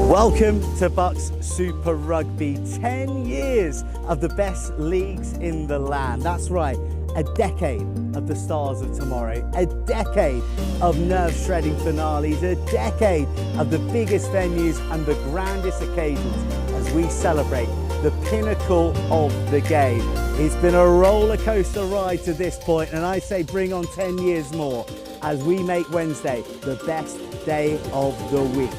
Welcome to BUCS Super Rugby. 10 years of the best leagues in the land. That's right, a decade of the stars of tomorrow, a decade of nerve-shredding finales, a decade of the biggest venues and the grandest occasions as we celebrate the pinnacle of the game. It's been a roller coaster ride to this point, and I say bring on 10 years more as we make Wednesday the best day of the week.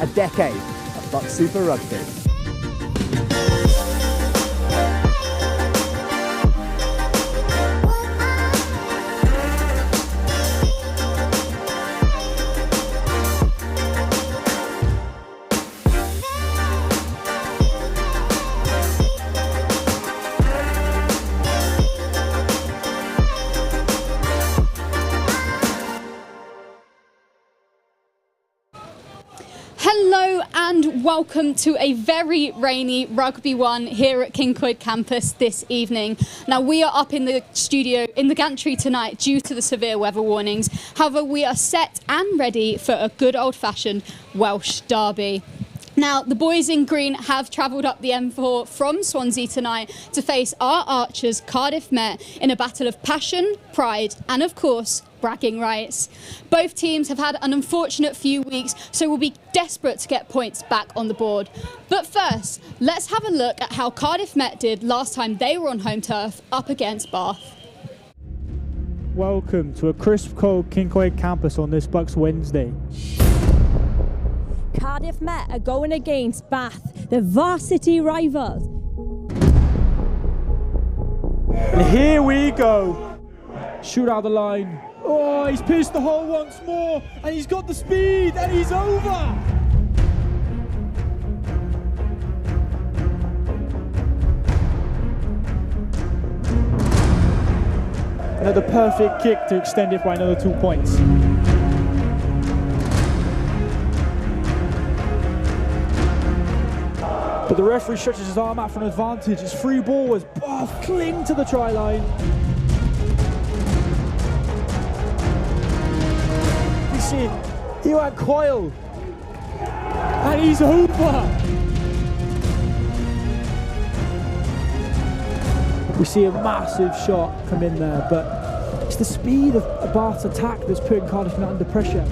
A decade of BUCS Super Rugby. Hello and welcome to a very rainy Rugby 1 here at Cyncoed Campus this evening. Now we are up in the studio in the gantry tonight due to the severe weather warnings. However, we are set and ready for a good old-fashioned Welsh derby. Now, the boys in green have travelled up the M4 from Swansea tonight to face our archers, Cardiff Met, in a battle of passion, pride and, of course, bragging rights. Both teams have had an unfortunate few weeks, so we'll be desperate to get points back on the board. But first, let's have a look at how Cardiff Met did last time they were on home turf up against Bath. Welcome to a crisp cold Cyncoed Campus on this BUCS Wednesday. Cardiff Met are going against Bath, the varsity rivals. And here we go. Shoot out the line. Oh, he's pierced the hole once more, and he's got the speed, and he's over. Another perfect kick to extend it by another 2 points. But the referee stretches his arm out for an advantage. It's free ball as Bath cling to the try line. You see, he went Cowell, and he's over. We see a massive shot come in there, but it's the speed of Bath's attack that's putting Cardiff Met under pressure.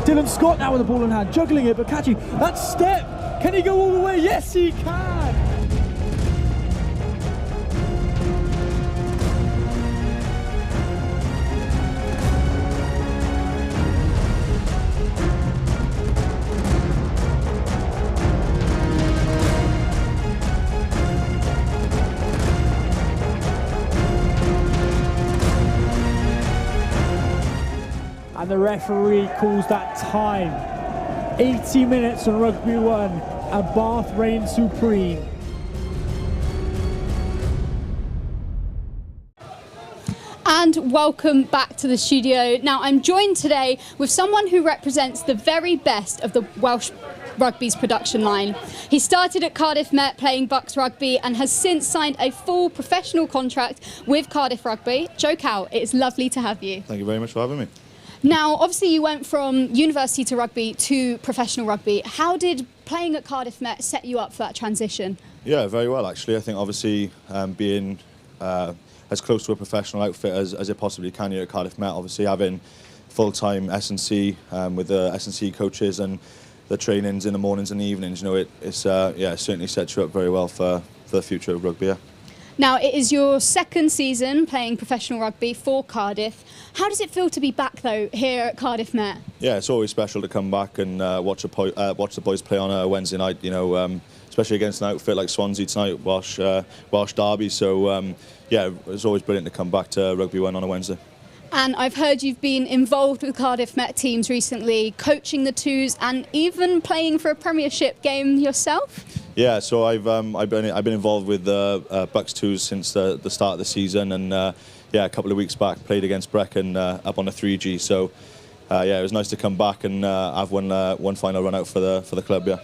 Dylan Scott now with the ball in hand, juggling it, but catching that step. Can he go all the way? Yes, he can. And the referee calls that time. 80 minutes on Rugby 1, and Bath reigns supreme. And welcome back to the studio. Now I'm joined today with someone who represents the very best of the Welsh Rugby's production line. He started at Cardiff Met playing BUCS Rugby and has since signed a full professional contract with Cardiff Rugby. Joe Cowell, it is lovely to have you. Thank you very much for having me. Now, obviously you went from university to rugby to professional rugby. How did playing at Cardiff Met set you up for that transition? Yeah, very well actually. I think obviously being as close to a professional outfit as it possibly can here at Cardiff Met, obviously having full-time S&C with the S&C coaches and the trainings in the mornings and the evenings, you know, it certainly sets you up very well for the future of rugby. Yeah. Now, it is your second season playing professional rugby for Cardiff. How does it feel to be back, though, here at Cardiff Met? Yeah, it's always special to come back and watch the boys play on a Wednesday night, you know, especially against an outfit like Swansea tonight, Welsh derby. So, yeah, it's always brilliant to come back to Rugby 1 on a Wednesday. And I've heard you've been involved with Cardiff Met teams recently, coaching the twos and even playing for a Premiership game yourself? Yeah, so I've been involved with the BUCS twos since the start of the season, and yeah, a couple of weeks back played against Brecon up on a 3G. So yeah, it was nice to come back and have one final run out for the club. Yeah.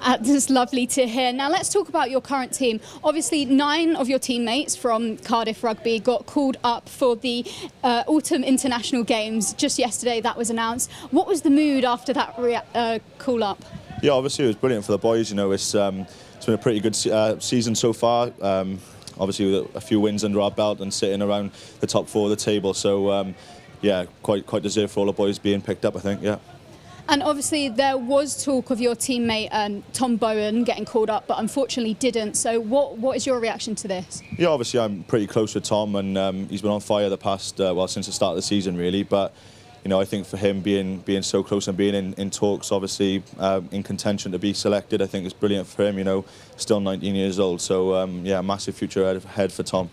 That's lovely to hear. Now let's talk about your current team. Obviously 9 of your teammates from Cardiff Rugby got called up for the autumn international games just yesterday. That was announced. What was the mood after that call up? Yeah, obviously it was brilliant for the boys. You know, it's been a pretty good season so far. Obviously with a few wins under our belt and sitting around the top 4 of the table. So yeah, quite deserved for all the boys being picked up, I think. Yeah. And obviously there was talk of your teammate Tom Bowen getting called up, but unfortunately didn't. So what is your reaction to this? Yeah, obviously I'm pretty close with Tom, and he's been on fire the past, since the start of the season really. But you know, I think for him being so close and being in talks, obviously in contention to be selected, I think is brilliant for him. You know, still 19 years old. So yeah, massive future ahead for Tom.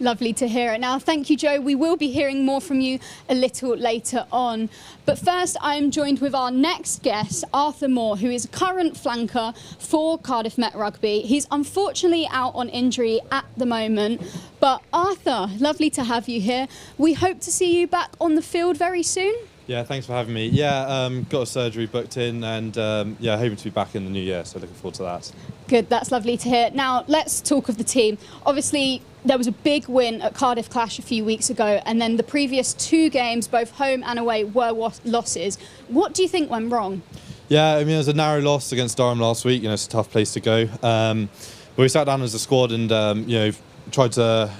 Lovely to hear it. Now, thank you, Joe. We will be hearing more from you a little later on. But first, I'm joined with our next guest, Arthur Moore, who is a current flanker for Cardiff Met Rugby. He's unfortunately out on injury at the moment. But Arthur, lovely to have you here. We hope to see you back on the field very soon. Yeah, thanks for having me. Yeah, got a surgery booked in, and yeah, hoping to be back in the new year, so looking forward to that. Good, that's lovely to hear. Now, let's talk of the team. Obviously, there was a big win at Cardiff Clash a few weeks ago, and then the previous 2 games, both home and away, were losses. What do you think went wrong? Yeah, I mean, it was a narrow loss against Durham last week. You know, it's a tough place to go. But we sat down as a squad and, you know, tried to,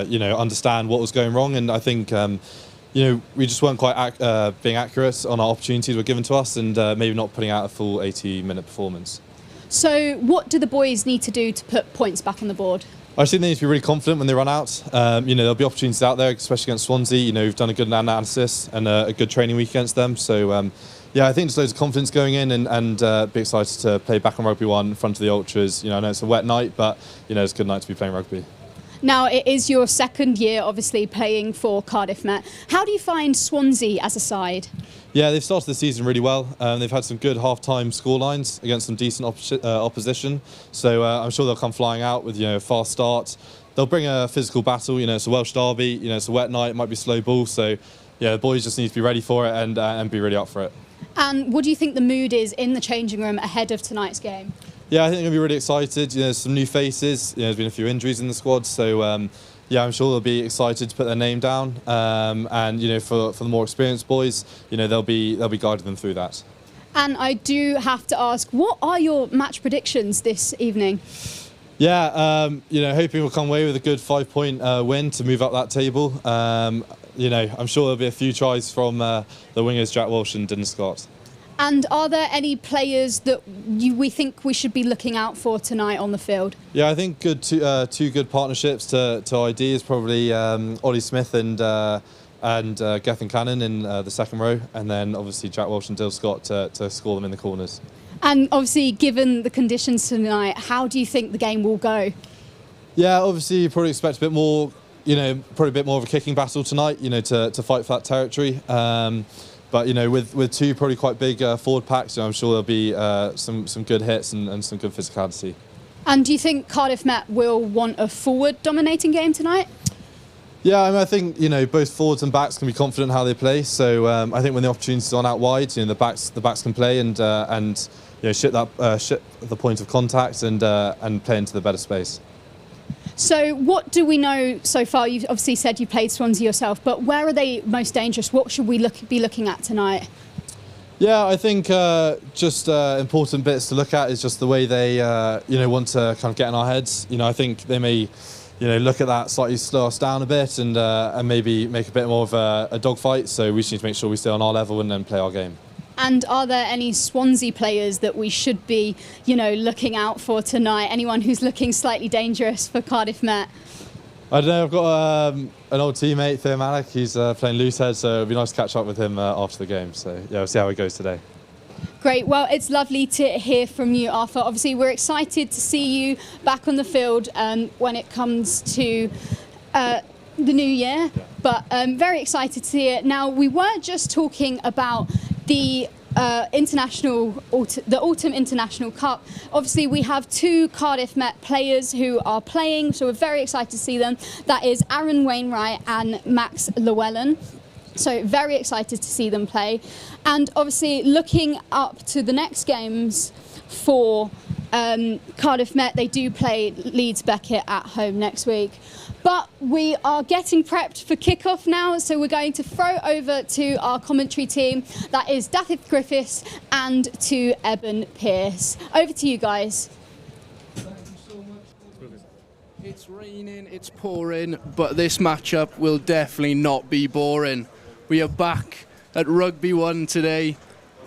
you know, understand what was going wrong. And I think, you know, we just weren't quite being accurate on our opportunities were given to us, and maybe not putting out a full 80-minute performance. So what do the boys need to do to put points back on the board? I think they need to be really confident when they run out. You know, there'll be opportunities out there, especially against Swansea. You know, we've done a good analysis and a good training week against them. So, yeah, I think there's loads of confidence going in, and be excited to play back on Rugby 1 in front of the Ultras. You know, I know it's a wet night, but, you know, it's a good night to be playing rugby. Now, it is your 2nd year, obviously, playing for Cardiff Met. How do you find Swansea as a side? Yeah, they've started the season really well. They've had some good half-time scorelines against some decent opposition. So I'm sure they'll come flying out with, you know, a fast start. They'll bring a physical battle. You know, it's a Welsh derby. You know, it's a wet night. It might be slow ball. So, yeah, the boys just need to be ready for it and be really up for it. And what do you think the mood is in the changing room ahead of tonight's game? Yeah, I think they're going to be really excited. You know, there's some new faces. You know, there's been a few injuries in the squad. So, yeah, I'm sure they'll be excited to put their name down. And, you know, for the more experienced boys, you know, they'll be guiding them through that. And I do have to ask, what are your match predictions this evening? Yeah, you know, hoping we'll come away with a good 5-point win to move up that table. You know, I'm sure there'll be a few tries from the wingers Jack Walsh and Dylan Scott. And are there any players that we think we should be looking out for tonight on the field? Yeah, I think two good partnerships to ID is probably Ollie Smith and Gethin Cannon in the second row, and then obviously Jack Walsh and Dylan Scott to score them in the corners. And obviously, given the conditions tonight, how do you think the game will go? Yeah, obviously you probably expect a bit more, you know, probably a bit more of a kicking battle tonight, you know, to fight for that territory. But, you know, with 2 probably quite big forward packs, you know, I'm sure there'll be some good hits and some good physicality. And do you think Cardiff Met will want a forward-dominating game tonight? Yeah, I mean, I think, you know, both forwards and backs can be confident how they play. So I think when the opportunity's on out wide, you know, the backs can play and you know, ship the point of contact and play into the better space. So what do we know so far? You've obviously said you played Swansea yourself, but where are they most dangerous? What should we be looking at tonight? Yeah, I think just important bits to look at is just the way they you know, want to kind of get in our heads. You know, I think they may, you know, look at that, slightly slow us down a bit and maybe make a bit more of a dogfight. So we just need to make sure we stay on our level and then play our game. And are there any Swansea players that we should be, you know, looking out for tonight? Anyone who's looking slightly dangerous for Cardiff Met? I don't know. I've got an old teammate, Theo Malik. He's playing loosehead, so it'd be nice to catch up with him after the game. So yeah, we'll see how it goes today. Great. Well, it's lovely to hear from you, Arthur. Obviously, we're excited to see you back on the field when it comes to the new year. But very excited to see it. Now, we were just talking about the Autumn International Cup. Obviously, we have 2 Cardiff Met players who are playing, so we're very excited to see them. That is Aaron Wainwright and Max Llewellyn. So very excited to see them play. And obviously, looking up to the next games for Cardiff Met. They do play Leeds Beckett at home next week. But we are getting prepped for kickoff now, so we're going to throw over to our commentary team. That is Dathith Griffiths and to Eben Pearce. Over to you guys. It's raining, it's pouring, but this matchup will definitely not be boring. We are back at Rugby 1 today.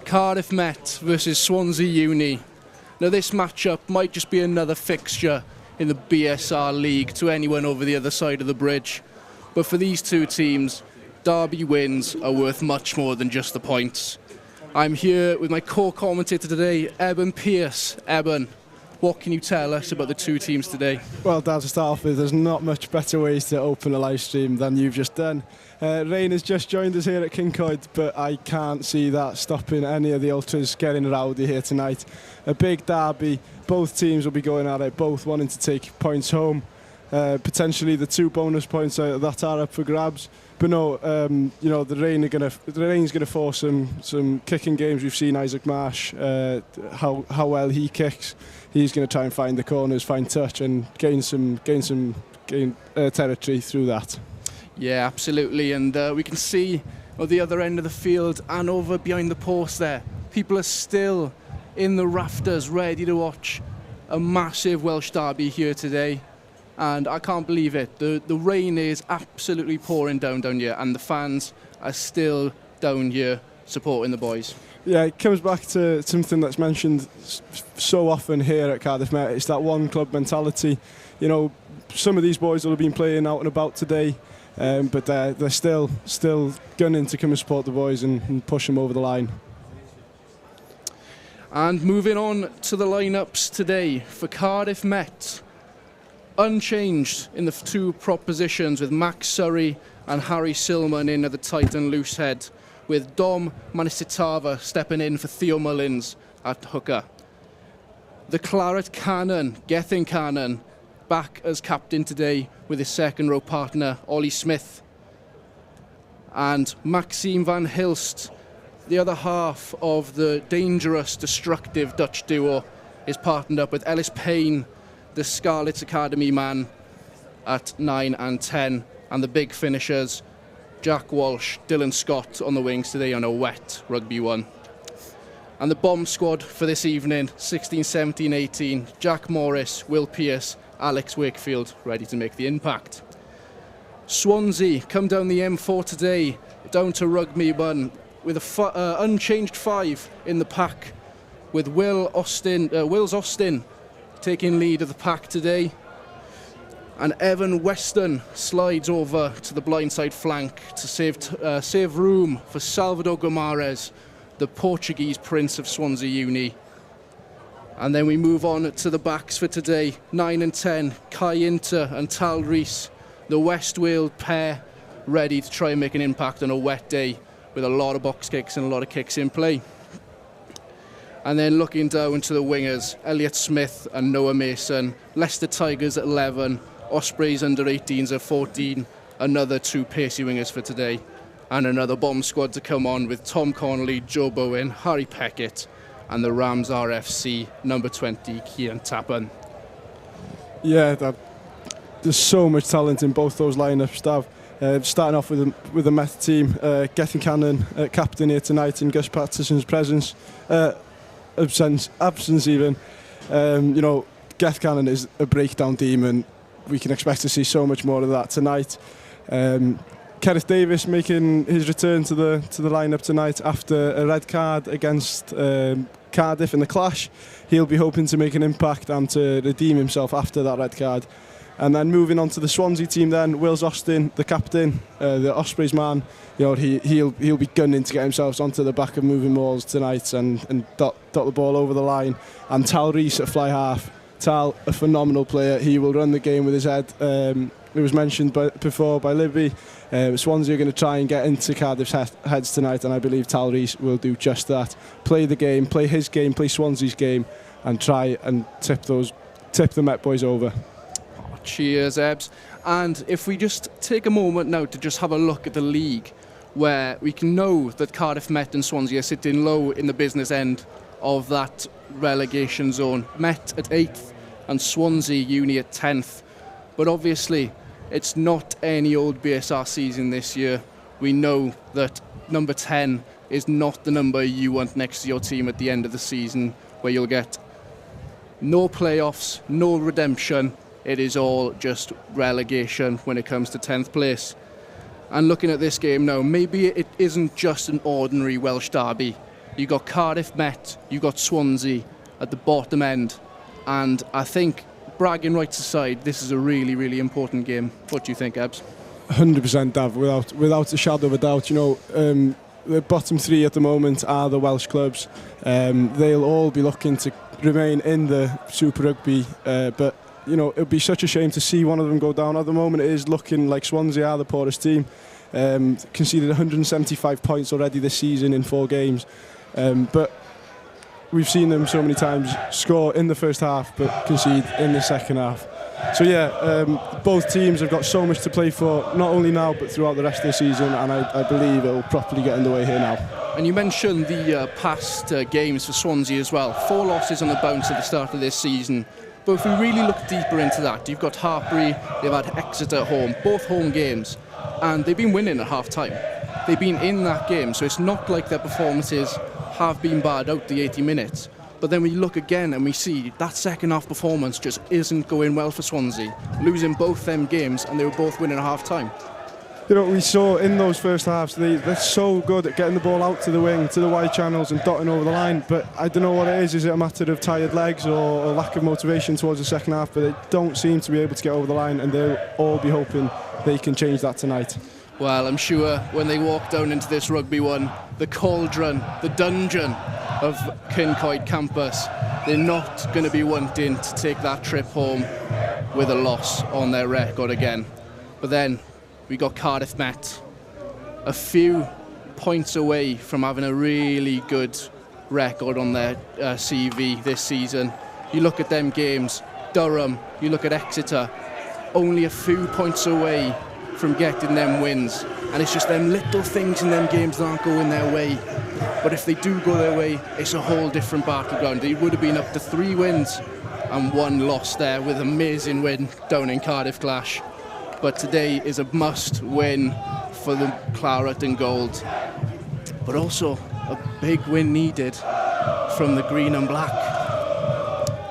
Cardiff Met versus Swansea Uni. Now this matchup might just be another fixture in the BSR League to anyone over the other side of the bridge. But for these two teams, derby wins are worth much more than just the points. I'm here with my co-commentator today, Eben Pearce. Eben, what can you tell us about the two teams today? Well, Dan, to start off with, there's not much better ways to open a live stream than you've just done. Rain has just joined us here at Cyncoed, but I can't see that stopping any of the ultras getting rowdy here tonight. A big derby, both teams will be going at it, both wanting to take points home. Potentially the 2 bonus points that are up for grabs. But no, you know, the rain's gonna force some kicking games. We've seen Isaac Marsh, how well he kicks. He's going to try and find the corners, find touch, and gain territory through that. Yeah, absolutely. And we can see at the other end of the field and over behind the post there, people are still in the rafters, ready to watch a massive Welsh derby here today. And I can't believe it. The rain is absolutely pouring down here, and the fans are still down here supporting the boys. Yeah, it comes back to something that's mentioned so often here at Cardiff Met. It's that one club mentality. You know, some of these boys will have been playing out and about today, but they're still gunning to come and support the boys and push them over the line. And moving on to the lineups today for Cardiff Met. Unchanged in the 2 prop positions, with Max Surrey and Harry Silman in at the tight and loose head, with Dom Manisitava stepping in for Theo Mullins at hooker. The Claret Cannon, Gethin Cannon, back as captain today with his second row partner, Ollie Smith. And Maxime van Hilst, the other half of the dangerous, destructive Dutch duo, is partnered up with Ellis Payne, the Scarlets Academy man, at 9 and 10. And the big finishers, Jack Walsh, Dylan Scott on the wings today on a wet Rugby 1. And the bomb squad for this evening, 16, 17, 18, Jack Morris, Will Pearce, Alex Wakefield, ready to make the impact. Swansea come down the M4 today, down to Rugby 1, with a unchanged 5 in the pack, with Wills Austin taking lead of the pack today. And Evan Weston slides over to the blindside flank to save room for Salvador Gomares, the Portuguese prince of Swansea Uni. And then we move on to the backs for today. 9 and 10, Kai Inter and Tal Rees, the West Wales pair, ready to try and make an impact on a wet day with a lot of box kicks and a lot of kicks in play. And then looking down to the wingers, Elliot Smith and Noah Mason, Leicester Tigers at 11, Ospreys under 18s at 14, another 2 pacey wingers for today, and another bomb squad to come on with Tom Connolly, Joe Bowen, Harry Peckett, and the Rams RFC number 20, Kian Tappan. Yeah, there's so much talent in both those lineups, Dav. Starting off with the Met team, Gethin Cannon, captain here tonight in Gus Patterson's absence even. You know, Gethin Cannon is a breakdown team, and we can expect to see so much more of that tonight. Kerith Davis making his return to the lineup tonight after a red card against Cardiff in the clash. He'll be hoping to make an impact and to redeem himself after that red card. And then moving on to the Swansea team, then Wills Austin, the captain, the Ospreys man. You know, he'll be gunning to get himself onto the back of moving walls tonight and dot the ball over the line. And Tal Rees at fly half. Tal, a phenomenal player. He will run the game with his head. It was mentioned before by Libby. Swansea are going to try and get into Cardiff's heads tonight, and I believe Tal Rees will do just that. Play the game, play his game, play Swansea's game, and try and tip the Met boys over. Oh, cheers, Ebbs. And if we just take a moment now to just have a look at the league, where we can know that Cardiff Met and Swansea are sitting low in the business end of that relegation zone. Met at 8th and Swansea Uni at 10th. But obviously, it's not any old BSR season this year. We know that number 10 is not the number you want next to your team at the end of the season, where you'll get no playoffs, no redemption. It is all just relegation when it comes to 10th place. And looking at this game now, maybe it isn't just an ordinary Welsh derby. You got Cardiff Met, you got Swansea at the bottom end. And I think, bragging rights aside, this is a really, really important game. What do you think, Ebbs? 100% Dav, without a shadow of a doubt. The bottom three at the moment are the Welsh clubs. They'll all be looking to remain in the Super Rugby, but it would be such a shame to see one of them go down. At the moment, it is looking like Swansea are the poorest team. Conceded 175 points already this season in 4 games, but we've seen them so many times score in the first half but concede in the second half. So both teams have got so much to play for, not only now but throughout the rest of the season, and I believe it will properly get underway here now. And you mentioned the past games for Swansea as well. 4 losses on the bounce at the start of this season. But if we really look deeper into that, you've got Hartpury, they've had Exeter at home, both home games, and they've been winning at half-time. They've been in that game, so it's not like their performances have been bad out the 80 minutes. But then we look again and we see that second half performance just isn't going well for Swansea. Losing both them games, and they were both winning at half-time. We saw in those first halves, they're so good at getting the ball out to the wing, to the wide channels and dotting over the line, but I don't know what it is. Is it a matter of tired legs or lack of motivation towards the second half? But they don't seem to be able to get over the line, and they'll all be hoping they can change that tonight. Well, I'm sure when they walk down into this Rugby 1, the cauldron, the dungeon of Cyncoed Campus, they're not going to be wanting to take that trip home with a loss on their record again. But then we got Cardiff Met, a few points away from having a really good record on their CV this season. You look at them games, Durham, you look at Exeter, only a few points away from getting them wins. And it's just them little things in them games that aren't going their way. But if they do go their way, it's a whole different battleground. They would have been up to 3 wins and 1 loss there, with an amazing win down in Cardiff Clash. But today is a must-win for the Claret and Gold. But also a big win needed from the Green and Black.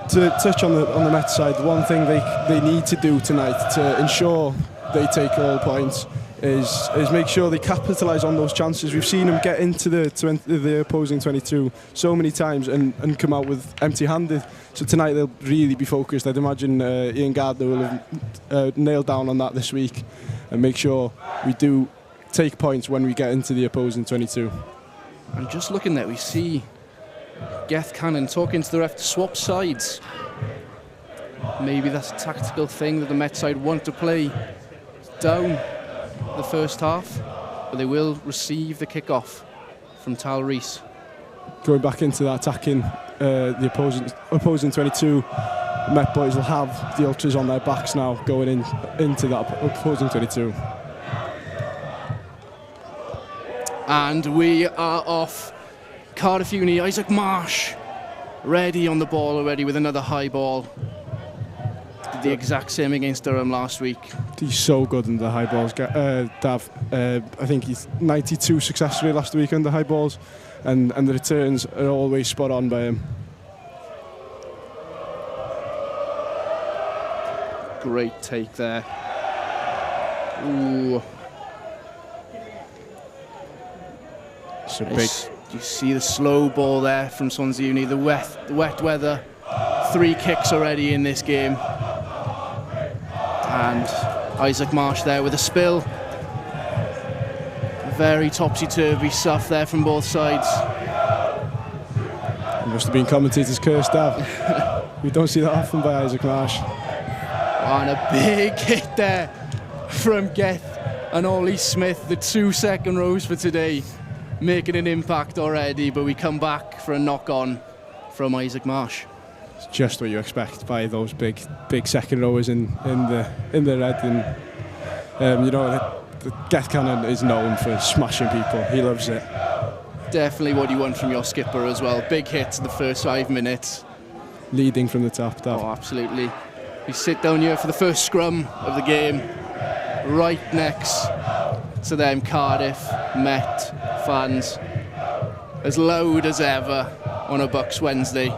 To touch on the Met side, the one thing they need to do tonight to ensure they take all points is make sure they capitalise on those chances. We've seen them get into the opposing 22 so many times and come out with empty-handed. So tonight they'll really be focused. I'd imagine Ian Gardner will have nailed down on that this week and make sure we do take points when we get into the opposing 22. And just looking there, we see Geth Cannon talking to the ref to swap sides. Maybe that's a tactical thing that the Met side want to play down the first half, but they will receive the kick-off from Tal Rees. Going back into that attacking the opposing 22, Met boys will have the ultras on their backs now going into that opposing 22. And we are off. Cardiff Uni, Isaac Marsh ready on the ball already with another high ball. Did the exact same against Durham last week. He's so good in the high balls, Dav. I think he's 92 success rate last week on the high balls, and the returns are always spot on by him. Great take there. Ooh. So big. You see the slow ball there from Swansea Uni, the wet weather. 3 kicks already in this game. And Isaac Marsh there with a spill. Very topsy-turvy stuff there from both sides. It must have been commentator's curse, Dav. We don't see that often by Isaac Marsh. And a big hit there from Geth and Ollie Smith, the 2 second rows for today, making an impact already, but we come back for a knock-on from Isaac Marsh. It's just what you expect by those big second rowers in the red. And the Geth Cannon is known for smashing people. He loves it. definitely what you want from your skipper as well. Big hits in the first 5 minutes. Leading from the top, Dav. Oh, absolutely. We sit down here for the first scrum of the game, right next to them Cardiff Met fans, as loud as ever on a BUCS Wednesday.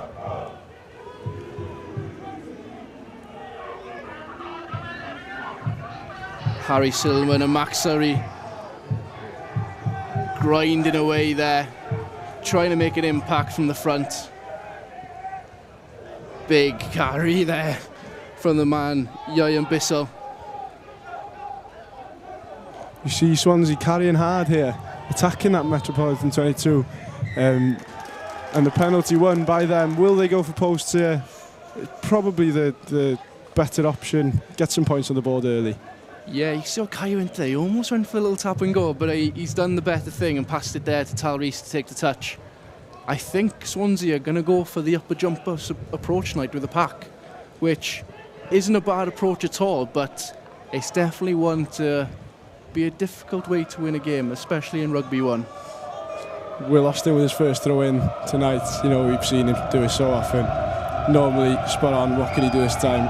Harry Silman and Max Surrey grinding away there, trying to make an impact from the front. Big carry there from the man, Ian Bissell. You see Swansea carrying hard here, attacking that Metropolitan 22. And the penalty won by them. Will they go for posts here? Probably the better option. Get some points on the board early. Yeah, you saw Caio went there. He almost went for a little tap and go, but he's done the better thing and passed it there to Tal Rees to take the touch. I think Swansea are going to go for the upper jumper approach tonight with the pack, which isn't a bad approach at all, but it's definitely one to be a difficult way to win a game, especially in Rugby 1. Will Austin with his first throw in tonight. You know, we've seen him do it so often. Normally spot on. What can he do this time?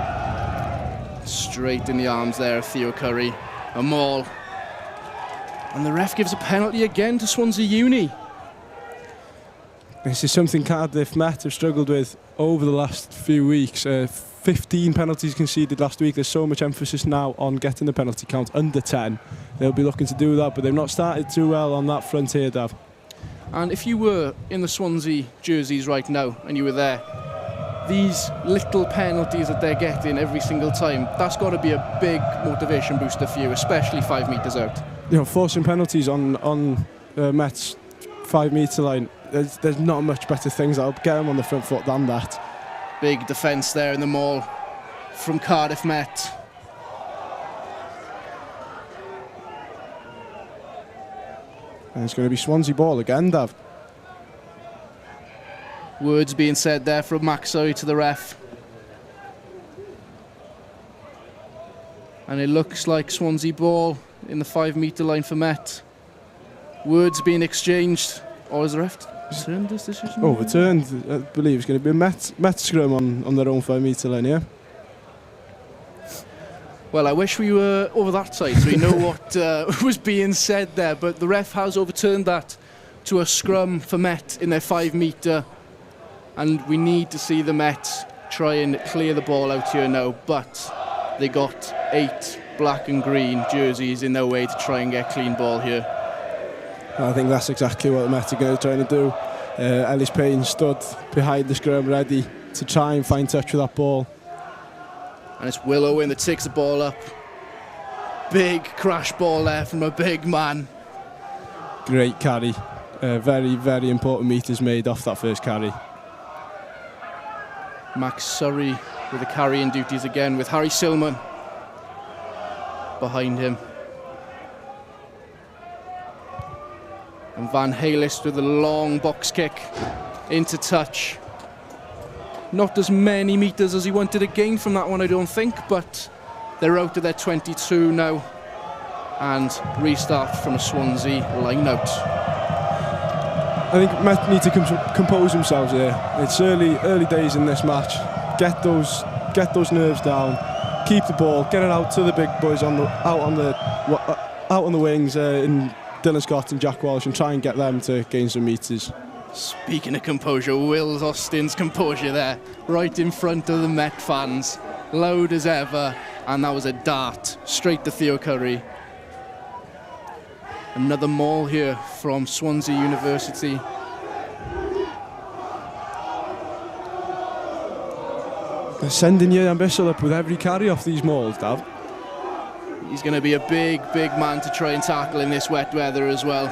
Straight in the arms there of Theo Curry. A maul. And the ref gives a penalty again to Swansea Uni. This is something Cardiff Met have struggled with over the last few weeks. 15 penalties conceded last week. There's so much emphasis now on getting the penalty count under 10. They'll be looking to do that, but they've not started too well on that front here, Dav. And if you were in the Swansea jerseys right now and you were there, these little penalties that they're getting every single time, that's got to be a big motivation booster for you, especially 5 metres out. You know, forcing penalties on Met's 5 metre line, there's not much better things that'll get them on the front foot than that. Big defence there in the maul from Cardiff Met. And it's going to be Swansea ball again, Dav. Words being said there from Max Surrey to the ref. And it looks like Swansea ball in the 5 metre line for Met. Words being exchanged. Or is the ref overturned this decision? Overturned. I believe it's going to be a Met scrum on their own 5 metre line, yeah? Well, I wish we were over that side so we know what was being said there, but the ref has overturned that to a scrum for Met in their 5 metre, and we need to see the Met try and clear the ball out here now, but they got 8 black and green jerseys in their way to try and get clean ball here. I think that's exactly what the Met are going to try to do. Ellis Payne stood behind the scrum ready to try and find touch with that ball. And it's Will Owen that takes the ball up. Big crash ball there from a big man. Great carry. Very, very important metres made off that first carry. Max Surrey with the carrying duties again with Harry Silman behind him. And Van Halist with a long box kick into touch. Not as many metres as he wanted to gain from that one, I don't think, but they're out of their 22 now. And restart from a Swansea line-out. I think Met need to compose themselves here. It's early days in this match. Get those nerves down. Keep the ball. Get it out to the big boys out on the wings in Dylan Scott and Jack Walsh, and try and get them to gain some metres. Speaking of composure, Will Austin's composure there, right in front of the Met fans, loud as ever, and that was a dart straight to Theo Curry. Another maul here from Swansea University. They're sending Ian Bissell up with every carry off these mauls, Dav. He's going to be a big man to try and tackle in this wet weather as well.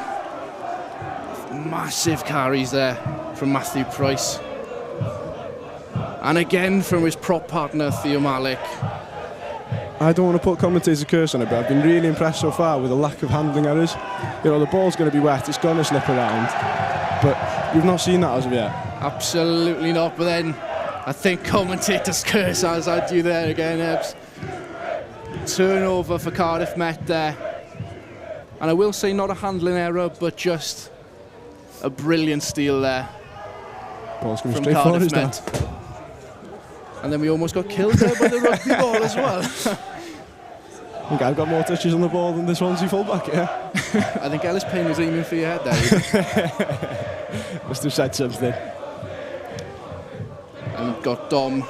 Massive carries there from Matthew Price. And again from his prop partner, Theo Malik. I don't want to put commentators' curse on it, but I've been really impressed so far with the lack of handling errors. You know, the ball's going to be wet, it's going to slip around, but we've not seen that as of yet. Absolutely not, but then I think commentators' curse has had you there again, Ebbs. Turnover for Cardiff Met there. And I will say not a handling error, but just A brilliant steal there Ball's coming from straight for Cardiff us now. Met. And then we almost got killed there by the rugby ball as well. I think I've got more touches on the ball than the Swansea fullback, yeah. I think Ellis Payne was aiming for your head there. Must have said something. And we've got Dom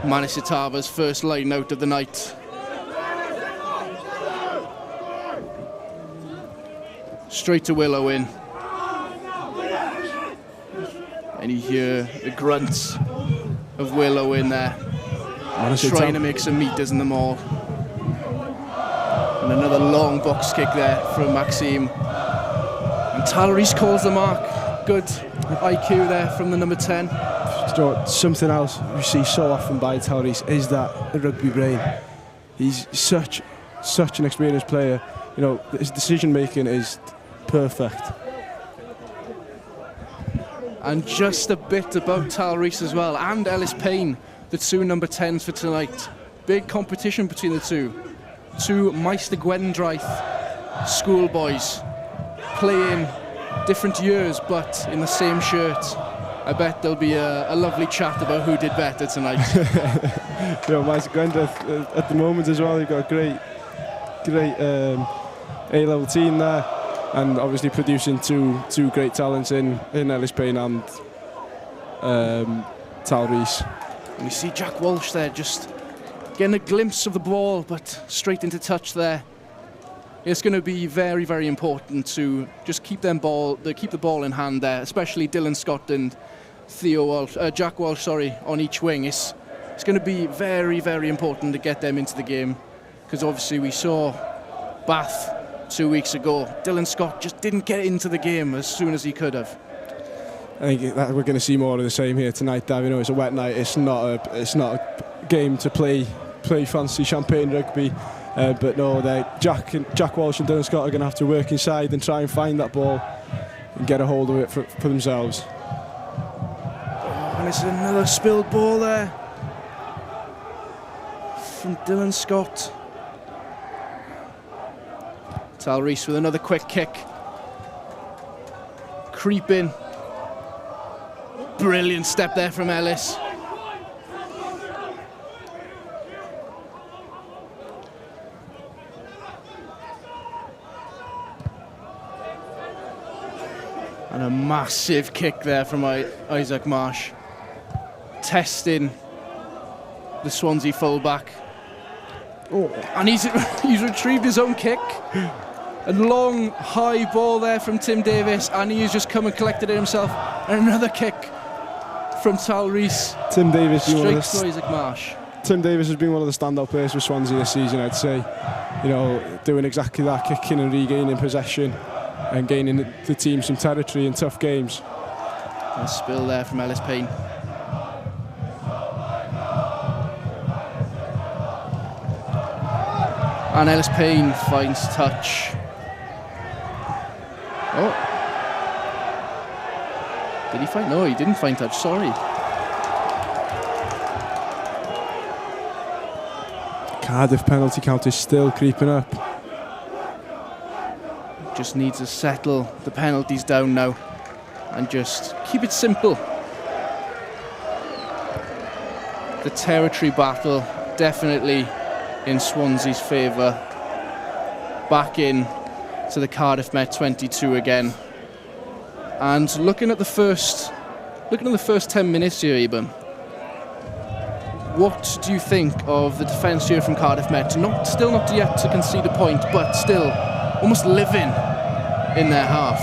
Manisitava's first line out of the night. Straight to Willow in. And you hear the grunts of Willow in there, trying to make some meters in the maul. And another long box kick there from Maxime. And Talleries calls the mark. Good IQ there from the number 10. Something else we see so often by Talleries is that the rugby brain. He's such an experienced player. You know, his decision making is perfect. And just a bit about Talleries as well, and Ellis Payne, the two number 10s for tonight. Big competition between the two. Two Meister Gwendraith schoolboys playing different years but in the same shirt. I bet there'll be a lovely chat about who did better tonight. You know, Meister Gwendraith at the moment as well, you've got a great A-level team there. And obviously producing two great talents in Ellis Payne and Talleries. And we see Jack Walsh there just getting a glimpse of the ball, but straight into touch there. It's going to be very, very important to just keep the ball in hand there, especially Dylan Scott and Jack Walsh, on each wing. It's going to be very, very important to get them into the game, because obviously we saw Bath 2 weeks ago. Dylan Scott just didn't get into the game as soon as he could have. I think that we're going to see more of the same here tonight, Dav. You know, it's a wet night. It's not a game to play fancy champagne rugby. But no, Jack Walsh and Dylan Scott are going to have to work inside and try and find that ball and get a hold of it for themselves. Oh, and it's another spilled ball there from Dylan Scott. Talleries with another quick kick. Creeping. Brilliant step there from Ellis. And a massive kick there from Isaac Marsh. Testing the Swansea fullback. Oh, and he's retrieved his own kick. A long, high ball there from Tim Davis, and he's just come and collected it himself. And another kick from Talleries. Tim Davis, straight to Isaac Marsh. Tim Davis has been one of the standout players for Swansea this season, I'd say. You know, doing exactly that, kicking and regaining possession and gaining the team some territory in tough games. A spill there from Ellis Payne. And Ellis Payne finds touch. Oh. Did he find? No, he didn't find touch, sorry. Cardiff penalty count is still creeping up. Just needs to settle the penalties down now and just keep it simple. The territory battle definitely in Swansea's favour. Back in to the Cardiff Met 22 again. And looking at the first 10 minutes here, Eben, what do you think of the defence here from Cardiff Met? Still not yet to concede a point, but still almost living in their half.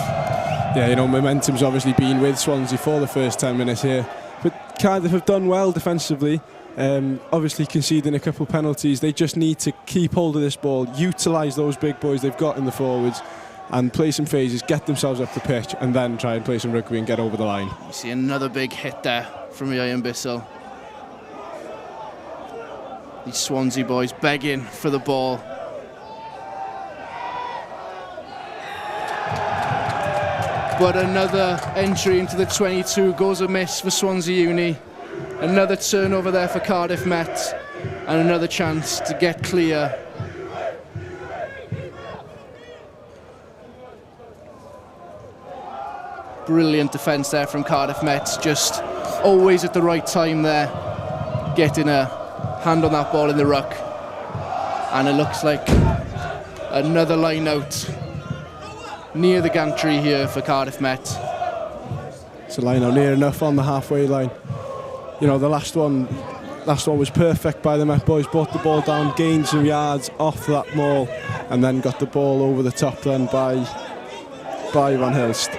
Yeah, you know, momentum's obviously been with Swansea for the first 10 minutes here. But Cardiff have done well defensively. Obviously conceding a couple penalties. They just need to keep hold of this ball, utilise those big boys they've got in the forwards, and play some phases, get themselves up the pitch, and then try and play some rugby and get over the line. You see another big hit there from Ian Bissell. These Swansea boys begging for the ball. But another entry into the 22 goes amiss for Swansea Uni. Another turnover there for Cardiff Met, and another chance to get clear. Brilliant defence there from Cardiff Met, just always at the right time there, getting a hand on that ball in the ruck. And it looks like another line out near the gantry here for Cardiff Met. It's a line out near enough on the halfway line. You know, the last one was perfect by the Met boys, brought the ball down, gained some yards off that maul, and then got the ball over the top then by Van Hilst.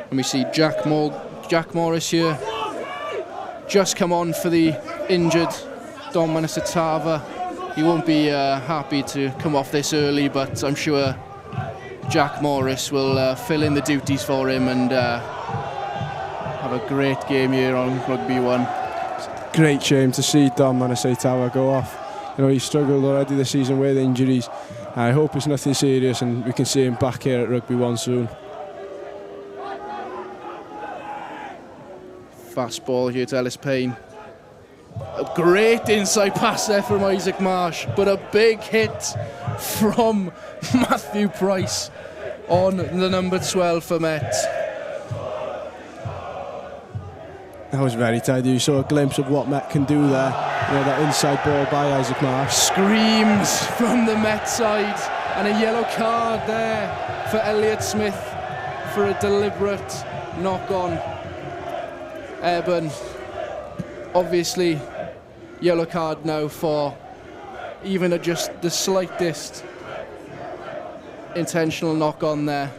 And we see Jack Morris here, just come on for the injured Dom Manasatava. He won't be happy to come off this early, but I'm sure Jack Morris will fill in the duties for him and have a great game here on Rugby 1. Great shame to see Dom Manasatava go off. You know, he struggled already this season with injuries. I hope it's nothing serious and we can see him back here at Rugby 1 soon. Fast ball here to Ellis Payne. A great inside pass there from Isaac Marsh, but a big hit from Matthew Price on the number 12 for Met. That was very tidy. You saw a glimpse of what Met can do there. You know, that inside ball by Isaac Marsh. Screams from the Met side, and a yellow card there for Elliott Smith for a deliberate knock-on. Eben, obviously, yellow card now for even just the slightest intentional knock-on there.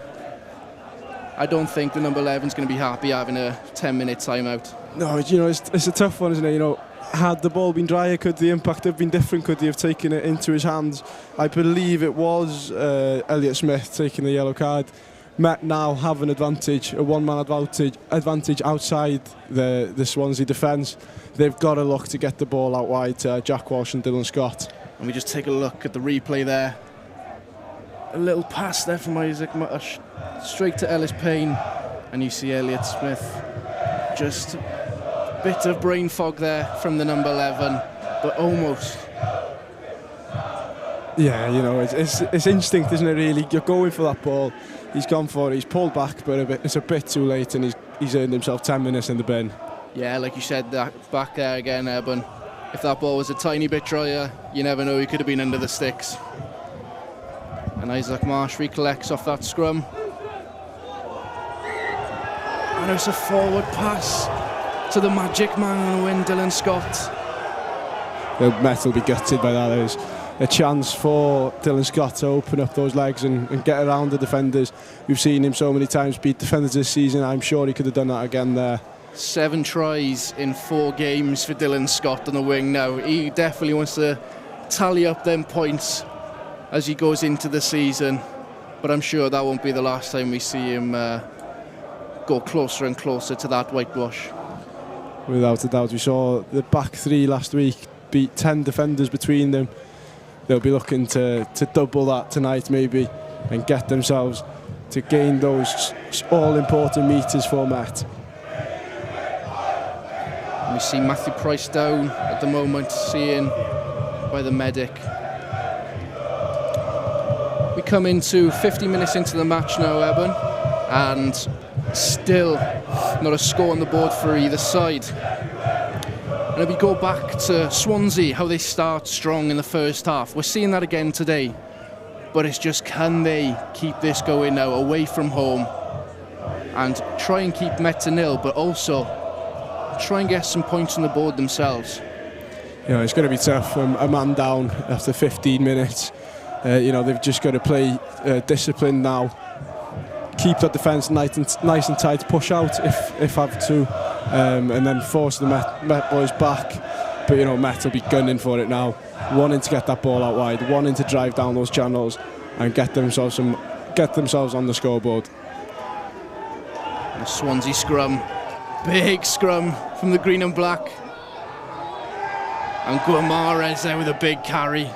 I don't think the number 11's going to be happy having a 10-minute timeout. No, you know, it's a tough one, isn't it? You know, had the ball been drier, could the impact have been different? Could he have taken it into his hands? I believe it was Elliott Smith taking the yellow card. Met now have an advantage, a one-man advantage outside the Swansea defence. They've got to look to get the ball out wide to Jack Walsh and Dylan Scott. And we just take a look at the replay there. A little pass there from Isaac Marsh, straight to Ellis Payne, and you see Elliott Smith. Just a bit of brain fog there from the number 11, but almost. Yeah, you know, it's instinct, isn't it, really? You're going for that ball. He's gone for it, he's pulled back, but it's a bit too late, and he's earned himself 10 minutes in the bin. Yeah, like you said, that back there again, Eben. If that ball was a tiny bit drier, you never know, he could have been under the sticks. And Isaac Marsh recollects off that scrum. And it's a forward pass to the magic man on the wing, Dylan Scott. The Met will be gutted by that. There's a chance for Dylan Scott to open up those legs and get around the defenders. We've seen him so many times beat defenders this season. I'm sure he could have done that again there. 7 tries in 4 games for Dylan Scott on the wing now. He definitely wants to tally up them points as he goes into the season, but I'm sure that won't be the last time we see him go closer and closer to that whitewash. Without a doubt. We saw the back 3 last week beat 10 defenders between them. They'll be looking to double that tonight maybe and get themselves to gain those all-important metres for Met. And we see Matthew Price down at the moment, seen by the medic. We come into 50 minutes into the match now, Eben, and still not a score on the board for either side. And if we go back to Swansea, how they start strong in the first half, we're seeing that again today. But it's just, can they keep this going now away from home and try and keep Met to 0, but also try and get some points on the board themselves? You know, it's going to be tough. A man down after 15 minutes. You know, they've just got to play discipline now. Keep that defence nice and tight, push out if have to, and then force the Met boys back. But you know, Met will be gunning for it now, wanting to get that ball out wide, wanting to drive down those channels and get themselves on the scoreboard. The Swansea scrum, big scrum from the green and black, and Guimarães there with a big carry.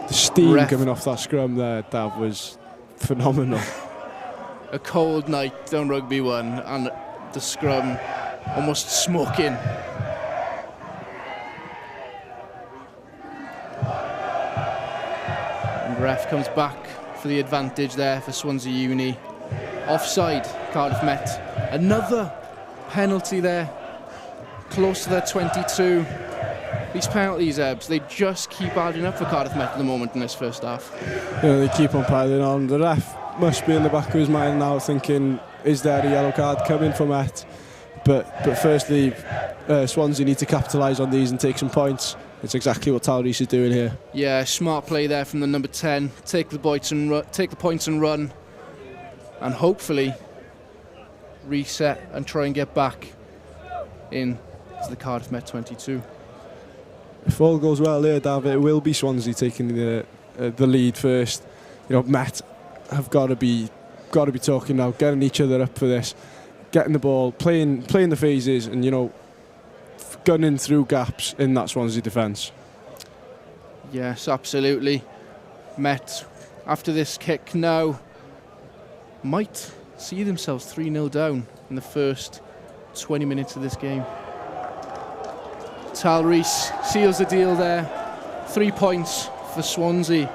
The steam coming off that scrum there, Dav, was phenomenal. A cold night down Rugby 1 and the scrum almost smoking. And ref comes back for for the advantage there for Swansea Uni. Offside, Cardiff Met. Another penalty there, close to their 22. These penalties, Ebbs, they just keep adding up for Cardiff Met at the moment in this first half. They keep on piling on. The ref must be in the back of his mind now thinking, is there a yellow card coming for Met? But firstly, Swansea need to capitalise on these and take some points. It's exactly what Talreese is doing here. Yeah, smart play there from the number 10. Take the points and run, and hopefully reset and try and get back in to the Cardiff Met 22. If all goes well here, David, it will be Swansea taking the lead first. Met have got to be talking now, getting each other up for this, getting the ball, playing the phases, and gunning through gaps in that Swansea defence. Yes, absolutely. Met, after this kick now, might see themselves 3-0 down in the first 20 minutes of this game. Talreese seals the deal there. 3 points for Swansea.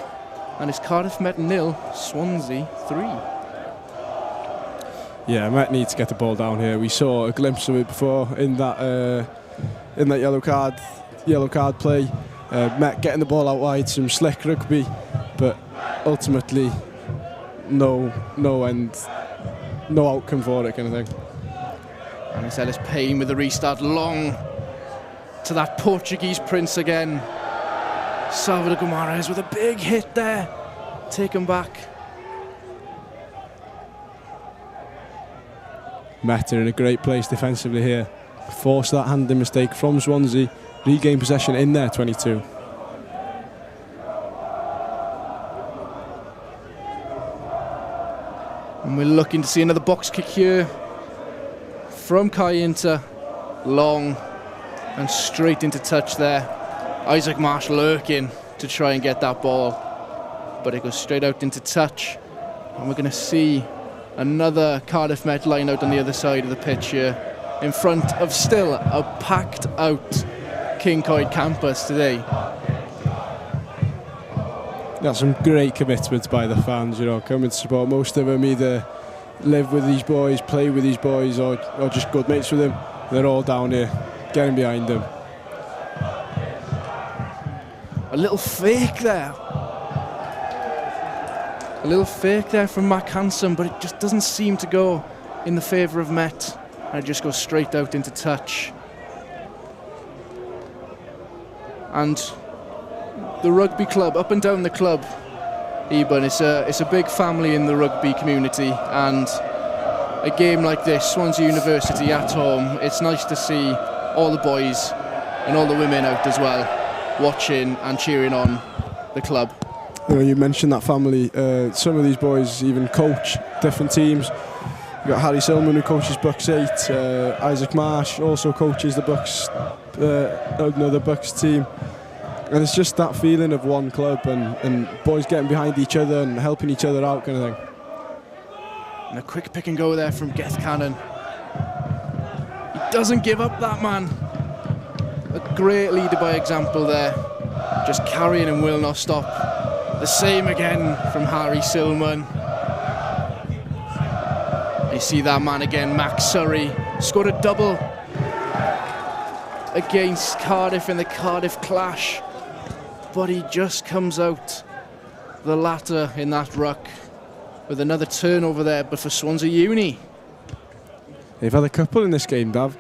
And it's Cardiff Met 0, Swansea 3. Yeah, Met need to get the ball down here. We saw a glimpse of it before in that yellow card play. Met getting the ball out wide, some slick rugby, but ultimately no outcome for it, kind of thing. And it's Ellis Payne with the restart, long to that Portuguese prince again. Salvador Guimaraes with a big hit there, taken back. Met are in a great place defensively here. Force that handling mistake from Swansea, regain possession in their 22. And we're looking to see another box kick here from Kai Inter. Long and straight into touch there. Isaac Marsh lurking to try and get that ball, but it goes straight out into touch. And we're going to see another Cardiff Met line out on the other side of the pitch here, in front of still a packed out Cyncoed Campus today. That's some great commitments by the fans, coming to support. Most of them either live with these boys, play with these boys, or just good mates with them. They're all down here, getting behind them. A little fake there. A little fake there from Mac Hansen, but it just doesn't seem to go in the favour of Met. And it just goes straight out into touch. And the rugby club, up and down the club, Eben, it's a big family in the rugby community, and a game like this, Swansea University at home, it's nice to see all the boys and all the women out as well, watching and cheering on the club. You mentioned that family. Some of these boys even coach different teams. You've got Harry Silman, who coaches BUCS 8. Isaac Marsh also coaches the BUCS, the BUCS team. And it's just that feeling of one club and boys getting behind each other and helping each other out, kind of thing. And a quick pick and go there from Geth Cannon. He doesn't give up, that man. A great leader by example there. Just carrying and will not stop. The same again from Harry Silman. You see that man again, Max Surrey, scored a double against Cardiff in the Cardiff clash, but he just comes out the latter in that ruck with another turnover there, but for Swansea Uni. They've had a couple in this game, Dav.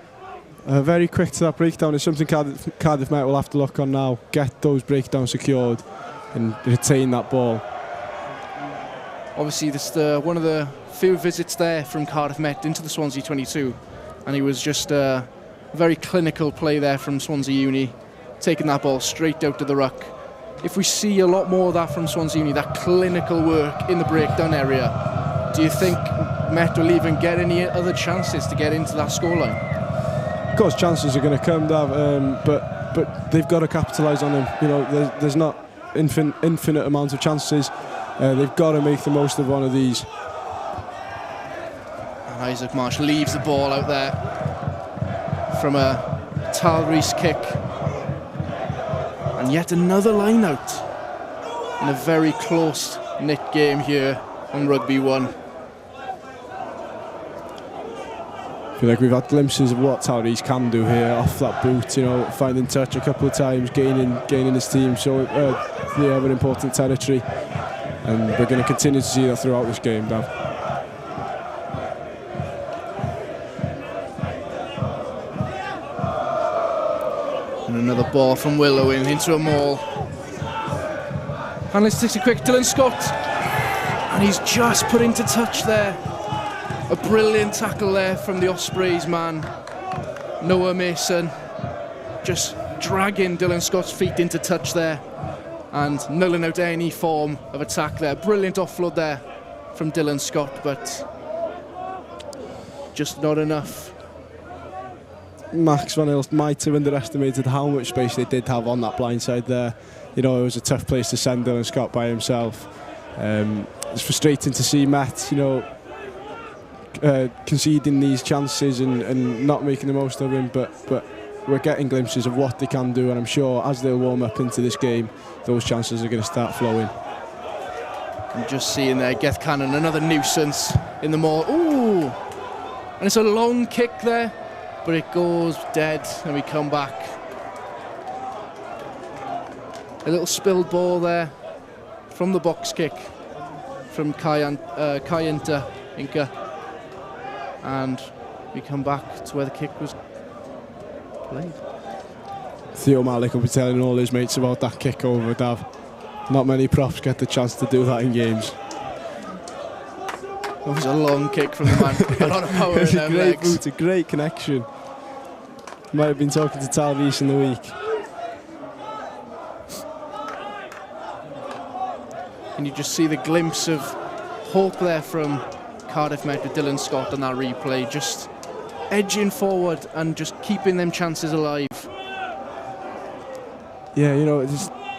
Very quick to that breakdown is something Cardiff Met will have to look on now, get those breakdowns secured and retain that ball. Obviously, this is one of the few visits there from Cardiff Met into the Swansea 22, and he was just a very clinical play there from Swansea Uni, taking that ball straight out to the ruck. If we see a lot more of that from Swansea Uni, that clinical work in the breakdown area, do you think Met will even get any other chances to get into that scoreline? Of course, chances are going to come, Dav, but they've got to capitalise on them. There's not infinite amounts of chances. They've got to make the most of one of these. And Isaac Marsh leaves the ball out there from a Talreese kick. And yet another line out in a very close knit game here on Rugby 1. I feel like we've had glimpses of what Tyrese can do here off that boot, you know, finding touch a couple of times, gaining his team. So, yeah, we're in important territory, and we're going to continue to see that throughout this game, Dav. And another ball from Willow into a maul. And let's take a quick Dylan Scott. And he's just put into touch there. A brilliant tackle there from the Ospreys man, Noah Mason. Just dragging Dylan Scott's feet into touch there and nulling out any form of attack there. Brilliant offload there from Dylan Scott, but just not enough. Max Van Hilst might have underestimated how much space they did have on that blind side there. You know, it was a tough place to send Dylan Scott by himself. It's frustrating to see Met, you know, conceding these chances and not making the most of them, but we're getting glimpses of what they can do, and I'm sure as they'll warm up into this game, those chances are going to start flowing. I'm just seeing there, Geth Cannon, another nuisance in the maul. Ooh! And it's a long kick there, but it goes dead, and we come back. A little spilled ball there from the box kick from Kayinta Inca. And we come back to where the kick was played. Theo Malik will be telling all his mates about that kick over, Dav. Not many props get the chance to do that in games. It was a long kick from the man. A lot of power in them legs. Boot, a great connection. Might have been talking to Tyrese in the week. And you just see the glimpse of hope there from Cardiff Met with Dylan Scott on that replay, just edging forward and just keeping them chances alive. Yeah, you know,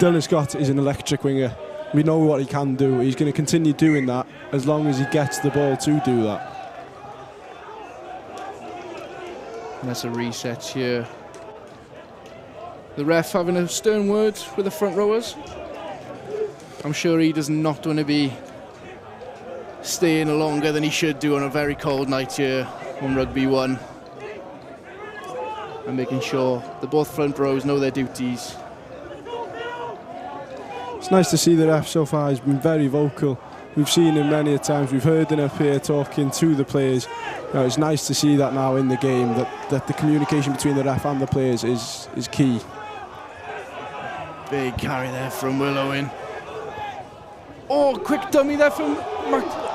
Dylan Scott is an electric winger. We know what he can do. He's going to continue doing that as long as he gets the ball to do that. And that's a reset here. The ref having a stern word with the front rowers. I'm sure he does not want to be staying longer than he should do on a very cold night here on Rugby 1. And making sure that both front rows know their duties. It's nice to see the ref so far. He's been very vocal. We've seen him many a times. We've heard him up here talking to the players. You know, it's nice to see that now in the game, that the communication between the ref and the players is key. Big carry there from Willow in. Oh, quick dummy there from Mac.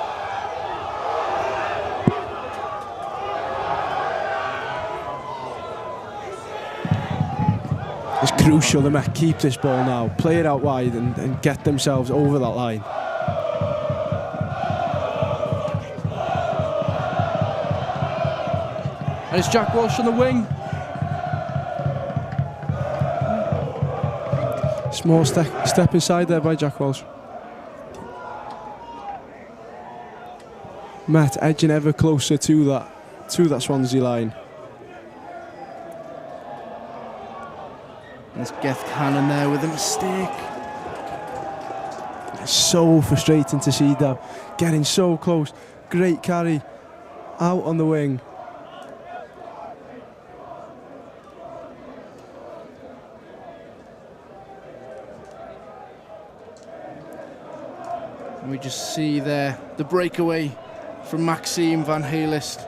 It's crucial the Met keep this ball now, play it out wide and get themselves over that line. And it's Jack Walsh on the wing. Small step inside there by Jack Walsh. Met edging ever closer to that Swansea line. There's Geth Cannon there with a mistake. It's so frustrating to see that. Getting so close. Great carry. Out on the wing. And we just see there the breakaway from Maxime Van Helist.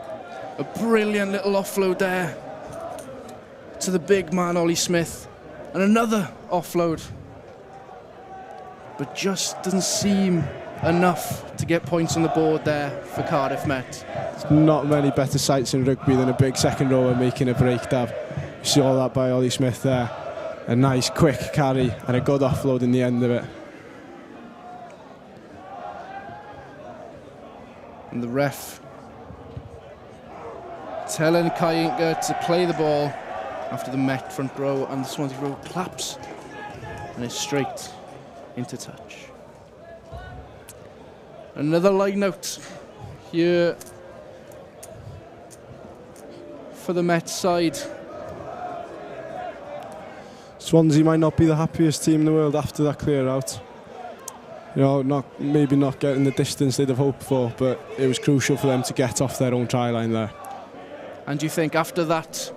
A brilliant little offload there to the big man Ollie Smith. And another offload, but just doesn't seem enough to get points on the board there for Cardiff Met. There's not many better sights in rugby than a big second rower making a break, Dav. You saw that by Ollie Smith there. A nice quick carry and a good offload in the end of it. And the ref telling Kayinka to play the ball after the Met front row and the Swansea row claps, and it's straight into touch. Another line out here for the Met side. Swansea might not be the happiest team in the world after that clear out. maybe not getting the distance they'd have hoped for, but it was crucial for them to get off their own try line there. And do you think after that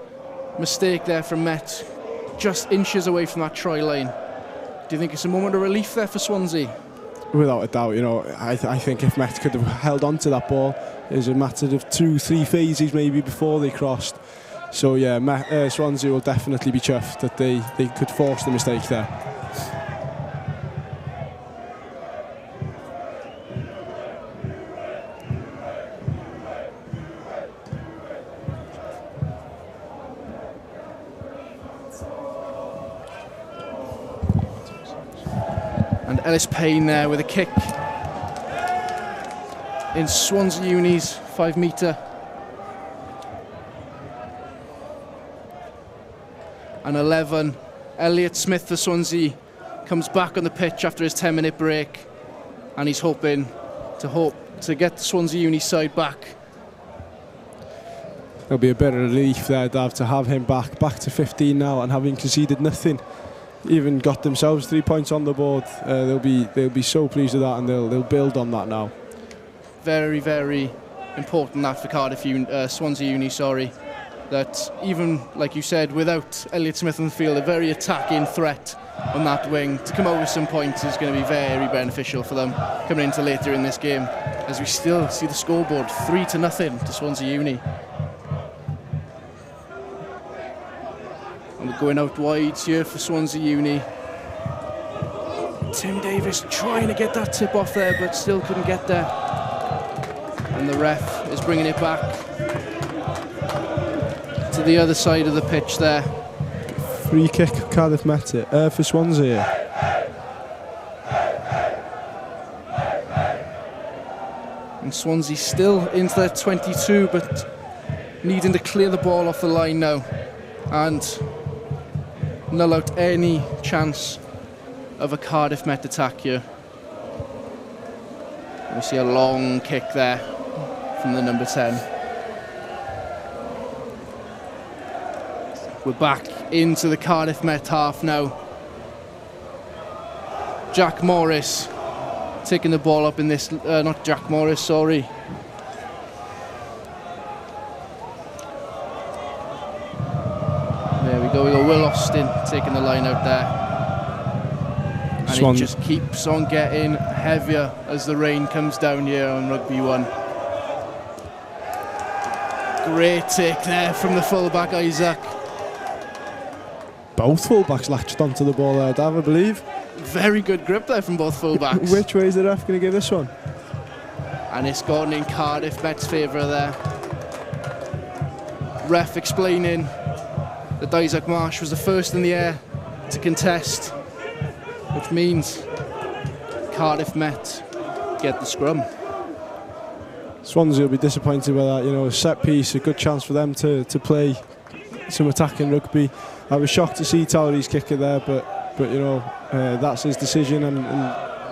mistake there from Met, just inches away from that try line, do you think it's a moment of relief there for Swansea? Without a doubt, I think if Met could have held on to that ball, it was a matter of 2-3 phases maybe before they crossed. So yeah, Swansea will definitely be chuffed that they could force the mistake there. And Ellis Payne there with a kick in Swansea Uni's 5 metre. And 11, Elliott Smith for Swansea comes back on the pitch after his 10-minute break, and he's hoping to get the Swansea Uni side back. There'll be a bit of relief there, Dav, to have him back to 15 now, and having conceded nothing, even got themselves 3 points on the board. They'll be so pleased with that, and they'll build on that now. Very, very important that for Swansea Uni, that even, like you said, without Elliott Smith on the field, a very attacking threat on that wing, to come out with some points is going to be very beneficial for them coming into later in this game, as we still see the scoreboard 3-0 to Swansea Uni. And we're going out wide here for Swansea Uni. Tim Davis trying to get that tip off there, but still couldn't get there. And the ref is bringing it back to the other side of the pitch there. Free kick, Cardiff Met for Swansea. And Swansea still into their 22, but needing to clear the ball off the line now and null out any chance of a Cardiff Met attack here. We see a long kick there from the number 10. We're back into the Cardiff Met half now. Jack Morris taking the ball up in this, not Jack Morris, sorry. There we go, Will Austin taking the line out there. And it just keeps on getting heavier as the rain comes down here on Rugby 1. Great take there from the fullback, Isaac. Both fullbacks latched onto the ball there, Dav, I believe. Very good grip there from both fullbacks. Which way is the ref going to give this one? And it's gone in Cardiff Met's favour there. Ref explaining that Isaac Marsh was the first in the air to contest, which means Cardiff Met get the scrum. Swansea will be disappointed with that. A set piece, a good chance for them to play some attacking rugby. I was shocked to see Towery's kick it there, but that's his decision, and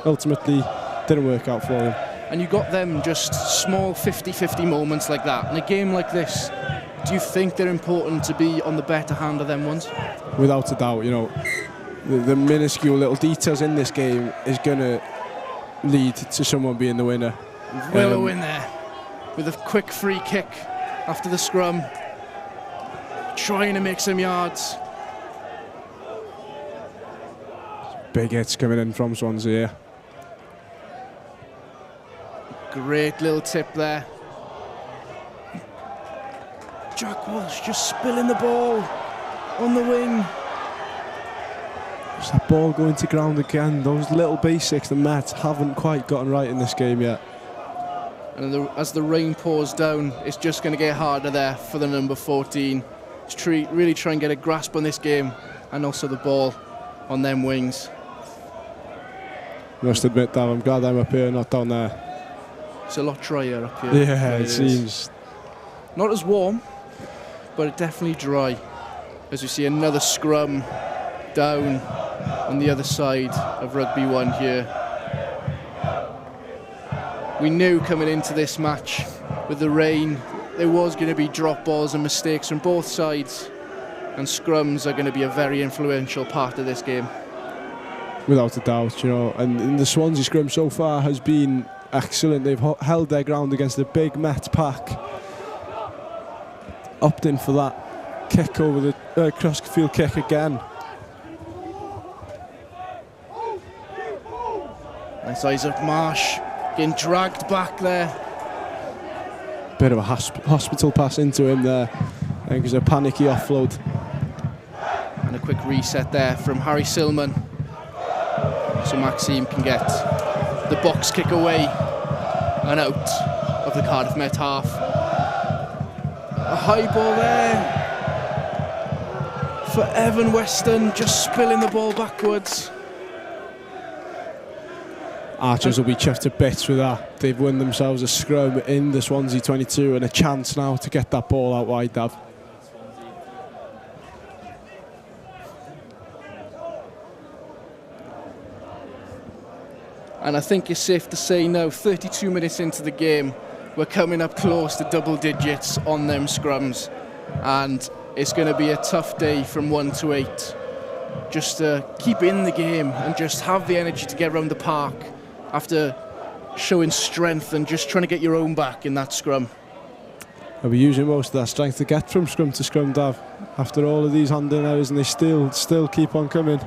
ultimately didn't work out for him. And you got them just small 50-50 moments like that. In a game like this, do you think they're important to be on the better hand of them ones? Without a doubt, the minuscule little details in this game is going to lead to someone being the winner. Willow in there with a quick free kick after the scrum, trying to make some yards. Big hits coming in from Swansea. Great little tip there. Jack Walsh just spilling the ball on the wing. Just that ball going to ground again. Those little basics the Mets haven't quite gotten right in this game yet. And as the rain pours down, it's just going to get harder there for the number 14. Really try and get a grasp on this game, and also the ball on them wings. I must admit, Dave, I'm glad I'm up here, not down there. It's a lot drier up here. Yeah, it seems. Not as warm, but it's definitely dry. As we see another scrum down on the other side of Rugby 1 here. We knew coming into this match with the rain there was going to be drop balls and mistakes from both sides, and scrums are going to be a very influential part of this game. without a doubt, you know. And the Swansea scrum so far has been excellent. They've held their ground against the big Met pack. Opting for that kick over the cross-field kick again. Nice Isaac Marsh getting dragged back there. Bit of a hospital pass into him there. I think it was a panicky offload. And a quick reset there from Harry Silman. So Maxime can get the box kick away and out of the Cardiff Met half. A high ball there for Evan Weston, just spilling the ball backwards. Archers will be chuffed to bits with that. They've won themselves a scrum in the Swansea 22 and a chance now to get that ball out wide, Dav. And I think it's safe to say now, 32 minutes into the game, we're coming up close to double digits on them scrums. And it's going to be a tough day from 1 to 8. Just to keep in the game and just have the energy to get around the park after showing strength and just trying to get your own back in that scrum. They'll be using most of that strength to get from scrum to scrum, Dav, after all of these handling errors, and they still keep on coming.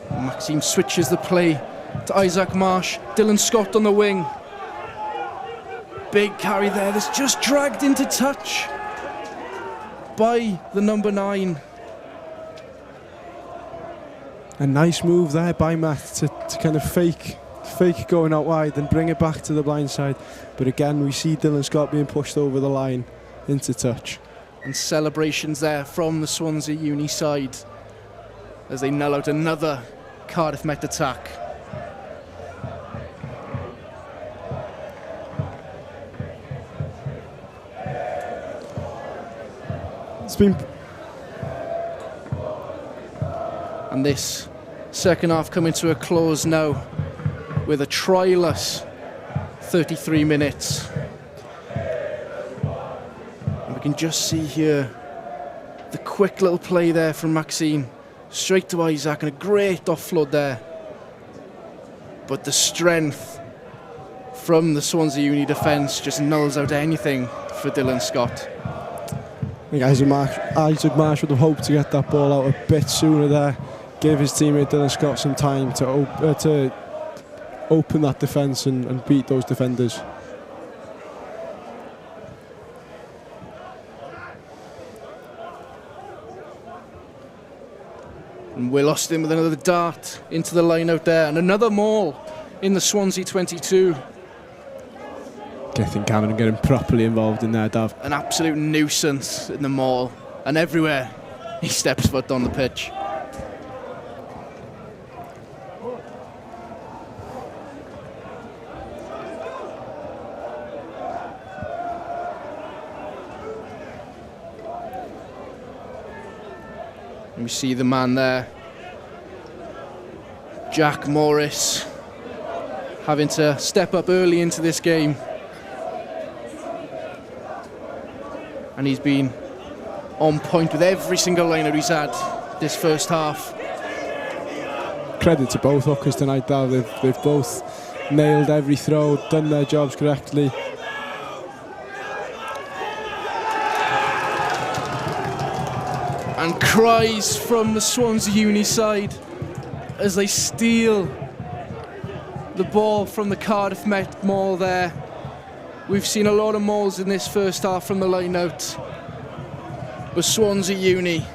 Maxime switches the play to Isaac Marsh. Dylan Scott on the wing. Big carry there that's just dragged into touch by the number 9. A nice move there by Matt to kind of fake going out wide and bring it back to the blind side. But again, we see Dylan Scott being pushed over the line into touch. And celebrations there from the Swansea Uni side as they null out another Cardiff Met attack. And this second half coming to a close now with a trialless 33 minutes. And we can just see here the quick little play there from Maxime. Straight to Isaac and a great offload there. But the strength from the Swansea Uni defence just nulls out anything for Dylan Scott. I think Isaac Marsh would have hoped to get that ball out a bit sooner there. Gave his teammate Dylan Scott some time to open that defence and beat those defenders. And Will Austin with another dart into the line out there. And another maul in the Swansea 22. Getting Cameron and getting properly involved in there, Dav. An absolute nuisance in the maul. And everywhere he steps foot on the pitch. And we see the man there, Jack Morris, having to step up early into this game. And he's been on point with every single line that he's had this first half. Credit to both hookers tonight, Dav. They've both nailed every throw, done their jobs correctly. And cries from the Swansea Uni side as they steal the ball from the Cardiff Met maul there. We've seen a lot of mauls in this first half from the line out. But Swansea Uni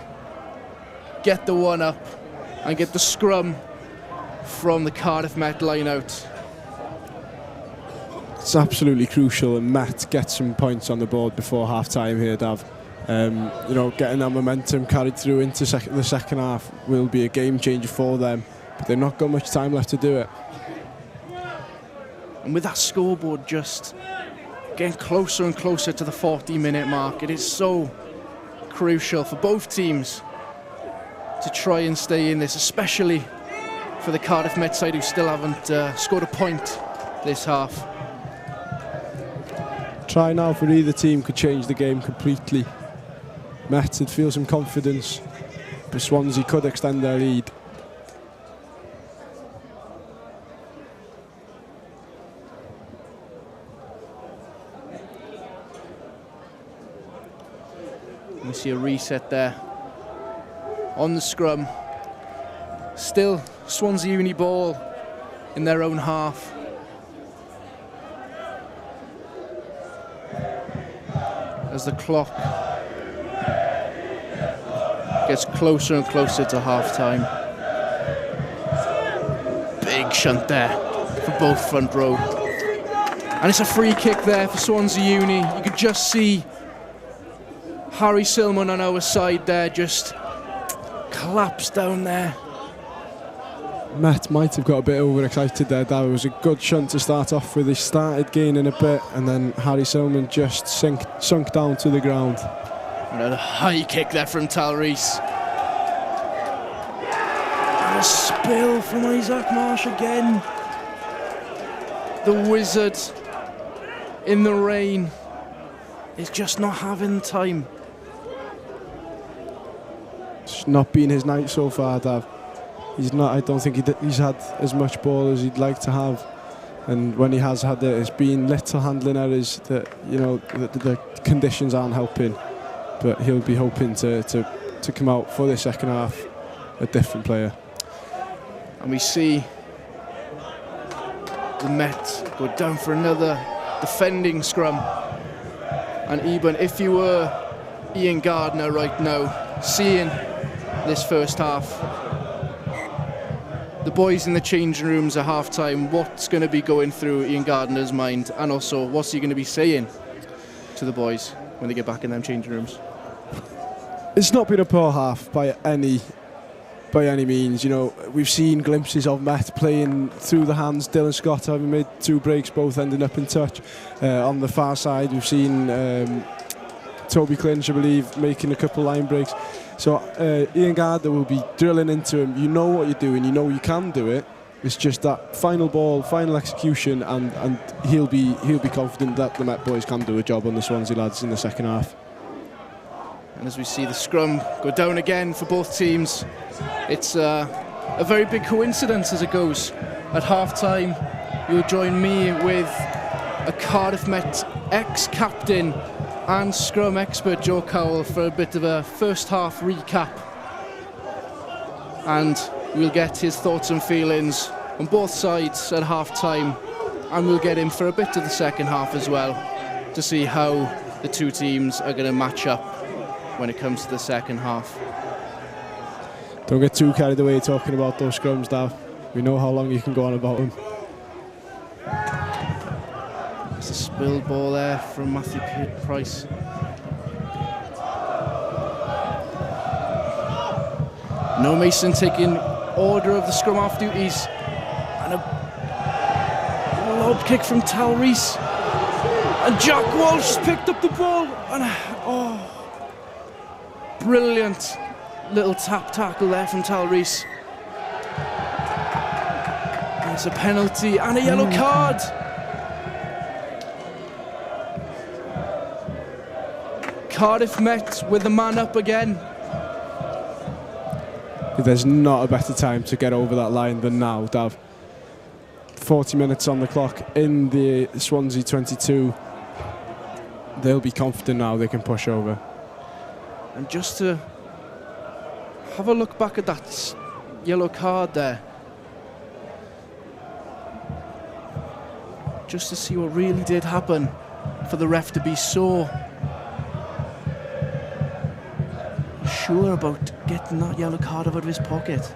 get the one up and get the scrum from the Cardiff Met line out. It's absolutely crucial, and Met gets some points on the board before half time here, Dav. You know, getting that momentum carried through into the second half will be a game changer for them, but they've not got much time left to do it. And with that scoreboard just getting closer and closer to the 40-minute mark, it is so crucial for both teams to try and stay in this, especially for the Cardiff Met side who still haven't scored a point this half. try now for either team could change the game completely. Met would feel some confidence, but Swansea could extend their lead. We see a reset there on the scrum. Still Swansea Uni ball in their own half. As the clock gets closer and closer to half time. Big shunt there for both front row. And it's a free kick there for Swansea Uni. You could just see Harry Silman on our side there, just collapse down there. Met might have got a bit overexcited there. That was a good shunt to start off with. He started gaining a bit, and then Harry Silman just sunk down to the ground. And a high kick there from Tal Rees. And a spill from Isaac Marsh again. The wizard in the rain is just not having time. It's not been his night so far, Dav. He's not. I don't think he's had as much ball as he'd like to have, and when he has had it, it's been little handling errors that, you know, the conditions aren't helping. But he'll be hoping to come out for the second half a different player. And we see the Met go down for another defending scrum. And even if you were Ian Gardner right now, seeing this first half, the boys in the changing rooms at half-time, what's going to be going through Ian Gardner's mind, and also what's he going to be saying to the boys when they get back in them changing rooms? It's not been a poor half by any means. You know, we've seen glimpses of Met playing through the hands. Dylan Scott having made 2 breaks, both ending up in touch. On the far side, we've seen Toby Clinch, I believe, making a couple line breaks. So Ian Gardner will be drilling into him. You know what you're doing. You know you can do it. It's just that final ball, final execution, and he'll be confident that the Met boys can do a job on the Swansea lads in the second half. And as we see the scrum go down again for both teams, it's a very big coincidence as it goes. At half-time, you'll join me with a Cardiff Met ex-captain and scrum expert Joe Cowell for a bit of a first half recap. And we'll get his thoughts and feelings on both sides at half-time, and we'll get him for a bit of the second half as well, to see how the two teams are going to match up when it comes to the second half. Don't get too carried away talking about those scrums, Dav. We know how long you can go on about them. It's a spilled ball there from Matthew Price. No Mason taking order of the scrum half duties, and a lob kick from Tal Rees. And Jack Walsh has picked up the ball, and brilliant little tap tackle there from Tal Rees. And it's a penalty and a yellow card. Cardiff Met with the man up again. There's not a better time to get over that line than now, Dav. 40 minutes on the clock in the Swansea 22. They'll be confident now they can push over. And just to have a look back at that yellow card there, just to see what really did happen, for the ref to be so sure about getting that yellow card out of his pocket.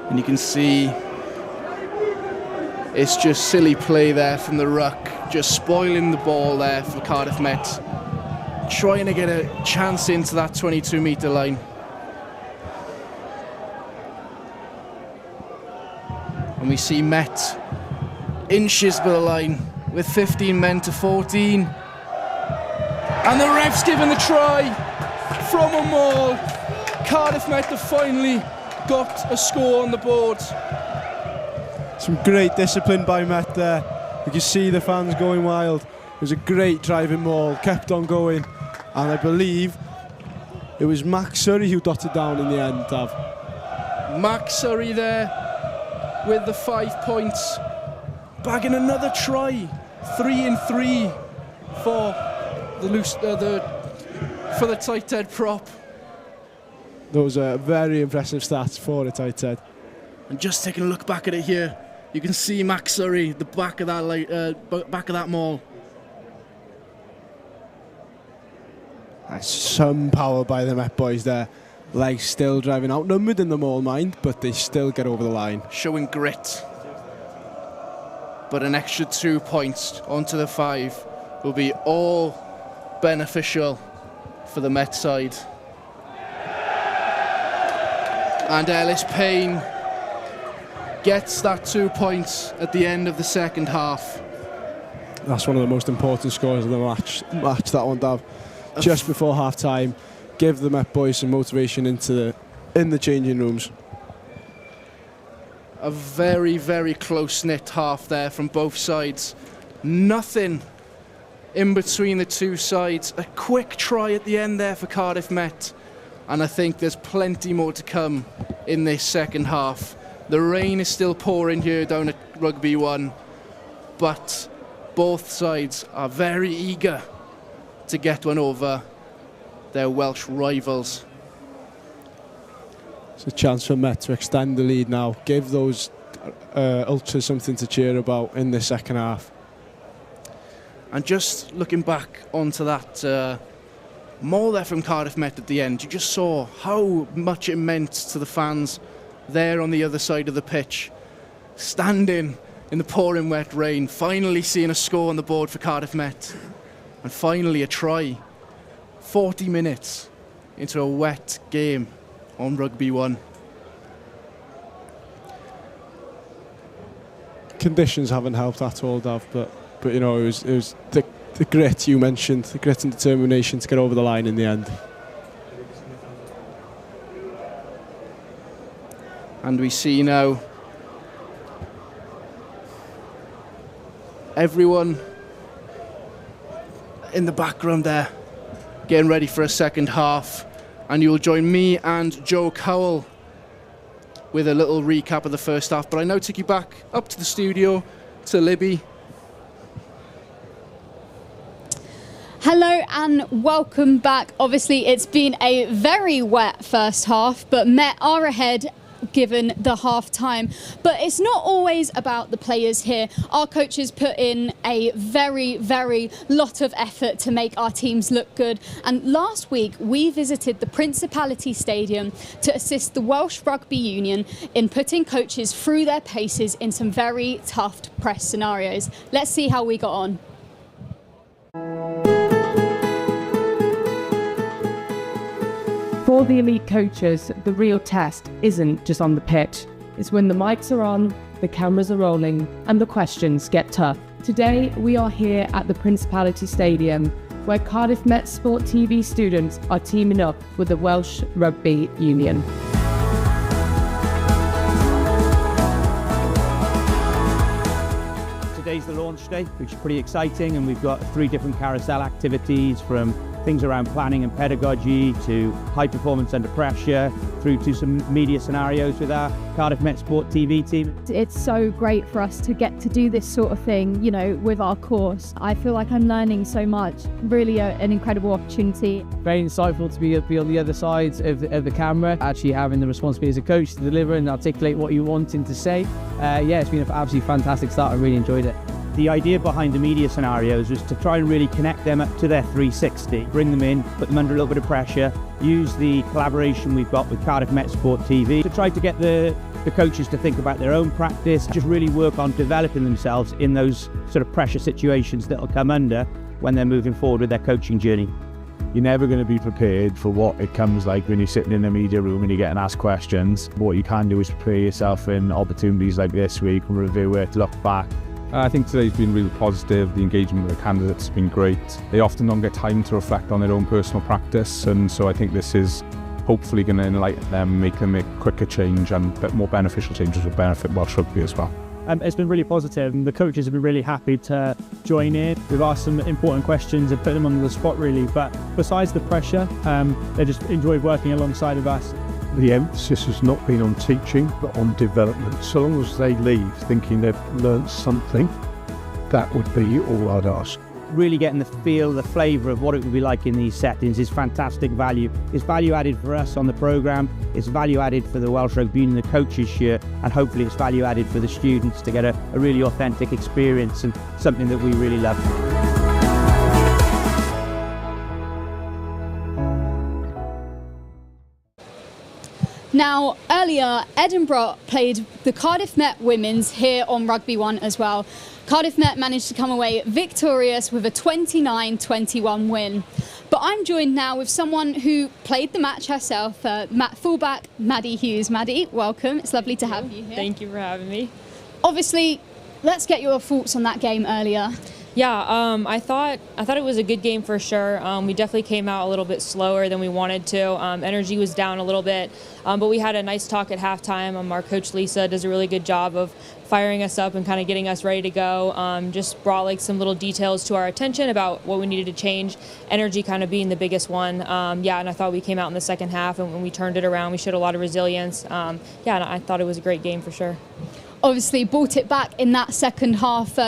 And you can see it's just silly play there from the ruck, just spoiling the ball there for Cardiff Met, trying to get a chance into that 22-metre line. And we see Met inches by the line with 15 men to 14. And the ref's given the try from a maul. Cardiff Met have finally got a score on the board. Some great discipline by Met there. You can see the fans going wild. It was a great driving maul, kept on going, and I believe it was Max Surrey who dotted down in the end, Dav. Max Surrey there with the 5 points, bagging another try. 3-3 for the tight head prop. Those are very impressive stats for a tight head. And just taking a look back at it here, you can see Max Surrey, the back of that maul. That's some power by the Met boys there. Legs still driving, outnumbered in the maul, mind, but they still get over the line. Showing grit. But an extra 2 points onto the 5 will be all beneficial for the Met side. And Ellis Payne gets that 2 points at the end of the second half. That's one of the most important scores of the match that one, Dav. Just before half time, give the Met boys some motivation in the changing rooms. A very, very close-knit half there from both sides. Nothing in between the two sides. A quick try at the end there for Cardiff Met. And I think there's plenty more to come in this second half. The rain is still pouring here down at Rugby 1, but both sides are very eager to get one over their Welsh rivals. It's a chance for Met to extend the lead now. Give those ultras something to cheer about in the second half. And just looking back onto that maul there from Cardiff Met at the end, you just saw how much it meant to the fans there on the other side of the pitch, standing in the pouring wet rain, finally seeing a score on the board for Cardiff Met, and finally a try. 40 minutes into a wet game on Rugby 1. Conditions haven't helped at all, Dav, but you know, it was the grit you mentioned, the grit and determination to get over the line in the end. And we see now everyone in the background there getting ready for a second half, and you'll join me and Joe Cowell with a little recap of the first half. But I now take you back up to the studio to Libby. Hello and welcome back. Obviously it's been a very wet first half, but Met are ahead given the half time. But it's not always about the players here. Our coaches put in a very, very lot of effort to make our teams look good. And last week we visited the Principality Stadium to assist the Welsh Rugby Union in putting coaches through their paces in some very tough press scenarios. Let's see how we got on. For the elite coaches, the real test isn't just on the pitch. It's when the mics are on, the cameras are rolling, and the questions get tough. Today, we are here at the Principality Stadium, where Cardiff Met Sport TV students are teaming up with the Welsh Rugby Union. Today's the launch day, which is pretty exciting, and we've got 3 different carousel activities, from things around planning and pedagogy to high performance under pressure, through to some media scenarios with our Cardiff Met Sport TV team. It's so great for us to get to do this sort of thing, you know, with our course. I feel like I'm learning so much. Really an incredible opportunity. Very insightful to be on the other side of the camera, actually having the responsibility as a coach to deliver and articulate what you're wanting to say. Yeah, it's been an absolutely fantastic start. I really enjoyed it. The idea behind the media scenarios was to try and really connect them up to their 360, bring them in, put them under a little bit of pressure, use the collaboration we've got with Cardiff Met Sport TV to try to get the coaches to think about their own practice, just really work on developing themselves in those sort of pressure situations that will come under when they're moving forward with their coaching journey. You're never going to be prepared for what it comes like when you're sitting in a media room and you're getting asked questions. What you can do is prepare yourself in opportunities like this where you can review it, look back. I think today's been really positive. The engagement with the candidates has been great. They often don't get time to reflect on their own personal practice, and so I think this is hopefully going to enlighten them, make them make quicker change and a bit more beneficial changes will benefit Welsh rugby as well. It's been really positive, and the coaches have been really happy to join in. We've asked some important questions and put them on the spot really, but besides the pressure, they just enjoyed working alongside of us. The emphasis has not been on teaching, but on development. So long as they leave thinking they've learnt something, that would be all I'd ask. Really getting the feel, the flavour of what it would be like in these settings is fantastic value. It's value added for us on the programme, it's value added for the Welsh Rugby and the coaches here, and hopefully it's value added for the students to get a really authentic experience and something that we really love. Now, earlier, Edinburgh played the Cardiff Met Women's here on Rugby 1 as well. Cardiff Met managed to come away victorious with a 29-21 win. But I'm joined now with someone who played the match herself, fullback Maddie Hughes. Maddie, welcome. It's lovely to have you here. Thank you for having me. Obviously, let's get your thoughts on that game earlier. Yeah, I thought it was a good game for sure. We definitely came out a little bit slower than we wanted to. Energy was down a little bit, but we had a nice talk at halftime. Our coach Lisa does a really good job of firing us up and kind of getting us ready to go. Just brought like some little details to our attention about what we needed to change. Energy kind of being the biggest one. Yeah, and I thought we came out in the second half and when we turned it around, we showed a lot of resilience. Yeah, and I thought it was a great game for sure. Obviously, brought it back in that second half.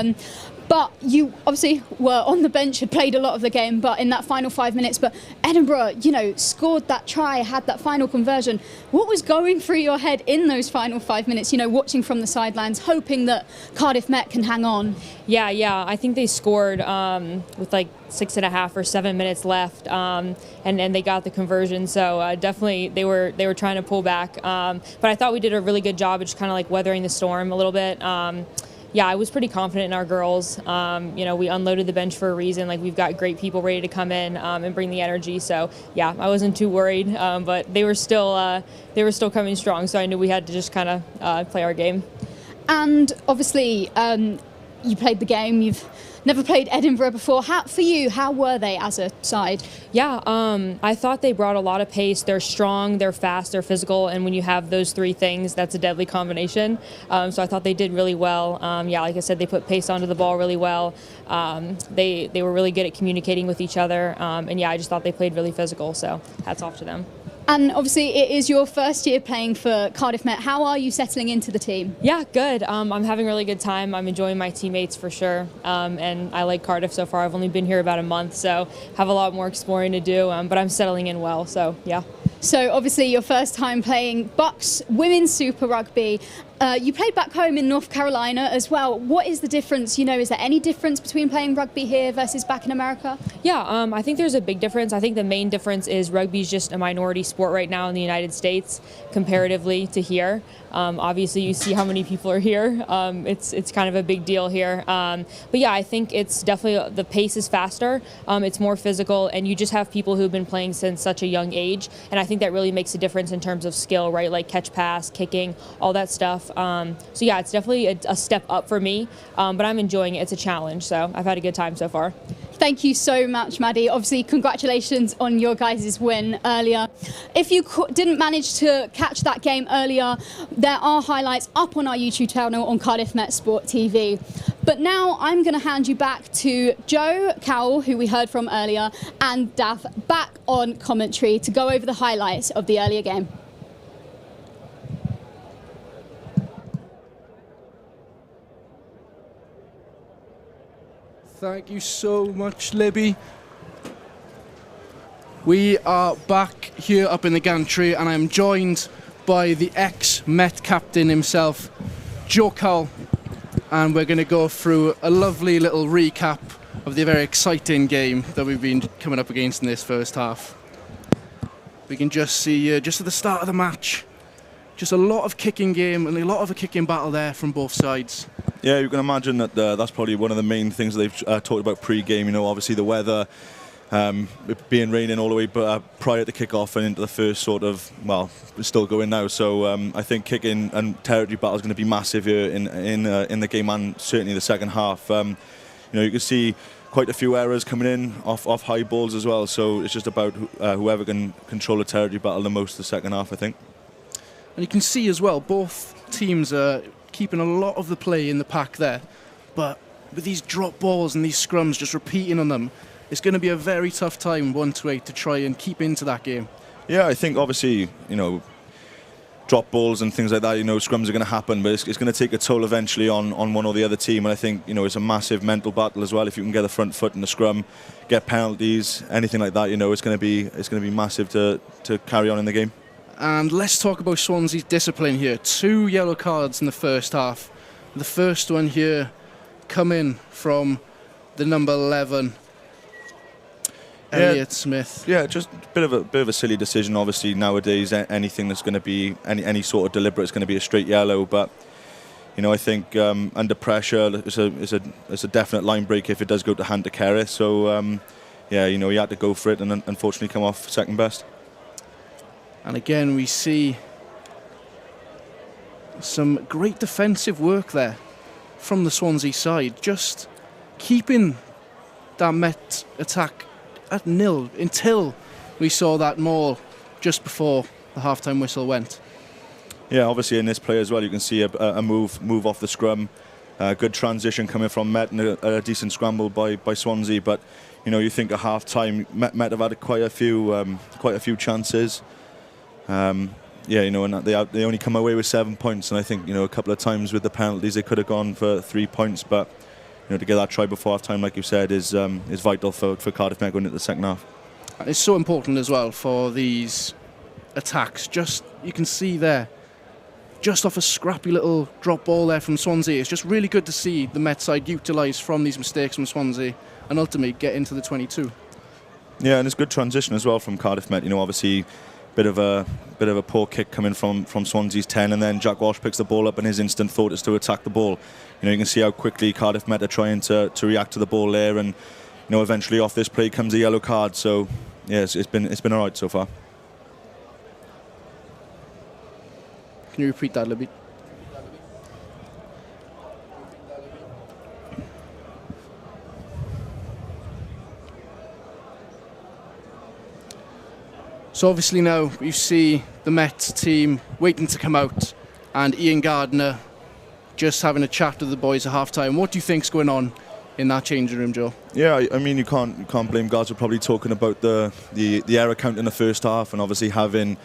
But you obviously were on the bench, had played a lot of the game, but in that final 5 minutes, but Edinburgh, scored that try, had that final conversion. What was going through your head in those final 5 minutes, watching from the sidelines, hoping that Cardiff Met can hang on? Yeah, I think they scored with like 6.5 or 7 minutes left, and they got the conversion. So definitely they were trying to pull back. But I thought we did a really good job of just kind of like weathering the storm a little bit. Yeah, I was pretty confident in our girls. We unloaded the bench for a reason. Like, we've got great people ready to come in and bring the energy. So yeah, I wasn't too worried. But they were still coming strong. So I knew we had to just kind of play our game. And obviously, you played the game. You've never played Edinburgh before. For you, how were they as a side? Yeah, I thought they brought a lot of pace. They're strong, they're fast, they're physical, and when you have those three things, that's a deadly combination. So I thought they did really well. Yeah, like I said, they put pace onto the ball really well. They were really good at communicating with each other, and yeah, I just thought they played really physical. So hats off to them. And obviously, it is your first year playing for Cardiff Met. How are you settling into the team? Yeah, good. I'm having a really good time. I'm enjoying my teammates for sure. And I like Cardiff so far. I've only been here about a month, so have a lot more exploring to do. But I'm settling in well, so yeah. So obviously, your first time playing BUCS Women's Super Rugby. You played back home in North Carolina as well. What is the difference? Is there any difference between playing rugby here versus back in America? Yeah, I think there's a big difference. I think the main difference is rugby is just a minority sport right now in the United States comparatively to here. Obviously, you see how many people are here. It's kind of a big deal here. But yeah, I think it's definitely, the pace is faster. It's more physical, and you just have people who've been playing since such a young age. And I think that really makes a difference in terms of skill, right? Like catch, pass, kicking, all that stuff. So yeah, it's definitely a step up for me, but I'm enjoying it. It's a challenge, so I've had a good time so far. Thank you so much, Maddie. Obviously, congratulations on your guys' win earlier. If you didn't manage to catch that game earlier, there are highlights up on our YouTube channel on Cardiff Met Sport TV. But now I'm going to hand you back to Joe Cowell, who we heard from earlier, and Dav back on commentary to go over the highlights of the earlier game. Thank you so much, Libby. We are back here up in the gantry, and I'm joined by the ex-Met captain himself, Joe Cowell, and we're going to go through a lovely little recap of the very exciting game that we've been coming up against in this first half. We can just see, just at the start of the match, just a lot of kicking game and a lot of a kicking battle there from both sides. Yeah, you can imagine that that's probably one of the main things that they've talked about pre-game. Obviously the weather, it being raining all the way, but prior to kick-off and into the first sort of, well, it's still going now. So I think kicking and territory battle is going to be massive here in the game, and certainly the second half. You can see quite a few errors coming in off high balls as well. So it's just about whoever can control the territory battle the most the second half, I think. And you can see as well, both teams are keeping a lot of the play in the pack there. But with these drop balls and these scrums just repeating on them, it's going to be a very tough time 1-8 to try and keep into that game. Yeah, I think obviously, drop balls and things like that, scrums are going to happen, but it's going to take a toll eventually on one or the other team. And I think, it's a massive mental battle as well. If you can get the front foot in the scrum, get penalties, anything like that, it's going to be massive to carry on in the game. And let's talk about Swansea's discipline here. 2 yellow cards in the first half. The first one here coming from the number 11, Elliot Smith. Yeah, just a bit of a silly decision. Obviously, nowadays anything that's going to be any sort of deliberate is going to be a straight yellow. But I think under pressure, it's a definite line break if it does go to hand to Cardiff. So he had to go for it, and unfortunately come off second best. And again, we see some great defensive work there from the Swansea side, just keeping that Met attack at nil until we saw that maul just before the half-time whistle went. Yeah, obviously in this play as well, you can see a move off the scrum, good transition coming from Met, and a decent scramble by Swansea. But you think at half-time, Met have had quite a few chances. And they only come away with 7 points, and I think a couple of times with the penalties they could have gone for 3 points, but to get that try before half time, like you said, is vital for Cardiff Met going into the second half. And it's so important as well for these attacks. Just you can see there, just off a scrappy little drop ball there from Swansea. It's just really good to see the Met side utilise from these mistakes from Swansea and ultimately get into the 22. Yeah, and it's good transition as well from Cardiff Met. Obviously. Bit of a poor kick coming from Swansea's 10, and then Jack Walsh picks the ball up, and his instant thought is to attack the ball. You can see how quickly Cardiff Met are trying to react to the ball there, and eventually off this play comes a yellow card. So yeah, it's been all right so far. Can you repeat that, Libby? So obviously now you see the Met team waiting to come out, and Ian Gardner just having a chat with the boys at half-time. What do you think's going on in that changing room, Joe? Yeah, I mean you can't blame guards. We're probably talking about the error count in the first half, and obviously having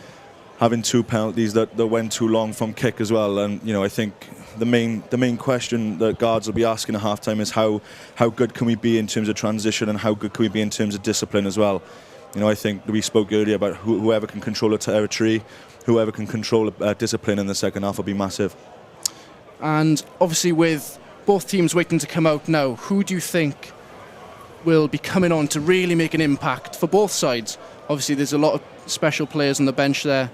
2 penalties that went too long from kick as well. And I think the main question that guards will be asking at half-time is how good can we be in terms of transition, and how good can we be in terms of discipline as well. I think we spoke earlier about whoever can control a territory, whoever can control discipline in the second half will be massive. And obviously with both teams waiting to come out now, who do you think will be coming on to really make an impact for both sides? Obviously there's a lot of special players on the bench there.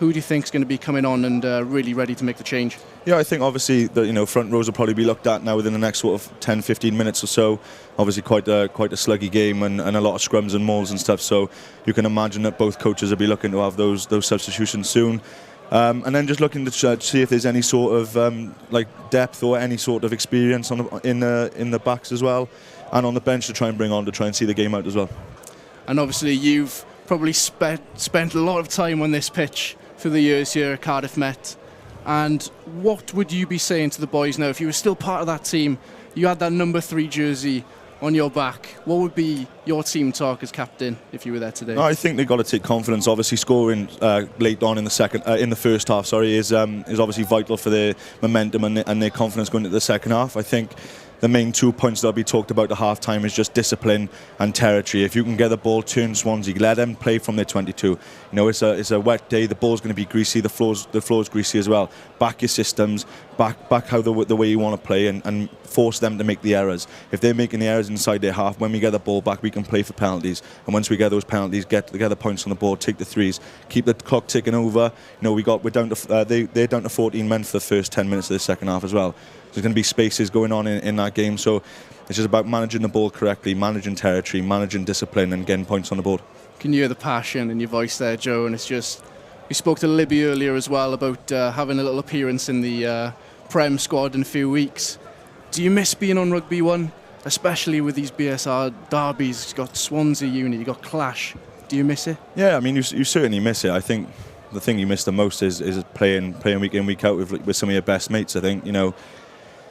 Who do you think is going to be coming on and really ready to make the change? Yeah, I think obviously the front rows will probably be looked at now within the next sort of 10-15 minutes or so. Obviously quite a sluggy game and a lot of scrums and mauls and stuff. So you can imagine that both coaches will be looking to have those substitutions soon. And then just looking to see if there's any sort of depth or any sort of experience in the backs as well, and on the bench to try and see the game out as well. And obviously you've probably spent a lot of time on this pitch through the years here at Cardiff Met. And what would you be saying to the boys now if you were still part of that team, you had that number 3 jersey on your back? What would be your team talk as captain if you were there today? No, I think they've got to take confidence. Obviously scoring late on in the first half is obviously vital for their momentum and their confidence going into the second half. I think the main 2 points that'll be talked about at half-time is just discipline and territory. If you can get the ball turned Swansea, let them play from their 22. It's a wet day, the ball's going to be greasy, the floor's greasy as well. Back your systems, back how the way you want to play, and force them to make the errors. If they're making the errors inside their half, when we get the ball back, we can play for penalties. And once we get those penalties, get the points on the board, take the threes, keep the clock ticking over. We're down to they're down to 14 men for the first 10 minutes of the second half as well. There's going to be spaces going on in that game, so it's just about managing the ball correctly, managing territory, managing discipline, and getting points on the board. Can you hear the passion in your voice there, Joe? And it's just, we spoke to Libby earlier as well about having a little appearance in the Prem squad in a few weeks. Do you miss being on Rugby 1? especially with these BSR derbies. You've got Swansea Uni, you've got Clash. Do you miss it? Yeah, I mean, you certainly miss it. I think the thing you miss the most is playing week in, week out with some of your best mates. I think,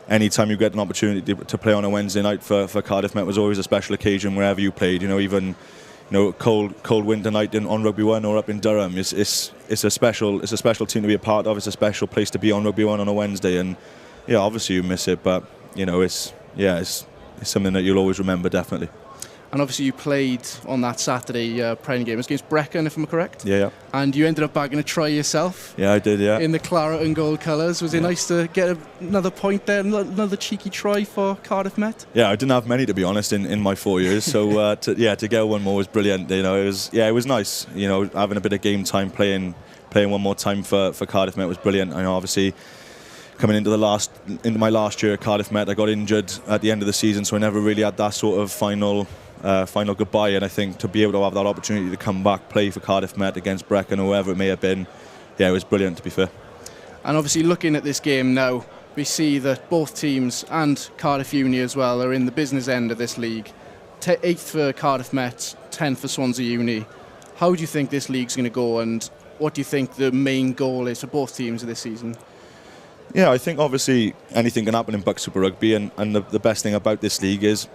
any time you get an opportunity to play on a Wednesday night for Cardiff Met was always a special occasion wherever you played. Even cold winter night on Rugby 1 or up in Durham. It's a special team to be a part of. It's a special place to be on Rugby 1 on a Wednesday, and yeah, obviously you miss it, but it's something that you'll always remember, definitely. And obviously you played on that Saturday Prem game. It was against Brecon, if I'm correct? Yeah. And you ended up bagging a try yourself. Yeah, I did, yeah. In the claret and gold colours. Was it nice to get another point there, another cheeky try for Cardiff Met? Yeah, I didn't have many, to be honest, in my 4 years. So to get one more was brilliant. It was nice. Having a bit of game time, playing one more time for Cardiff Met was brilliant. I know, obviously, coming into my last year at Cardiff Met, I got injured at the end of the season, so I never really had that sort of final goodbye. And I think to be able to have that opportunity to come back, play for Cardiff Met against Brecon or whoever it may have been, yeah, it was brilliant, to be fair. And obviously looking at this game now, we see that both teams and Cardiff Uni as well are in the business end of this league. 8th for Cardiff Met, 10th for Swansea Uni. How do you think this league's going to go, and what do you think the main goal is for both teams this season? Yeah, I think obviously anything can happen in BUCS Super Rugby, and the best thing about this league is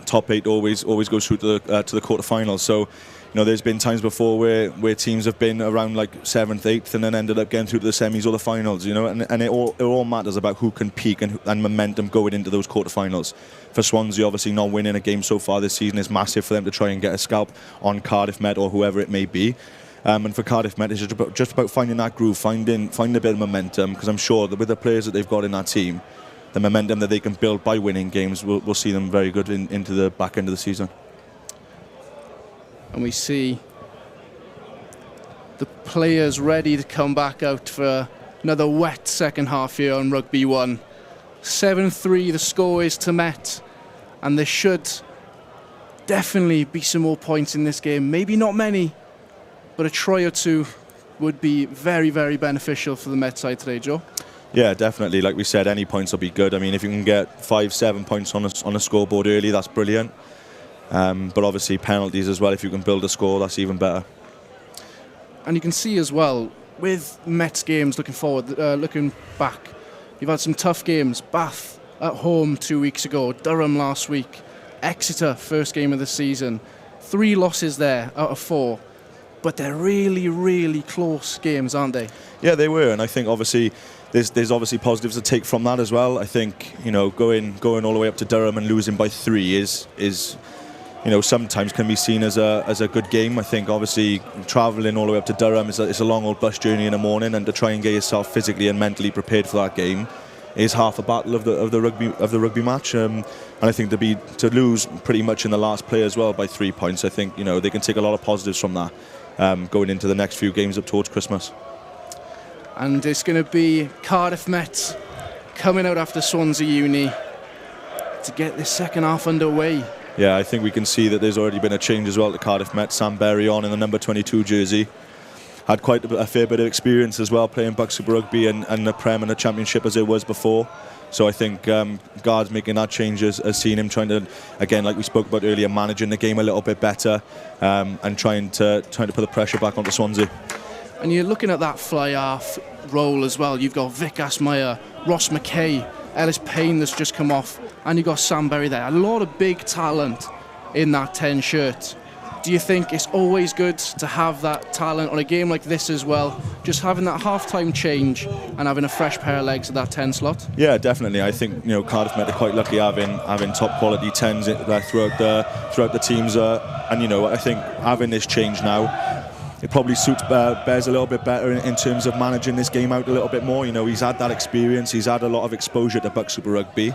top 8 always goes through to the quarterfinals. So, there's been times before where teams have been around like 7th, 8th, and then ended up getting through to the semis or the finals. And it all matters about who can peak and momentum going into those quarterfinals. For Swansea, obviously not winning a game so far this season is massive for them to try and get a scalp on Cardiff Met or whoever it may be. And for Cardiff Met, it's just about finding that groove, finding a bit of momentum, because I'm sure that with the players that they've got in that team, the momentum that they can build by winning games will see them very good into the back end of the season. And we see the players ready to come back out for another wet second half here on Rugby 1. 7-3 the score is to Met, and there should definitely be some more points in this game. Maybe not many, but a try or two would be very, very beneficial for the Met side today, Joe. Yeah, definitely. Like we said, any points will be good. I mean, if you can get 5-7 points on a scoreboard early, that's brilliant. But obviously penalties as well. If you can build a score, that's even better. And you can see as well, with Met's games looking forward, looking back, you've had some tough games. Bath at home 2 weeks ago, Durham last week, Exeter first game of the season. 3 losses there out of 4. But they're really, really close games, aren't they? Yeah, they were, and I think obviously there's obviously positives to take from that as well. I think going all the way up to Durham and losing by 3 is sometimes can be seen as a good game. I think obviously travelling all the way up to Durham is a long old bus journey in the morning, and to try and get yourself physically and mentally prepared for that game is half a battle of the rugby match. And I think to lose pretty much in the last play as well by 3 points, I think they can take a lot of positives from that. Going into the next few games up towards Christmas. And it's going to be Cardiff Met coming out after Swansea Uni to get this second half underway. Yeah, I think we can see that there's already been a change as well to Cardiff Met. Sam Berry on in the number 22 jersey. Had quite a fair bit of experience as well playing BUCS Super Rugby and the Prem and the Championship as it was before. So I think Guards making that change has seen him trying to, again, like we spoke about earlier, managing the game a little bit better and trying to put the pressure back onto Swansea. And you're looking at that fly half role as well. You've got Vic Asmeyer, Ross McKay, Ellis Payne that's just come off, and you've got Sam Berry there. A lot of big talent in that 10 shirt. Do you think it's always good to have that talent on a game like this as well? Just having that half-time change and having a fresh pair of legs at that 10 slot? Yeah, definitely. I think Cardiff Met are quite lucky having top quality 10s throughout the teams, and I think having this change now, it probably suits Bears a little bit better in terms of managing this game out a little bit more. He's had that experience, he's had a lot of exposure to BUCS Super Rugby.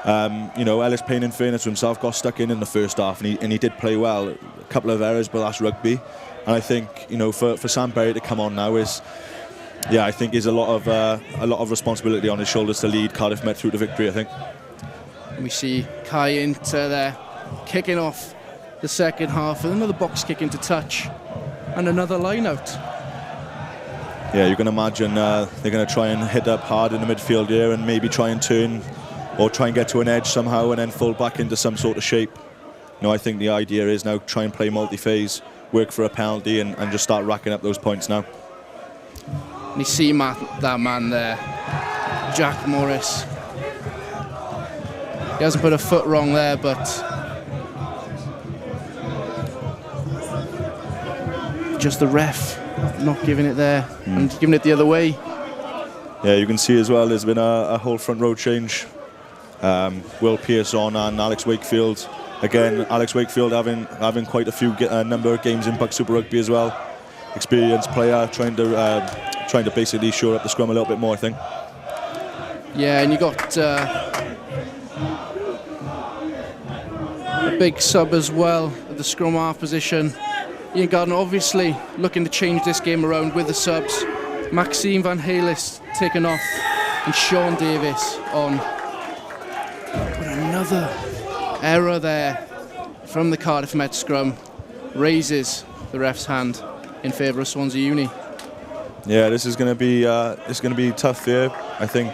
Ellis Payne, in fairness to himself, got stuck in the first half, and he did play well. A couple of errors, but that's rugby. And I think for Sam Berry to come on now is a lot of responsibility on his shoulders to lead Cardiff Met through to victory, I think. We see Kai Inter there kicking off the second half with another box kick into touch and another line out. Yeah, you can imagine they're going to try and hit up hard in the midfield here and maybe try and turn or try and get to an edge somehow and then fall back into some sort of shape. I think the idea is now try and play multi-phase, work for a penalty and just start racking up those points now. And you see that man there, Jack Morris. He hasn't put a foot wrong there, but just the ref not giving it there and giving it the other way. Yeah, you can see as well there's been a whole front row change. Will Pearson and Alex Wakefield. Again, Alex Wakefield having quite a few number of games in BUCS Super Rugby as well. Experienced player, trying to basically shore up the scrum a little bit more, I think. Yeah, and you got a big sub as well at the scrum half position. Ian Gardner obviously looking to change this game around with the subs. Maxime Van Halis taken off and Sean Davis on. But another error there from the Cardiff Met scrum raises the ref's hand in favour of Swansea Uni. Yeah, this is going to be tough here. I think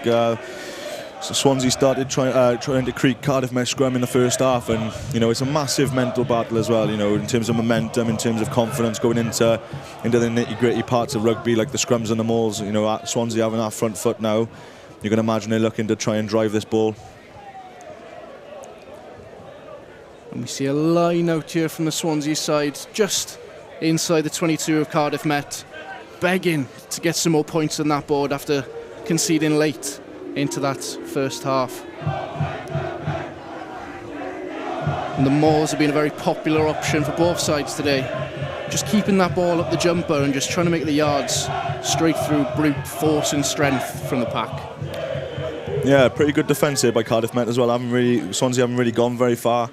Swansea started trying to create Cardiff Met scrum in the first half, and it's a massive mental battle as well. In terms of momentum, in terms of confidence, going into the nitty-gritty parts of rugby like the scrums and the mauls. Swansea having that front foot now. You can imagine they're looking to try and drive this ball. And we see a line out here from the Swansea side, just inside the 22 of Cardiff Met, begging to get some more points on that board after conceding late into that first half. And the mauls have been a very popular option for both sides today. Just keeping that ball up the jumper and just trying to make the yards straight through brute force and strength from the pack. Yeah, pretty good defence here by Cardiff Met as well. Swansea haven't really gone very far.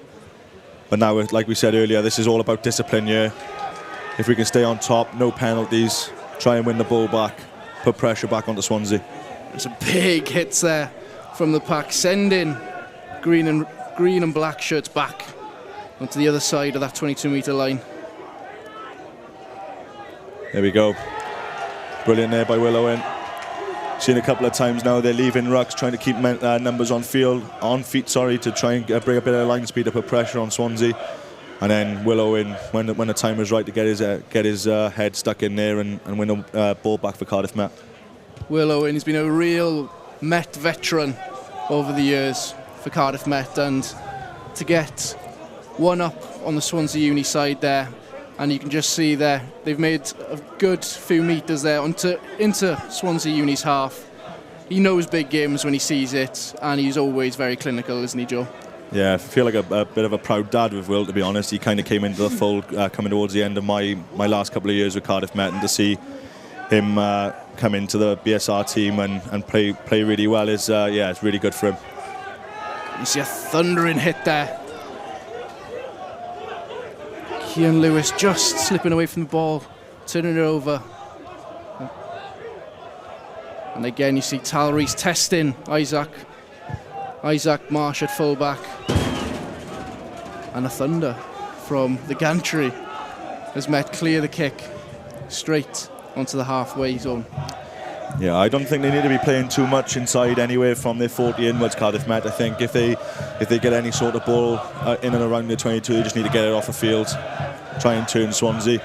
But now, like we said earlier, this is all about discipline here. If we can stay on top, no penalties, try and win the ball back, put pressure back onto Swansea. There's some big hits there from the pack, sending green and black shirts back onto the other side of that 22-metre line. There we go. Brilliant there by Will Owen. Seen a couple of times now they're leaving rucks, trying to keep numbers on feet, to try and bring a bit of line speed to put pressure on Swansea. And then Will Owen, when the time was right, to get his head stuck in there and win the ball back for Cardiff Met. Will Owen has been a real Met veteran over the years for Cardiff Met, and to get one up on the Swansea Uni side there, and you can just see there they've made a good few metres there into Swansea Uni's half. He knows big games when he sees it, and he's always very clinical, isn't he, Joe? Yeah, I feel like a bit of a proud dad with Will, to be honest. He kind of came into the fold coming towards the end of my last couple of years with Cardiff Met, and to see him come into the BSR team and play really well is it's really good for him. You see a thundering hit there. Cian Lewis just slipping away from the ball, turning it over. And again you see Tal Rees testing Isaac Marsh at fullback. And a thunder from the gantry has Met clear the kick straight onto the halfway zone. Yeah, I don't think they need to be playing too much inside anyway from their 40 inwards, Cardiff Met. I think if they get any sort of ball in and around the 22, they just need to get it off the field, try and turn Swansea.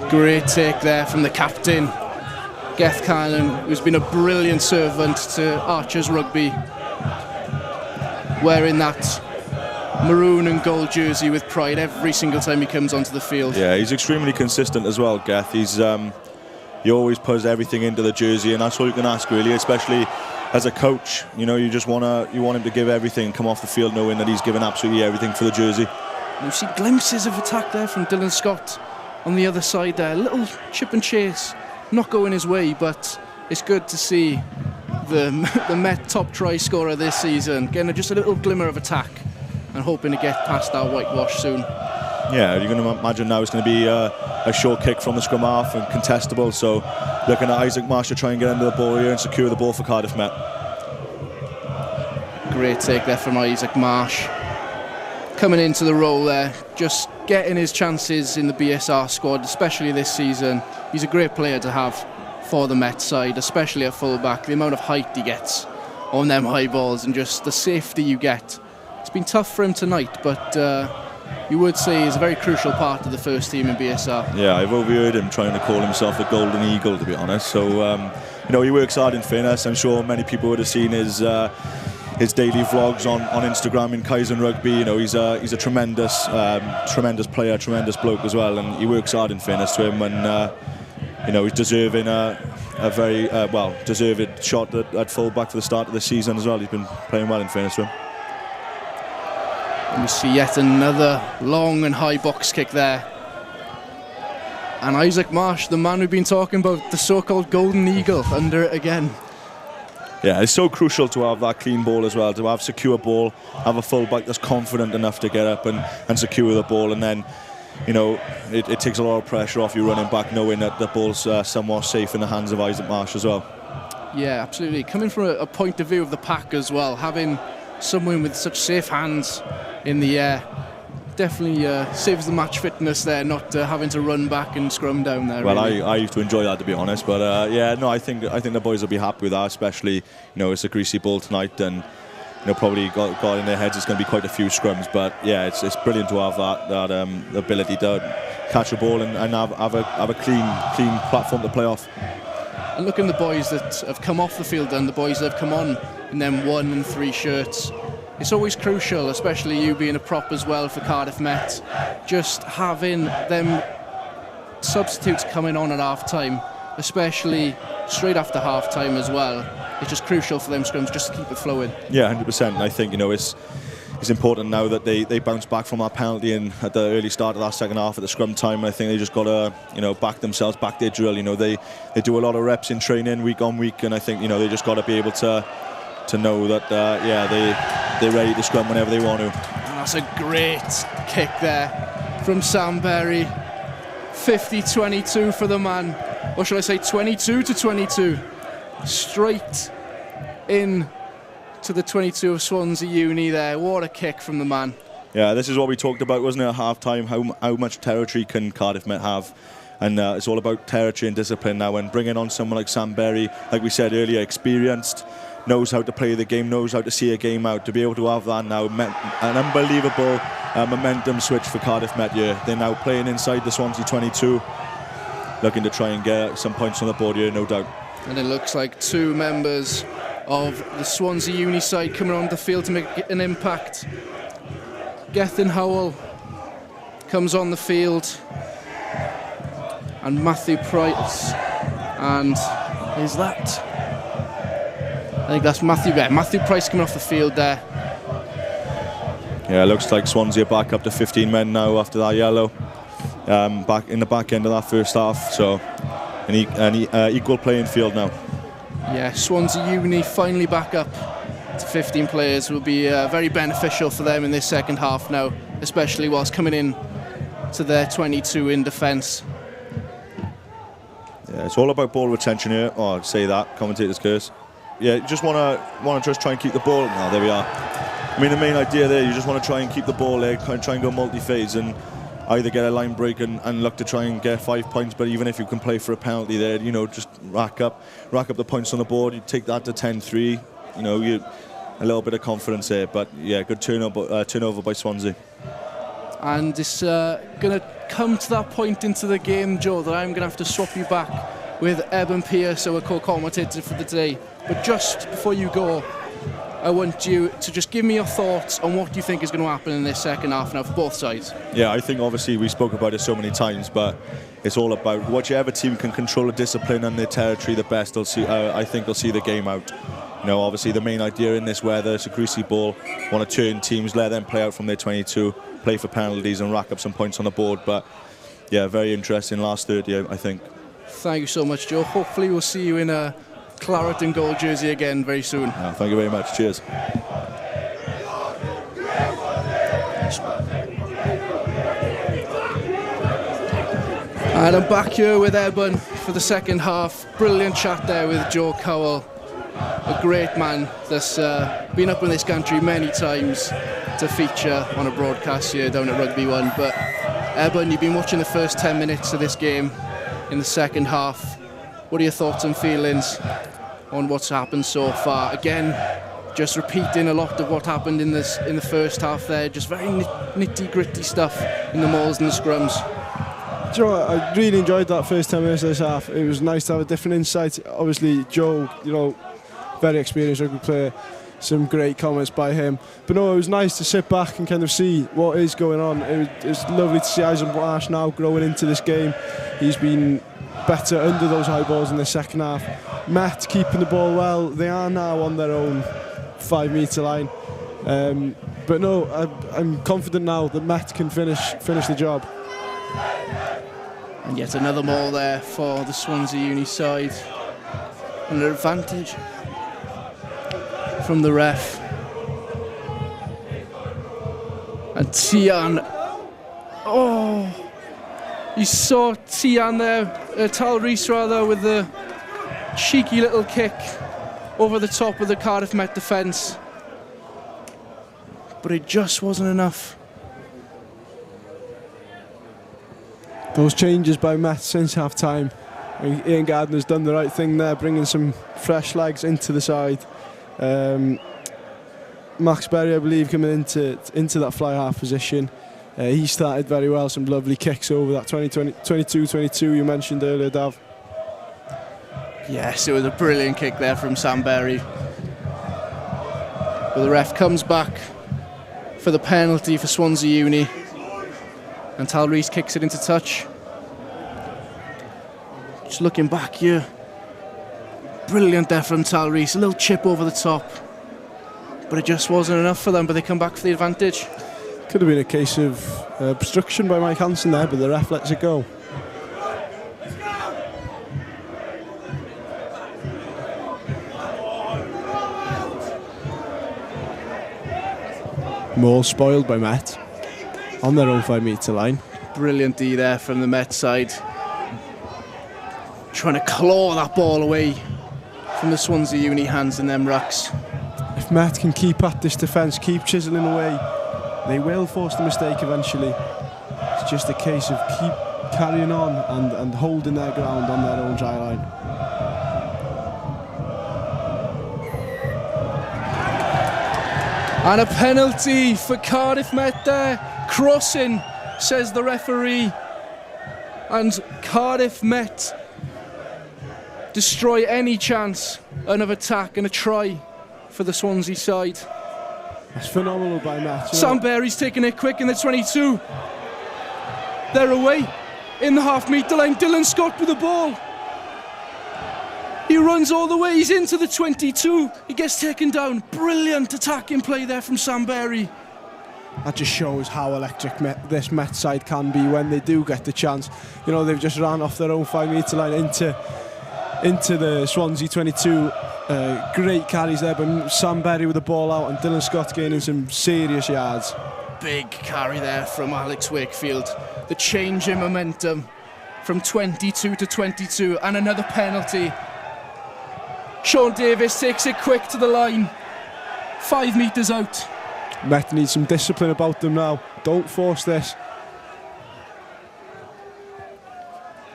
Great take there from the captain, Geth Cannon, who's been a brilliant servant to Archers Rugby, wearing that maroon and gold jersey with pride every single time he comes onto the field. Yeah, he's extremely consistent as well, Geth. He always puts everything into the jersey, and that's all you can ask, really, especially as a coach. You want him to give everything and come off the field knowing that he's given absolutely everything for the jersey. And you see glimpses of attack there from Dylan Scott on the other side there. A little chip and chase, not going his way, but it's good to see the Met top try scorer this season getting just a little glimmer of attack and hoping to get past that whitewash soon. Yeah, you're going to imagine now it's going to be a short kick from the scrum half and contestable, so looking at Isaac Marsh to try and get under the ball here and secure the ball for Cardiff Met. Great take there from Isaac Marsh. Coming into the role there, just getting his chances in the BSR squad, especially this season. He's a great player to have for the Met side, especially at fullback. The amount of height he gets on them high balls and just the safety you get. It's been tough for him tonight, but you would say he's a very crucial part of the first team in BSR. Yeah, I've overheard him trying to call himself the Golden Eagle, to be honest. So, you know, he works hard in fairness. I'm sure many people would have seen his daily vlogs on Instagram in Cyncoed Rugby. You know, he's a tremendous player, tremendous bloke as well, and he works hard in fairness to him. And you know, he's deserving a very deserved shot at full-back for the start of the season as well. He's been playing well in fairness to him. And we see yet another long and high box kick there. And Isaac Marsh, the man we've been talking about, the so-called Golden Eagle, under it again. Yeah, it's so crucial to have that clean ball as well, to have secure ball, have a full-back that's confident enough to get up and secure the ball, and then, you know, it takes a lot of pressure off you running back, knowing that the ball's somewhat safe in the hands of Isaac Marsh as well. Yeah, absolutely. Coming from a point of view of the pack as well, having someone with such safe hands in the air definitely saves the match fitness there, not having to run back and scrum down there. Well, really. I used to enjoy that, to be honest, but yeah, no, I think the boys will be happy with that, especially, you know, it's a greasy ball tonight, and, you know, probably got in their heads it's going to be quite a few scrums, but yeah, it's brilliant to have that ability to catch a ball and have a clean platform to play off. And look at the boys that have come off the field and the boys that have come on in them 1 and 3 shirts. It's always crucial, especially you being a prop as well for Cardiff Met, just having them substitutes coming on at half-time, especially straight after half-time as well. It's just crucial for them scrums just to keep it flowing. Yeah, 100%. And I think, you know, it's important now that they bounce back from that penalty and at the early start of that second half at the scrum time. I think they just got to, you know, back themselves, back their drill. You know, they do a lot of reps in training week on week, and I think, you know, they just got to be able to know that, they're ready to scrum whenever they want to. And that's a great kick there from Sam Berry. 50-22 for the man. Or should I say 22-22. Straight in to the 22 of Swansea Uni there. What a kick from the man. Yeah, this is what we talked about, wasn't it, at half-time, how much territory can Cardiff Met have. And it's all about territory and discipline now, and bringing on someone like Sam Berry, like we said earlier, experienced, knows how to play the game, knows how to see a game out. To be able to have that now, an unbelievable momentum switch for Cardiff Met here. They're now playing inside the Swansea 22, looking to try and get some points on the board here, no doubt. And it looks like 2 members of the Swansea Uni side coming on the field to make an impact. Gethin Howell comes on the field, and Matthew Price, and is that? I think that's Matthew Price coming off the field there. Yeah, it looks like Swansea are back up to 15 men now after that yellow. Back in the back end of that first half, so an equal playing field now. Yeah, Swansea Uni finally back up to 15 players will be very beneficial for them in this second half now, especially whilst coming in to their 22 in defence. Yeah, it's all about ball retention here. Oh, I'd say that, commentator's curse. Yeah, you just want to just try and keep the ball. Now, there we are. I mean, the main idea there, you just want to try and keep the ball there, try and go multi-phase and either get a line break and look to try and get 5 points, but even if you can play for a penalty there, you know, just rack up the points on the board. You take that to 10-3, you know, a little bit of confidence there. But yeah, good turnover by Swansea. And it's going to come to that point into the game, Joe, that I'm going to have to swap you back with Eben Pearce, our co-commentator for the day. But just before you go, I want you to just give me your thoughts on what you think is going to happen in this second half now for both sides. Yeah, I think obviously we spoke about it so many times, but it's all about whichever team can control the discipline and their territory the best. I think they'll see the game out. You know, obviously the main idea in this weather, it's a greasy ball, want to turn teams, let them play out from their 22, play for penalties and rack up some points on the board. But yeah, very interesting last 30, I think. Thank you so much, Joe. Hopefully we'll see you in a claret and gold jersey again very soon. Yeah, thank you very much. Cheers. And I'm back here with Eben for the second half. Brilliant chat there with Joe Cowell, a great man that's been up in this country many times to feature on a broadcast here down at Rugby 1. But Eben, you've been watching the first 10 minutes of this game in the second half. What are your thoughts and feelings on what's happened so far? Again, just repeating a lot of what happened in the first half there. Just very nitty-gritty stuff in the mauls and the scrums. Do you know what? I really enjoyed that first 10 minutes of this half. It was nice to have a different insight. Obviously, Joe, very experienced rugby player. Some great comments by him. But no, it was nice to sit back and kind of see what is going on. It's lovely to see Isaac Marsh now growing into this game. He's been better under those high balls in the second half. Met keeping the ball well. They are now on their own 5 metre line. But no, I'm confident now that Met can finish the job. And yet another maul there for the Swansea Uni side. And an advantage from the ref. And Tian. Oh, you saw Tian there, Tal Rees rather, with the cheeky little kick over the top of the Cardiff Met defence. But it just wasn't enough. Those changes by Met since half time. Ian Gardner's done the right thing there, bringing some fresh legs into the side. Max Berry, I believe, coming into that fly half position. He started very well, some lovely kicks over that 22-22 you mentioned earlier, Dav. Yes, it was a brilliant kick there from Sam Berry. But the ref comes back for the penalty for Swansea Uni. And Tal Rees kicks it into touch. Just looking back here. Brilliant there from Tal Rees. A little chip over the top. But it just wasn't enough for them, but they come back for the advantage. Could have been a case of obstruction by Mike Hansen there, but the ref lets it go. More spoiled by Met on their own 5 metre line. Brilliant D there from the Met side. Trying to claw that ball away from the Swansea Uni hands in them rucks. If Met can keep at this defence, keep chiselling away, they will force the mistake eventually. It's just a case of keep carrying on and holding their ground on their own try line. And a penalty for Cardiff Met there. Crossing, says the referee. And Cardiff Met destroy any chance of attack and a try for the Swansea side. That's phenomenal by Met. Sam Berry's taking it quick in the 22. They're away in the half metre line. Dylan Scott with the ball. He runs all the way, he's into the 22. He gets taken down. Brilliant attacking play there from Sam Berry. That just shows how electric this Met side can be when they do get the chance. They've just ran off their own 5 metre line into the Swansea 22. Great carries there by Sam Berry with the ball out and Dylan Scott gaining some serious yards. Big carry there from Alex Wakefield. The change in momentum from 22 to 22 and another penalty. Sean Davis takes it quick to the line. 5 metres out. Met needs some discipline about them now. Don't force this.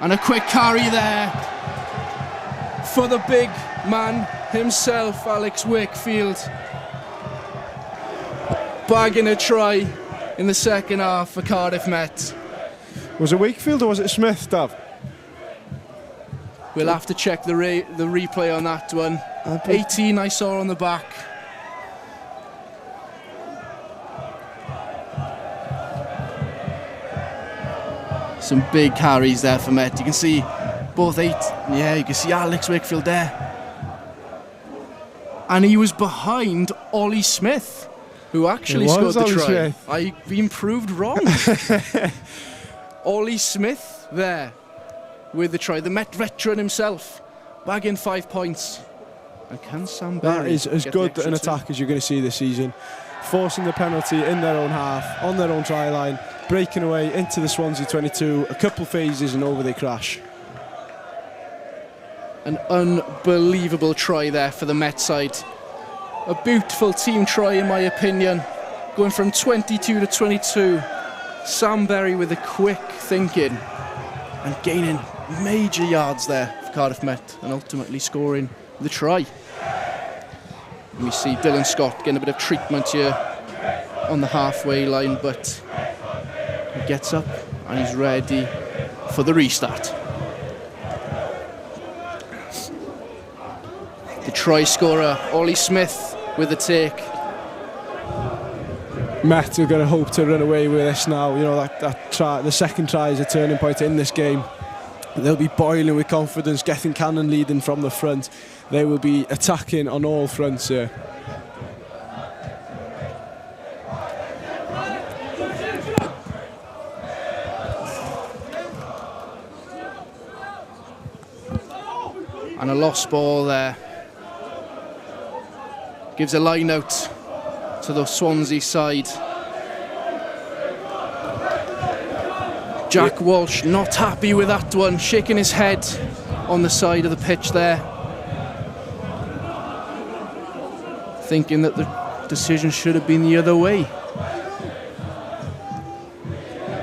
And a quick carry there for the big man himself, Alex Wakefield. Bagging a try in the second half for Cardiff Met. Was it Wakefield or was it Smith, Dav? We'll have to check the replay on that one. 18 I saw on the back. Some big carries there for Met. You can see both 8. Yeah, you can see Alex Wakefield there. And he was behind Ollie Smith, who actually scored the try. Smith. I've been proved wrong. Ollie Smith there with the try. The Met veteran himself, bagging 5 points. And can Sam Berry That is as good an attack as you're going to see this season. Forcing the penalty in their own half, on their own try line, breaking away into the Swansea 22. A couple phases and over they crash. An unbelievable try there for the Met side. A beautiful team try in my opinion. Going from 22 to 22. Sam Berry with the quick thinking and gaining major yards there for Cardiff Met and ultimately scoring the try. And we see Dylan Scott getting a bit of treatment here on the halfway line, but he gets up and he's ready for the restart. The try scorer, Ollie Smith, with the take. Met are going to hope to run away with this now. You know, that try, the second try is a turning point in this game. They'll be boiling with confidence, getting Cannon leading from the front. They will be attacking on all fronts here. And a lost ball there. Gives a line out to the Swansea side. Jack Walsh not happy with that one, shaking his head on the side of the pitch there. Thinking that the decision should have been the other way.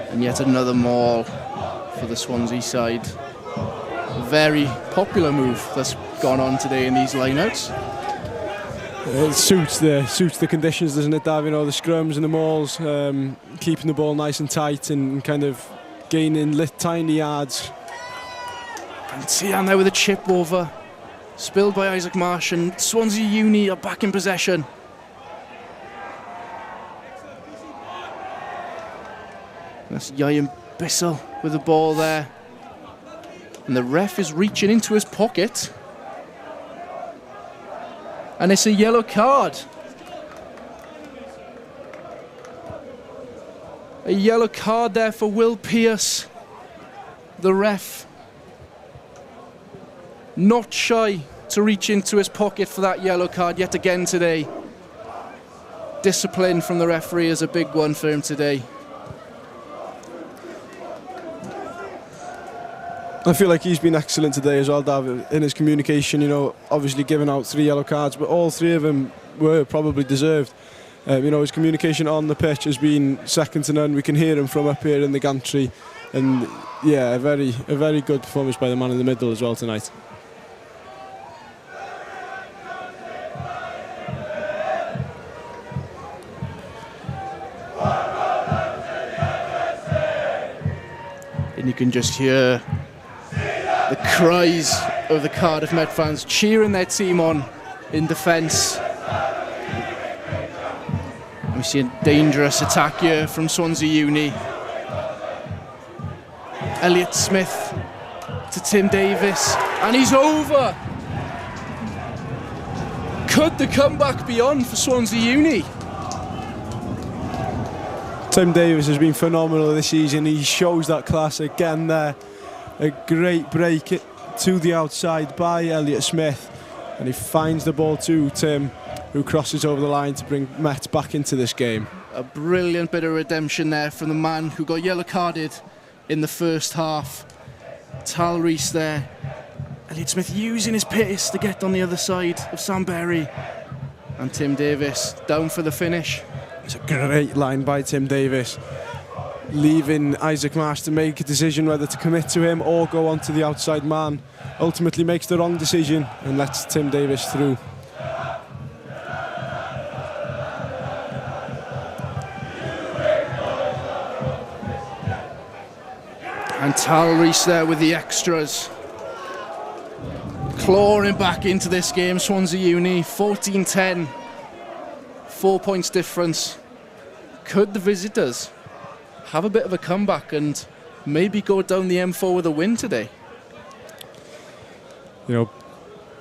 And yet another maul for the Swansea side. A very popular move that's gone on today in these lineouts. It suits the conditions, doesn't it, Dav? You know, the scrums and the mauls, keeping the ball nice and tight and kind of gaining tiny yards. And Tian there with a chip over, spilled by Isaac Marsh, and Swansea Uni are back in possession. That's Ian Bissell with the ball there. And the ref is reaching into his pocket. And it's a yellow card. A yellow card there for Will Pearce. The ref not shy to reach into his pocket for that yellow card yet again today. Discipline from the referee is a big one for him today. I feel like he's been excellent today as well, Dav, in his communication. You know, obviously giving out 3 yellow cards, but all 3 of them were probably deserved. You know, his communication on the pitch has been second to none. We can hear him from up here in the gantry, and yeah, a very good performance by the man in the middle as well tonight. And you can just hear the cries of the Cardiff Met fans cheering their team on in defence. We see a dangerous attack here from Swansea Uni. Elliott Smith to Tim Davis, and he's over. Could the comeback be on for Swansea Uni? Tim Davis has been phenomenal this season. He shows that class again there. A great break to the outside by Elliott Smith, and he finds the ball to Tim, who crosses over the line to bring Met back into this game. A brilliant bit of redemption there from the man who got yellow carded in the first half. Tal Rees there. Elliott Smith using his pace to get on the other side of Sam Berry. And Tim Davis down for the finish. It's a great line by Tim Davis, leaving Isaac Marsh to make a decision whether to commit to him or go on to the outside man. Ultimately makes the wrong decision and lets Tim Davis through. And Tal Rees there with the extras. Clawing back into this game, Swansea Uni, 14-10. 4 points difference. Could the visitors have a bit of a comeback and maybe go down the M4 with a win today? You know,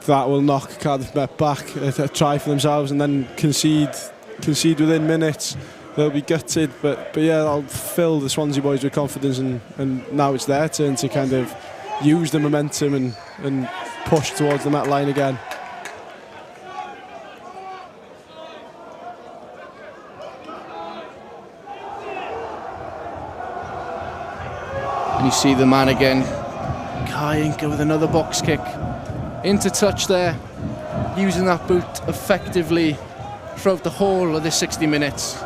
that will knock Cardiff Met back, a try for themselves, and then concede within minutes. They'll be gutted, but yeah, that'll fill the Swansea boys with confidence, and now it's their turn to kind of use the momentum and push towards the Met line again. And you see the man again, Cyncoed with another box kick. Into touch there, using that boot effectively throughout the whole of this 60 minutes.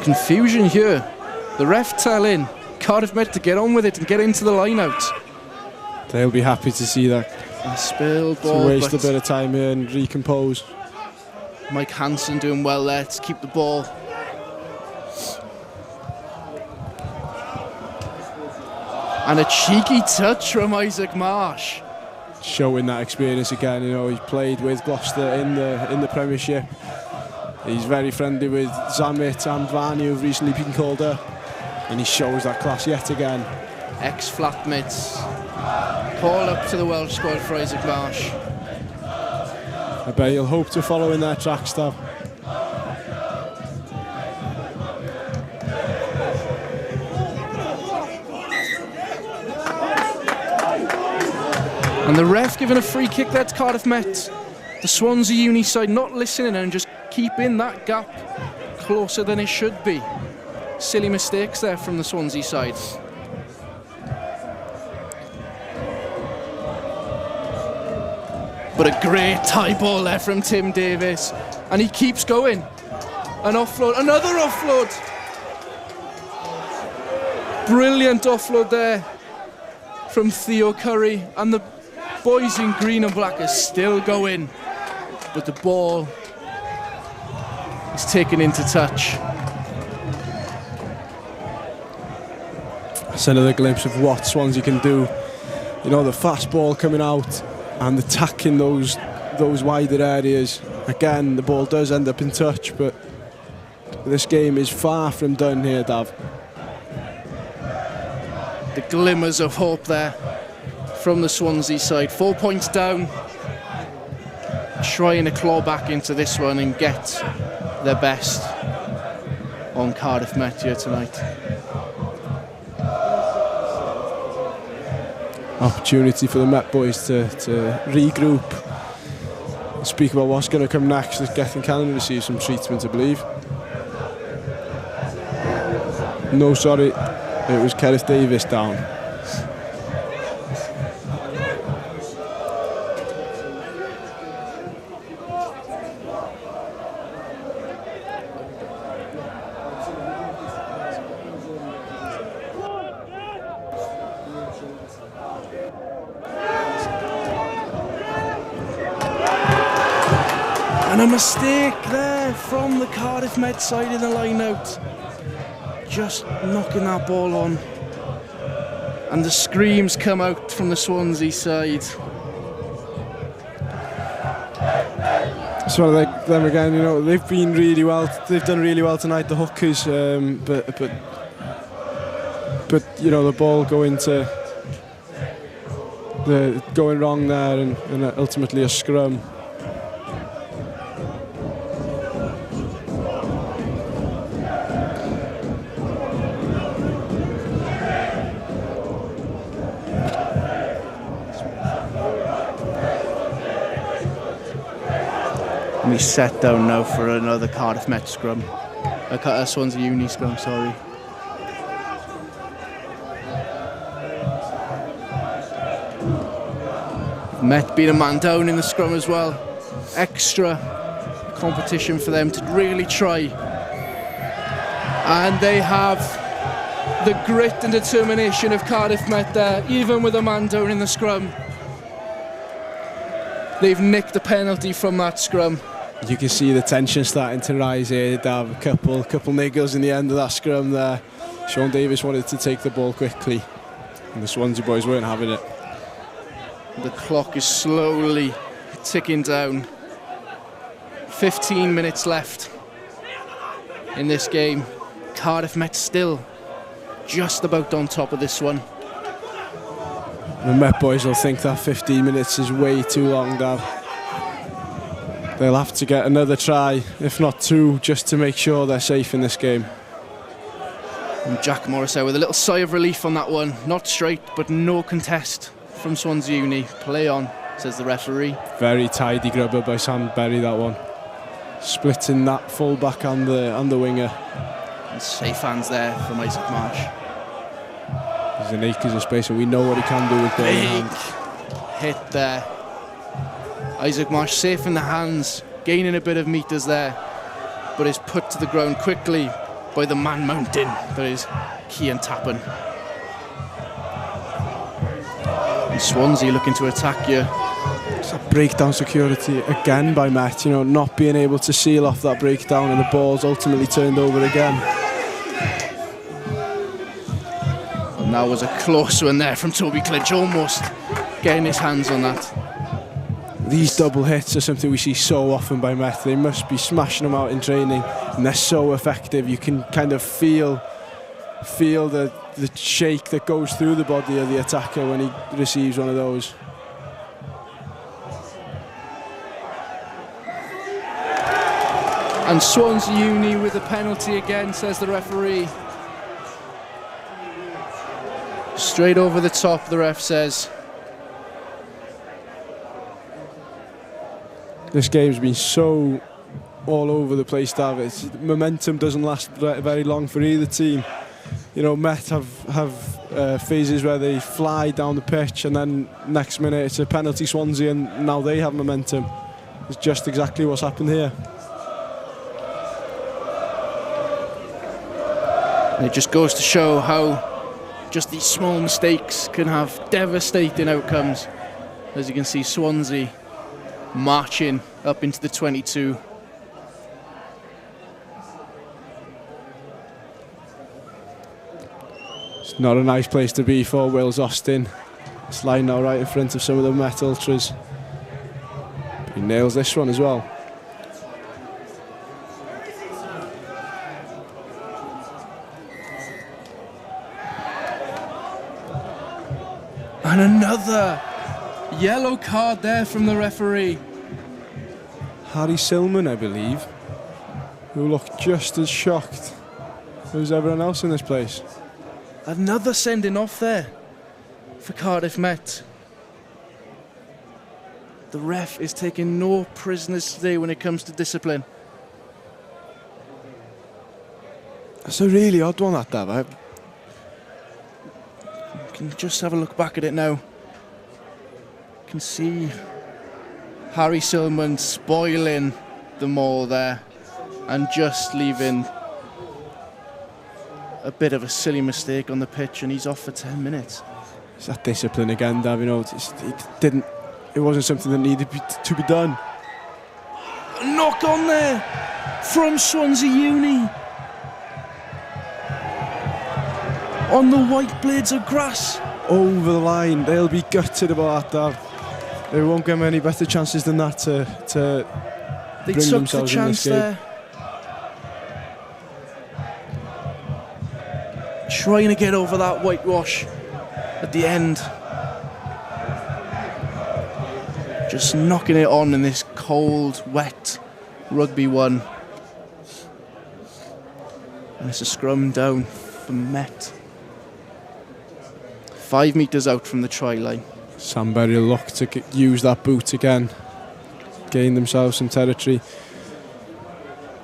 confusion here. The ref telling Cardiff Met to get on with it and get into the line-out. They'll be happy to see that. A spilled ball. To waste a bit of time here and recompose. Mike Hansen doing well there to keep the ball. And a cheeky touch from Isaac Marsh. Showing that experience again. You know, he's played with Gloucester in the Premiership. He's very friendly with Zammit and Varney, who've recently been called up, and he shows that class yet again. Ex-flatmates called up to the Welsh squad for Isaac Marsh. I bet he'll hope to follow in their tracks, though. And the ref giving a free kick there to Cardiff Met. The Swansea Uni side not listening and just keeping that gap closer than it should be. Silly mistakes there from the Swansea side. But a great tie ball there from Tim Davis. And he keeps going. An offload, another offload. Brilliant offload there from Theo Curry. And the boys in green and black are still going. But the ball is taken into touch. That's another glimpse of what Swansea can do. You know, the fast ball coming out and attacking those wider areas. Again, the ball does end up in touch, but this game is far from done here, Dav. The glimmers of hope there from the Swansea side. 4 points down. Trying to claw back into this one and get their best on Cardiff Met here tonight. Opportunity for the Met boys to regroup, speak about what's going to come next as Gethin Cannon receives some treatment, I believe. No, sorry, it was Cardiff Davis down. And a mistake there from the Cardiff Met side in the line-out. Just knocking that ball on. And the screams come out from the Swansea side. So like them again, you know, they've been really well. They've done really well tonight, the hookers. But you know, the ball going wrong there, and ultimately a scrum. We set down now for another Cardiff Met scrum. A Swansea Uni scrum, sorry. Met being a man down in the scrum as well. Extra competition for them to really try. And they have the grit and determination of Cardiff Met there, even with a man down in the scrum. They've nicked the penalty from that scrum. You can see the tension starting to rise here. They have a couple niggles in the end of that scrum there. Sean Davis wanted to take the ball quickly, and the Swansea boys weren't having it. The clock is slowly ticking down. 15 minutes left in this game. Cardiff Met still just about on top of this one. The Met boys will think that 15 minutes is way too long now. They'll have to get another try, if not two, just to make sure they're safe in this game. And Jack Morris there with a little sigh of relief on that one. Not straight, but no contest from Swansea Uni. Play on, says the referee. Very tidy grubber by Sam Berry, that one. Splitting that full-back and the winger. And safe hands there from Isaac Marsh. There's an acres of space, and we know what he can do with ball in hand. Hit there. Isaac Marsh safe in the hands, gaining a bit of metres there, but is put to the ground quickly by the man mountain that is Cian Tappan. And Swansea looking to attack you. It's a breakdown security again by Met, you know, not being able to seal off that breakdown, and the ball's ultimately turned over again. And that was a close one there from Toby Clinch, almost getting his hands on that. These double hits are something we see so often by Met. They must be smashing them out in training, and they're so effective. You can kind of feel the shake that goes through the body of the attacker when he receives one of those. And Swansea Uni with a penalty again, says the referee. Straight over the top, the ref says. This game's been so all over the place, David. Momentum doesn't last very long for either team. You know, Met have phases where they fly down the pitch, and then next minute it's a penalty Swansea, and now they have momentum. It's just exactly what's happened here. And it just goes to show how just these small mistakes can have devastating outcomes. As you can see, Swansea marching up into the 22. It's not a nice place to be for Wills Austin. It's lying now right in front of some of the Met Ultras. But he nails this one as well. And another yellow card there from the referee. Harry Silman, I believe, who looked just as shocked as everyone else in this place. Another sending off there for Cardiff Met. The ref is taking no prisoners today when it comes to discipline. That's a really odd one, that, Dav. You can just have a look back at it now. You can see Harry Silman spoiling the maul there and just leaving a bit of a silly mistake on the pitch, and he's off for 10 minutes. It's that discipline again, Dav. You know, it wasn't something that needed to be done. A knock on there from Swansea Uni on the white blades of grass. Over the line. They'll be gutted about that, Dav. They won't get many better chances than that to They bring took themselves the in chance this game. there. Trying to get over that whitewash at the end. Just knocking it on in this cold, wet Rugby 1. And it's a scrum down for Met. 5 metres out from the try line. Sambury will look to use that boot again, gain themselves some territory.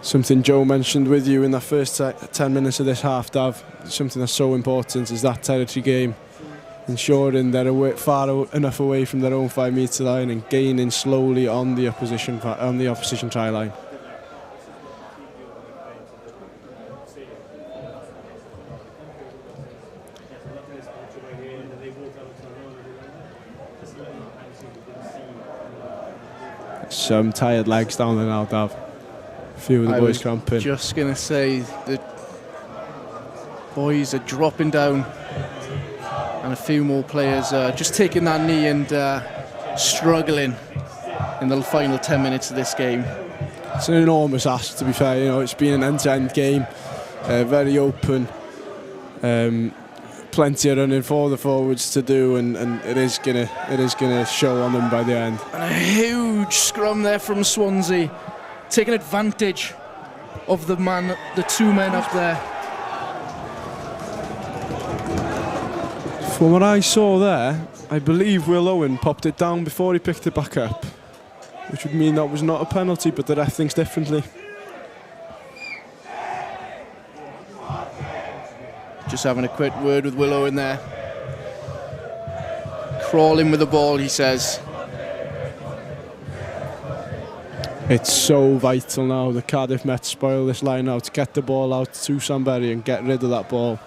Something Joe mentioned with you in the first 10 minutes of this half, Dav, something that's so important is that territory game, ensuring they're far enough away from their own 5 metre line and gaining slowly on the opposition try line. Some tired legs down there now, Dav. A few of the boys cramping. Just going to say the boys are dropping down, and a few more players just taking that knee and struggling in the final 10 minutes of this game. It's an enormous ask, to be fair. You know, it's been an end-to-end game, very open. Plenty of running for the forwards to do, and it is gonna show on them by the end. And a huge scrum there from Swansea, taking advantage of the two men up there. From what I saw there, I believe Will Owen popped it down before he picked it back up, which would mean that was not a penalty, but the ref thinks differently. Just having a quick word with Will Owen there. Crawling with the ball, he says. It's so vital now. The Cardiff Met spoil this line out, get the ball out to Samberry and get rid of that ball.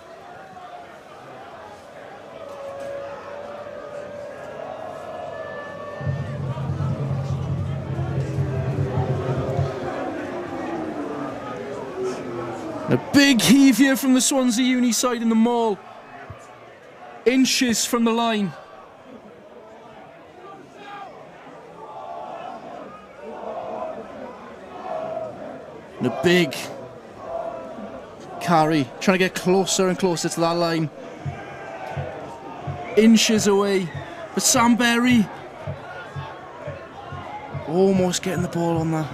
A big heave here from the Swansea Uni side in the maul. Inches from the line. And a big carry, trying to get closer and closer to that line. Inches away. But Samberry almost getting the ball on that.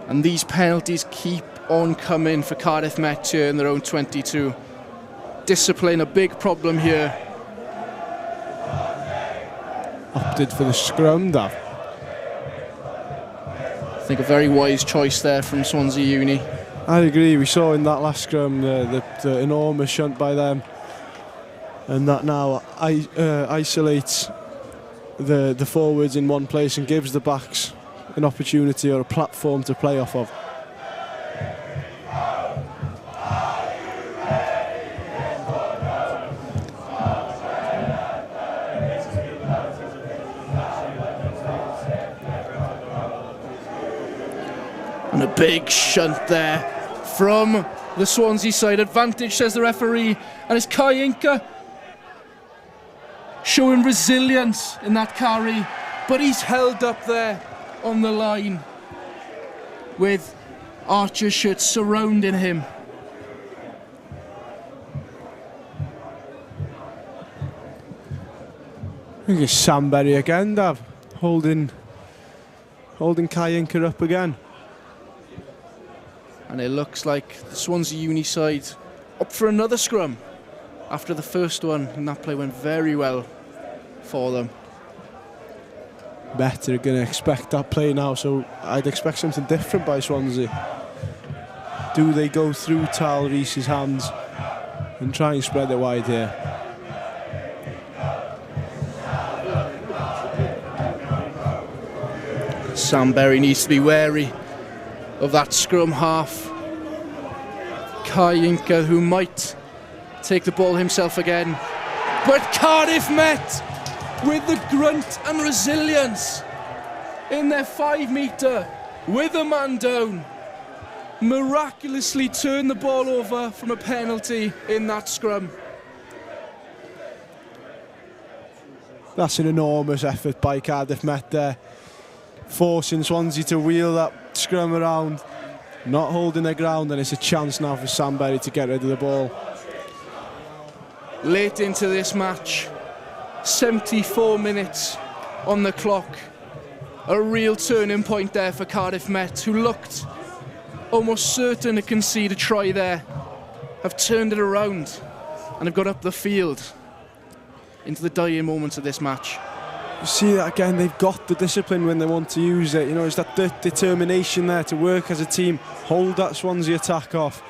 And these penalties keep on coming for Cardiff Met here in their own 22. Discipline, a big problem here. Opted for the scrum, Dav. I think a very wise choice there from Swansea Uni. I agree, we saw in that last scrum the enormous shunt by them. And that now isolates the forwards in one place and gives the backs an opportunity or a platform to play off of. And a big shunt there from the Swansea side. Advantage, says the referee, and it's Cyncoed showing resilience in that carry, but he's held up there on the line with Archer shirts surrounding him. I think it's Samberry again, Dav, holding Cyncoed up again. And it looks like the Swansea Uni side up for another scrum after the first one, and that play went very well for them. Met are going to expect that play now, so I'd expect something different by Swansea. Do they go through Tal Rees's hands and try and spread it wide here? Samberry needs to be wary of that scrum half. Cyncoed, who might take the ball himself again. But Cardiff Met with the grunt and resilience in their 5 metre with a man down, miraculously turn the ball over from a penalty in that scrum. That's an enormous effort by Cardiff Met there, forcing Swansea to wheel that scrum around, not holding their ground, and it's a chance now for Samberry to get rid of the ball. Late into this match, 74 minutes on the clock. A real turning point there for Cardiff Met, who looked almost certain to concede a try there, have turned it around and have got up the field into the dying moments of this match. You see that again, they've got the discipline when they want to use it. You know, it's that determination there to work as a team, hold that Swansea attack off,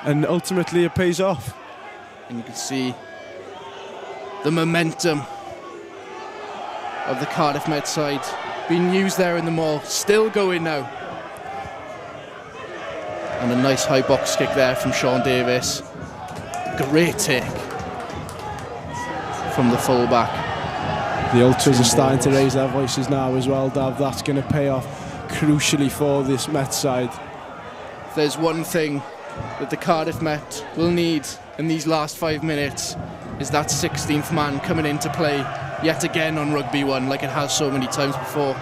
and ultimately it pays off. And you can see the momentum of the Cardiff Met side being used there in the maul, still going now. And a nice high box kick there from Sean Davis. Great take from the fullback. The Ultras are starting to raise their voices now as well, Dav. That's going to pay off crucially for this Met side. If there's one thing that the Cardiff Met will need in these last 5 minutes, is that 16th man coming into play yet again on Rugby 1, like it has so many times before.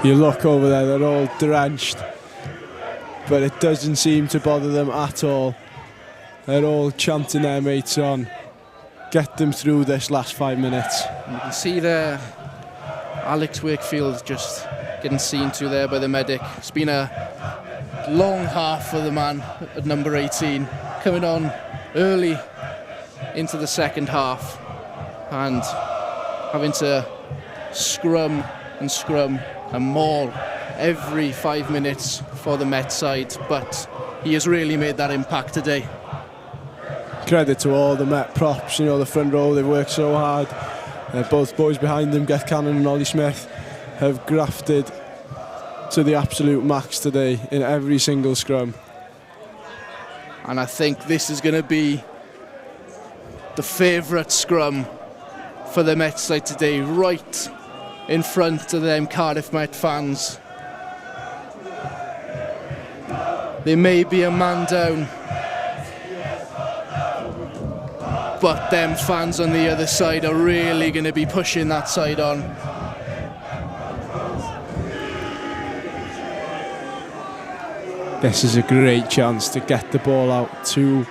You look over there, they're all drenched, but it doesn't seem to bother them at all. They're all chanting their mates on. Get them through this last 5 minutes. And you can see there Alex Wakefield just getting seen to there by the medic. It's been a long half for the man at number 18, coming on early into the second half and having to scrum and maul every 5 minutes for the Met side, but he has really made that impact today. Credit to all the Met props, you know, the front row, they've worked so hard. Both boys behind them, Geth Cannon and Ollie Smith, have grafted to the absolute max today in every single scrum. And I think this is going to be the favourite scrum for the Met side today, right in front of them Cardiff Met fans. They may be a man down, but them fans on the other side are really going to be pushing that side on. This is a great chance to get the ball out to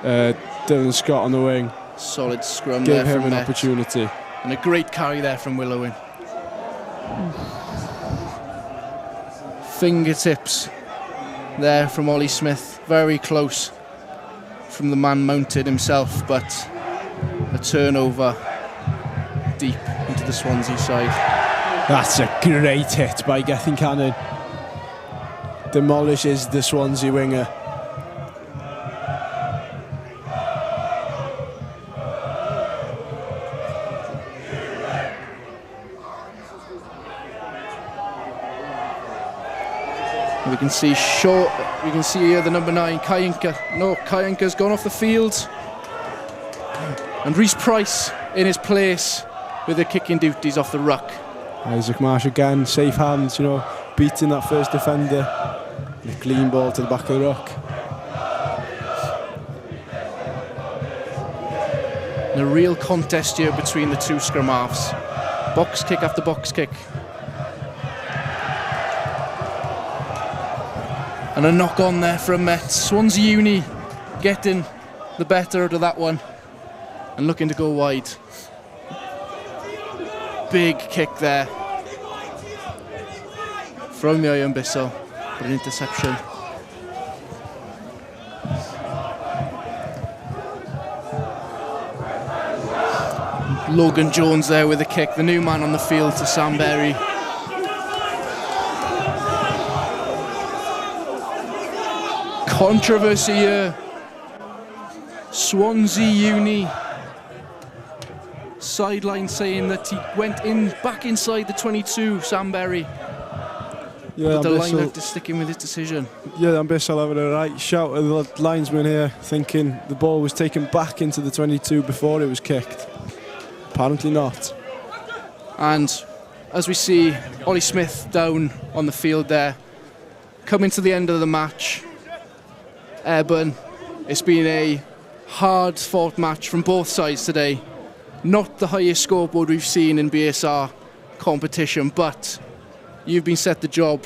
Dylan Scott on the wing. Solid scrum Give there him from an Met. opportunity. And a great carry there from Willowin. Fingertips there from Ollie Smith. Very close from the man mounted himself, but a turnover deep into the Swansea side. That's a great hit by Gethin Cannon. Demolishes the Swansea winger. We can see short. We can see here the number 9, Cyncoed. No, Cyncoed's gone off the field, and Rhys Price in his place with the kicking duties off the ruck. Isaac Marsh again, safe hands, you know, beating that first defender. A clean ball to the back of the ruck. And a real contest here between the two scrum halves. Box kick after box kick. And a knock on there from Met. Swansea Uni getting the better out of that one and looking to go wide. Big kick there from the Iron Bissell, but an interception. Logan Jones there with a kick, the new man on the field to Sam Berry. Controversy here. Swansea Uni sideline saying that he went back inside the 22, Sam Berry. Yeah, but the lineout is sticking with his decision. Yeah, Bissell having a right shout at the linesman here, thinking the ball was taken back into the 22 before it was kicked. Apparently not. And as we see Ollie Smith down on the field there, coming to the end of the match. Eben, it's been a hard fought match from both sides today. Not the highest scoreboard we've seen in BSR competition, but you've been set the job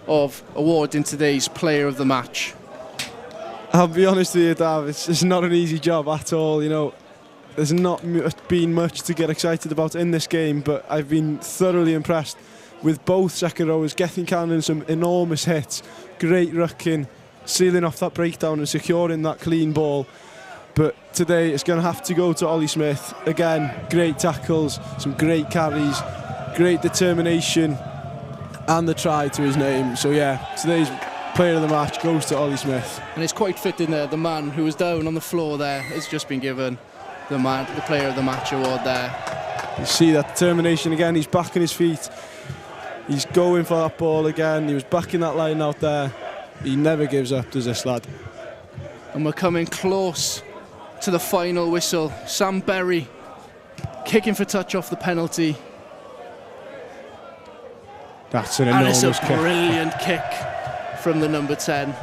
of awarding today's player of the match. I'll be honest with you, Dav, it's not an easy job at all, you know. There's not been much to get excited about in this game, but I've been thoroughly impressed with both second rowers, Gethin Cannon some enormous hits, great rucking, sealing off that breakdown and securing that clean ball. But today it's going to have to go to Ollie Smith. Again, great tackles, some great carries, great determination, and the try to his name. So yeah, today's player of the match goes to Ollie Smith. And it's quite fitting there, the man who was down on the floor there has just been given the player of the match award there. You see that determination again, he's back on his feet. He's going for that ball again, he was backing that line out there. He never gives up, does this lad. And we're coming close to the final whistle. Sam Berry kicking for touch off the penalty. That's an enormous kick. And it's a kick. brilliant kick from the number 10.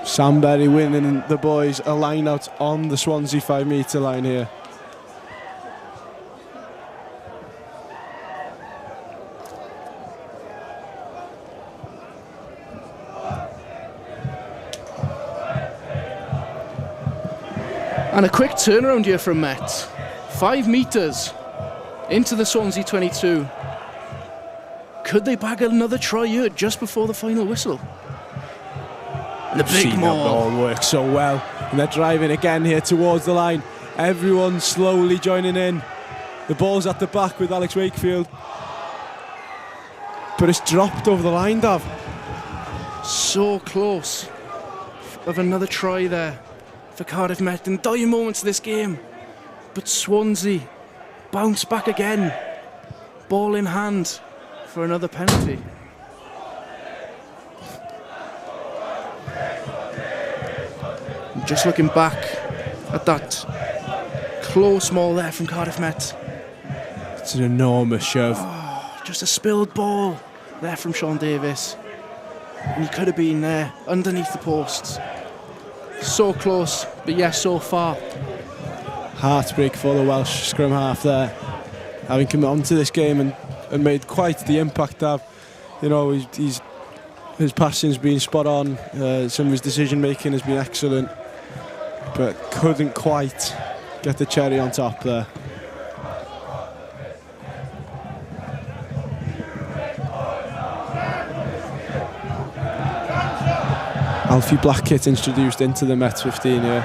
Sam Berry winning the boys a line out on the Swansea 5 metre line here. And a quick turnaround here from Met. 5 metres into the Swansea 22. Could they bag another try here just before the final whistle? And the big maul works so well. And they're driving again here towards the line. Everyone slowly joining in. The ball's at the back with Alex Wakefield. But it's dropped over the line, Dav. So close of another try there for Cardiff Met in dying moments of this game. But Swansea bounce back again. Ball in hand for another penalty. Just looking back at that close maul there from Cardiff Met. It's an enormous shove. Oh, just a spilled ball there from Sean Davis. And he could have been there underneath the posts. So close, but yes, so far. Heartbreak for the Welsh scrum half there. Having come onto this game and made quite the impact that, you know, his passing's been spot on. Some of his decision making has been excellent, but couldn't quite get the cherry on top there. Alfie Blackett introduced into the Met 15 here.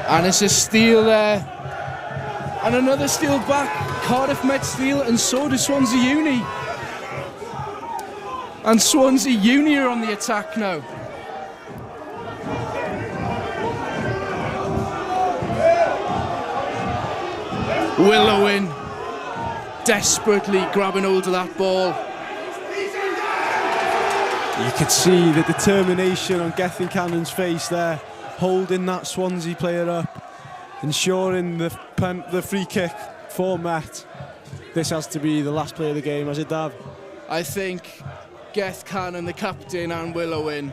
And it's a steal there. And another steal back. Cardiff Met steal, and so does Swansea Uni. And Swansea Uni are on the attack now. Willowin desperately grabbing hold of that ball. You could see the determination on Gethin Cannon's face there, holding that Swansea player up, ensuring the free kick for Met. This has to be the last play of the game, has it, Dav? I think Geth Cannon, the captain, and Willowin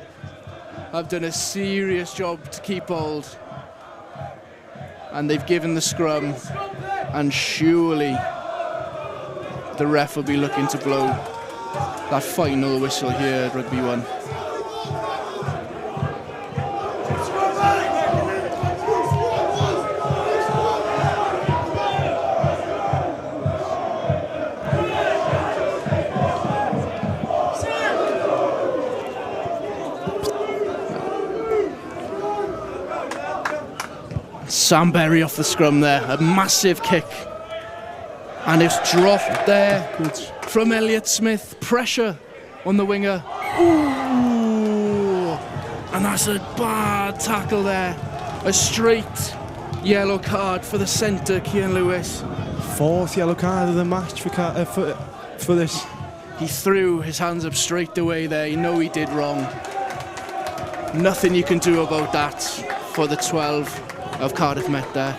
have done a serious job to keep hold. And they've given the scrum, and surely the ref will be looking to blow that final whistle here at Rugby 1. Sam Berry off the scrum there, a massive kick. And it's dropped there from Elliott Smith. Pressure on the winger. Ooh! And that's a bad tackle there. A straight yellow card for the centre, Cian Lewis. Fourth yellow card of the match for this. He threw his hands up straight away there. You know he did wrong. Nothing you can do about that for the 12 of Cardiff Met there.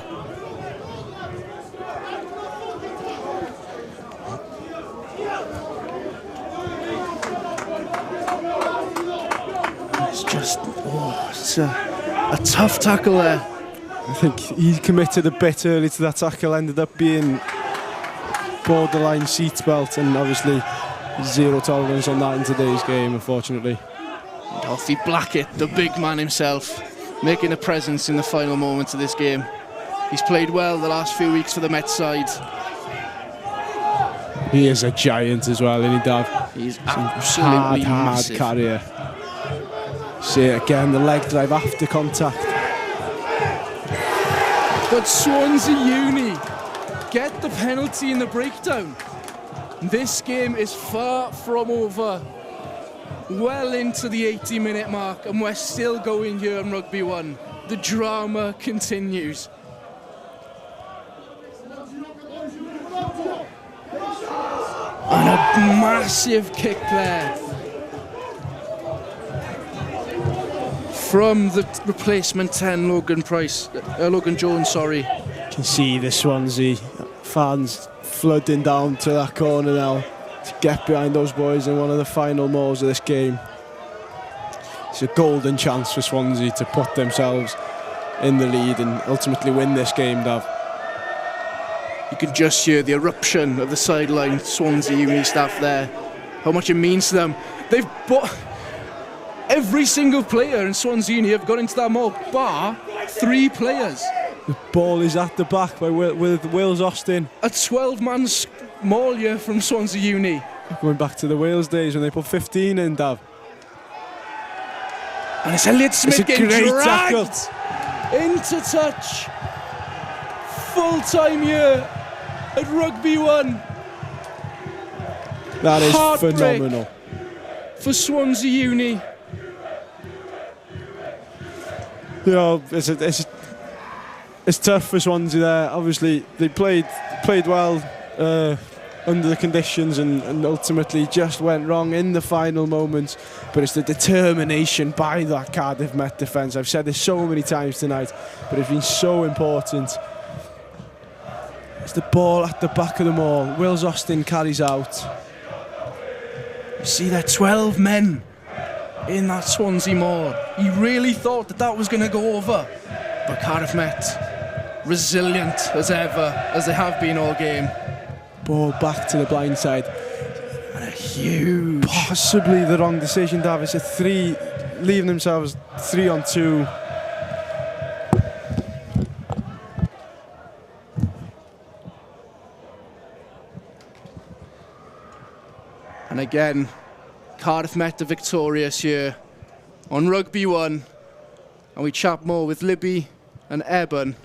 It's a tough tackle there. I think he committed a bit early to that tackle, ended up being borderline seatbelt, and obviously zero tolerance on that in today's game, unfortunately. Alfie Blackett, the big man himself, making a presence in the final moments of this game. He's played well the last few weeks for the Met side. He is a giant as well, isn't he, Dav? He's absolutely massive. Hard carrier. See it again, the leg drive after contact. But Swansea Uni get the penalty in the breakdown. This game is far from over. Well into the 80-minute mark, and we're still going here in Rugby 1. The drama continues. And a massive kick there from the replacement 10, Logan Jones, sorry. You can see the Swansea fans flooding down to that corner now to get behind those boys in one of the final mauls of this game. It's a golden chance for Swansea to put themselves in the lead and ultimately win this game, Dav. You can just hear the eruption of the sideline Swansea Uni staff there. How much it means to them. They've bought every single player in Swansea Uni have got into that maul, bar 3 players. The ball is at the back with Wales Austin. A 12-man maul here from Swansea Uni. Going back to the Wales days when they put 15 in, Dav. And it's Elliott Smith getting dragged tackle into touch. Full time here at Rugby 1. That is Heartbreak phenomenal. For Swansea Uni. You know, it's tough for Swansea there. Obviously, they played well under the conditions and ultimately just went wrong in the final moments. But it's the determination by that Cardiff Met defence. I've said this so many times tonight, but it's been so important. It's the ball at the back of them all. Wills Austin carries out. You see there 12 men in that Swansea maul. He really thought that was going to go over. But Cardiff Met, resilient as ever, as they have been all game. Ball back to the blind side. And a huge... Possibly the wrong decision, Dav. It's a 3, leaving themselves 3-on-2. And again, Cardiff Met are victorious here on Rugby 1. And we chat more with Libby and Eben.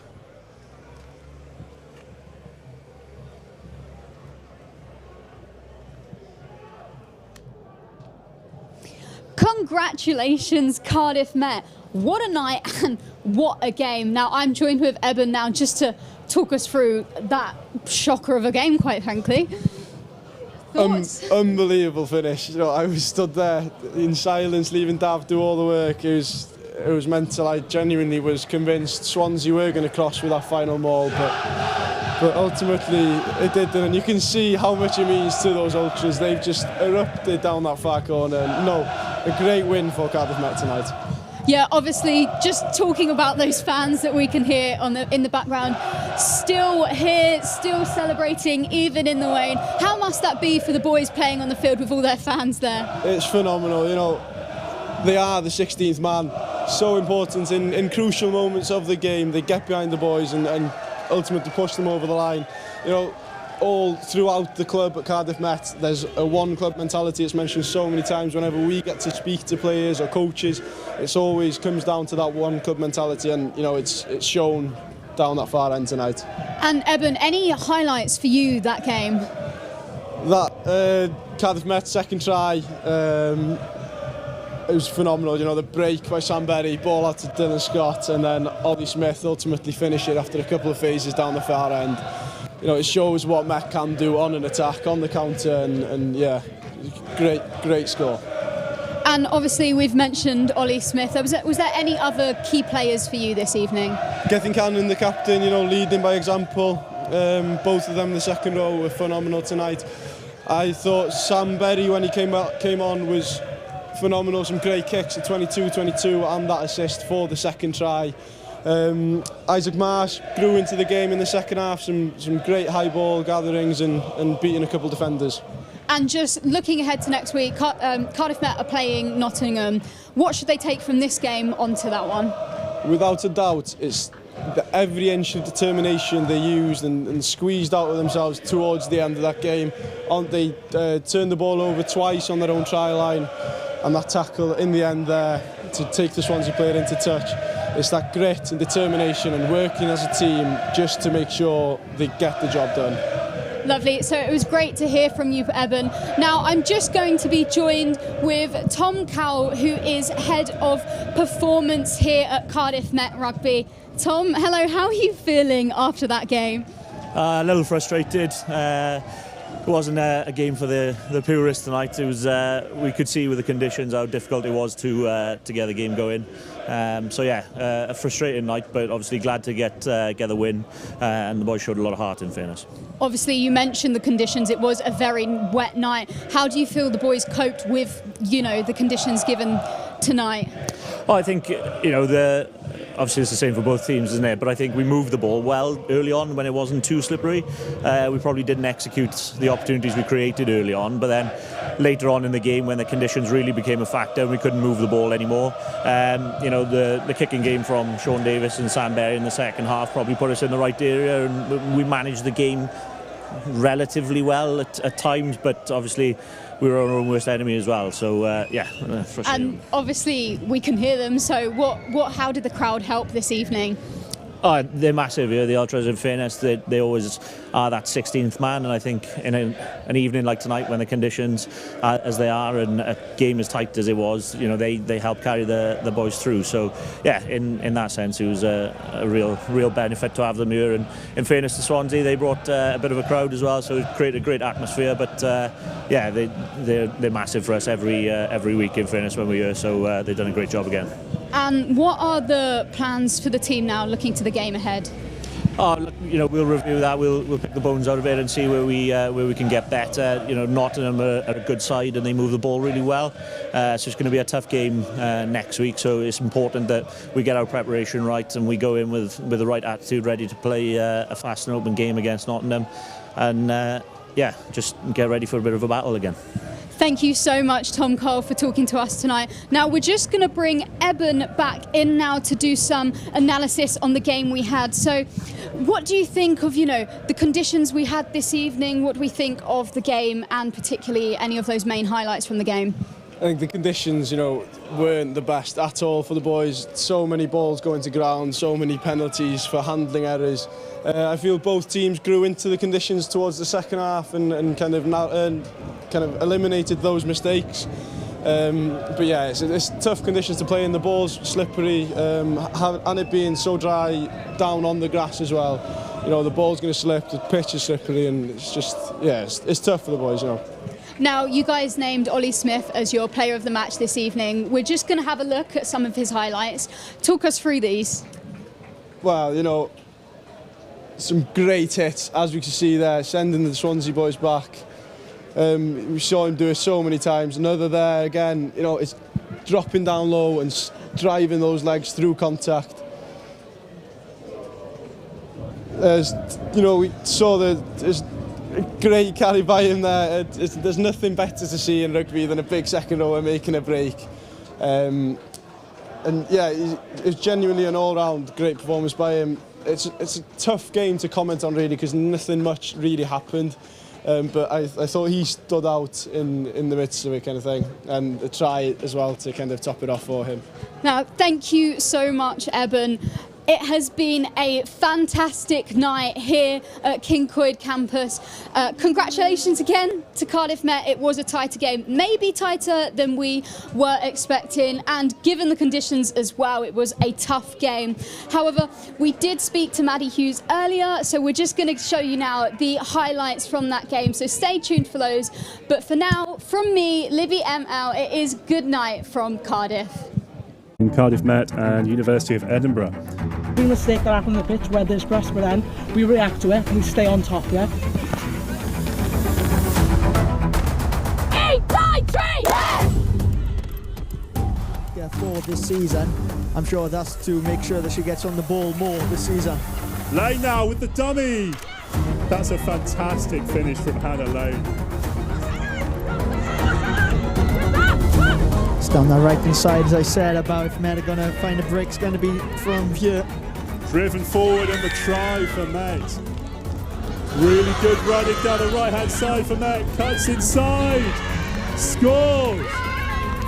Congratulations, Cardiff Met. What a night and what a game. Now, I'm joined with Eben now just to talk us through that shocker of a game, quite frankly. Unbelievable finish. You know, I was stood there in silence, leaving Dav do all the work. It was mental. I genuinely was convinced Swansea were going to cross with that final maul, but ultimately it didn't. And you can see how much it means to those ultras. They've just erupted down that far corner. No, a great win for Cardiff Met tonight. Yeah, obviously, just talking about those fans that we can hear in the background, still here, still celebrating, even in the rain. How must that be for the boys playing on the field with all their fans there? It's phenomenal. You know, they are the 16th man. So important in crucial moments of the game. They get behind the boys and ultimately push them over the line. You know, all throughout the club at Cardiff Met, there's a one club mentality. It's mentioned so many times whenever we get to speak to players or coaches. It's always comes down to that one club mentality, and you know it's shown down that far end tonight. And Eben, any highlights for you that game? That Cardiff Met second try. It was phenomenal, you know, the break by Sam Berry, ball out to Dylan Scott, and then Ollie Smith ultimately finished it after a couple of phases down the far end. You know, it shows what Met can do on an attack, on the counter, and yeah, great score. And obviously we've mentioned Ollie Smith. Was there any other key players for you this evening? Getting Cannon, the captain, you know, leading by example. Both of them in the second row were phenomenal tonight. I thought Sam Berry, when he came on, was phenomenal. Some great kicks at 22-22 and that assist for the second try. Isaac Marsh grew into the game in the second half, some great high ball gatherings and beating a couple of defenders. And just looking ahead to next week, Cardiff Met are playing Nottingham. What should they take from this game onto that one? Without a doubt, it's every inch of determination they used and squeezed out of themselves towards the end of that game. They turned the ball over twice on their own try line, and that tackle in the end there to take the Swansea player into touch. It's that grit and determination and working as a team just to make sure they get the job done. Lovely. So it was great to hear from you, Eben. Now I'm just going to be joined with Tom Cowell, who is Head of Performance here at Cardiff Met Rugby. Tom, hello. How are you feeling after that game? A little frustrated. It wasn't a game for the purists tonight. It was we could see with the conditions how difficult it was to get the game going. So yeah, a frustrating night, but obviously glad to get the win, and the boys showed a lot of heart, in fairness. Obviously, you mentioned the conditions. It was a very wet night. How do you feel the boys coped with, you know, the conditions given tonight? Well, I think, you know, obviously it's the same for both teams, isn't it? But I think we moved the ball well early on when it wasn't too slippery. We probably didn't execute the opportunities we created early on, but then later on in the game when the conditions really became a factor and we couldn't move the ball anymore, you know, the kicking game from Sean Davis and Sam Berry in the second half probably put us in the right area, and we managed the game relatively well at times, but obviously we were our own worst enemy as well. So yeah, frustrating. And obviously we can hear them. So how did the crowd help this evening? Oh, they're massive, the Ultras. In fairness, they always are that 16th man, and I think in an evening like tonight, when the conditions are as they are and a game as tight as it was, they help carry the boys through. So yeah, in that sense, it was a real benefit to have them here. And in fairness to Swansea, they brought a bit of a crowd as well, so it created a great atmosphere. But yeah, they're massive for us every week. In fairness, when we're here, so they've done a great job again. And what are the plans for the team now, looking to the game ahead? Oh, look, we'll review that. We'll pick the bones out of it and see where we can get better. Nottingham are a good side and they move the ball really well. So it's going to be a tough game next week. So it's important that we get our preparation right and we go in with the right attitude, ready to play a fast and open game against Nottingham. And yeah, just get ready for a bit of a battle again. Thank you so much, Tom Cowell, for talking to us tonight. Now, we're just going to bring Eben back in now to do some analysis on the game we had. So what do you think of, the conditions we had this evening? What do we think of the game and particularly any of those main highlights from the game? I think the conditions, weren't the best at all for the boys. So many balls going to ground, so many penalties for handling errors. I feel both teams grew into the conditions towards the second half and kind of eliminated those mistakes. But yeah, it's tough conditions to play in. The ball's slippery, and it being so dry down on the grass as well. The ball's going to slip, the pitch is slippery, and it's just, yeah, it's tough for the boys, Now, you guys named Ollie Smith as your player of the match this evening. We're just going to have a look at some of his highlights. Talk us through these. Well, some great hits, as we can see there, sending the Swansea boys back. We saw him do it so many times. Another there again, it's dropping down low and driving those legs through contact. We saw there's a great carry by him there. There's nothing better to see in rugby than a big second rower making a break. And yeah, it's genuinely an all-round great performance by him. It's a tough game to comment on really because nothing much really happened. But I thought he stood out in the midst of it, kind of thing, and a try as well to kind of top it off for him. Now, thank you so much, Eben. It has been a fantastic night here at Cyncoed Campus. Congratulations again to Cardiff Met. It was a tighter game, maybe tighter than we were expecting, and given the conditions as well, it was a tough game. However, we did speak to Maddie Hughes earlier, so we're just going to show you now the highlights from that game, so stay tuned for those. But for now, from me, Libby ML, it is good night from Cardiff. In Cardiff Met and University of Edinburgh. We mistake that happen on the pitch where there's press, but then we react to it and we stay on top, yeah? 8, 9, 3, yeah! Yeah, for this season, I'm sure that's to make sure that she gets on the ball more this season. Lane now with the dummy. That's a fantastic finish from Hannah Lane. It's down the right hand side, as I said, about if Met are going to find a break, it's going to be from here. Driven forward and the try for Met. Really good running down the right hand side for Met. Cuts inside. Scores.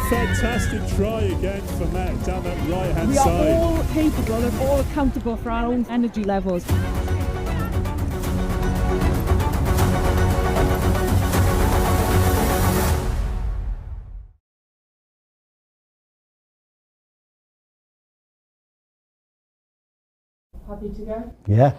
Fantastic try again for Met down that right hand side. We are all capable and all accountable for our own energy levels. Happy to go? Yeah.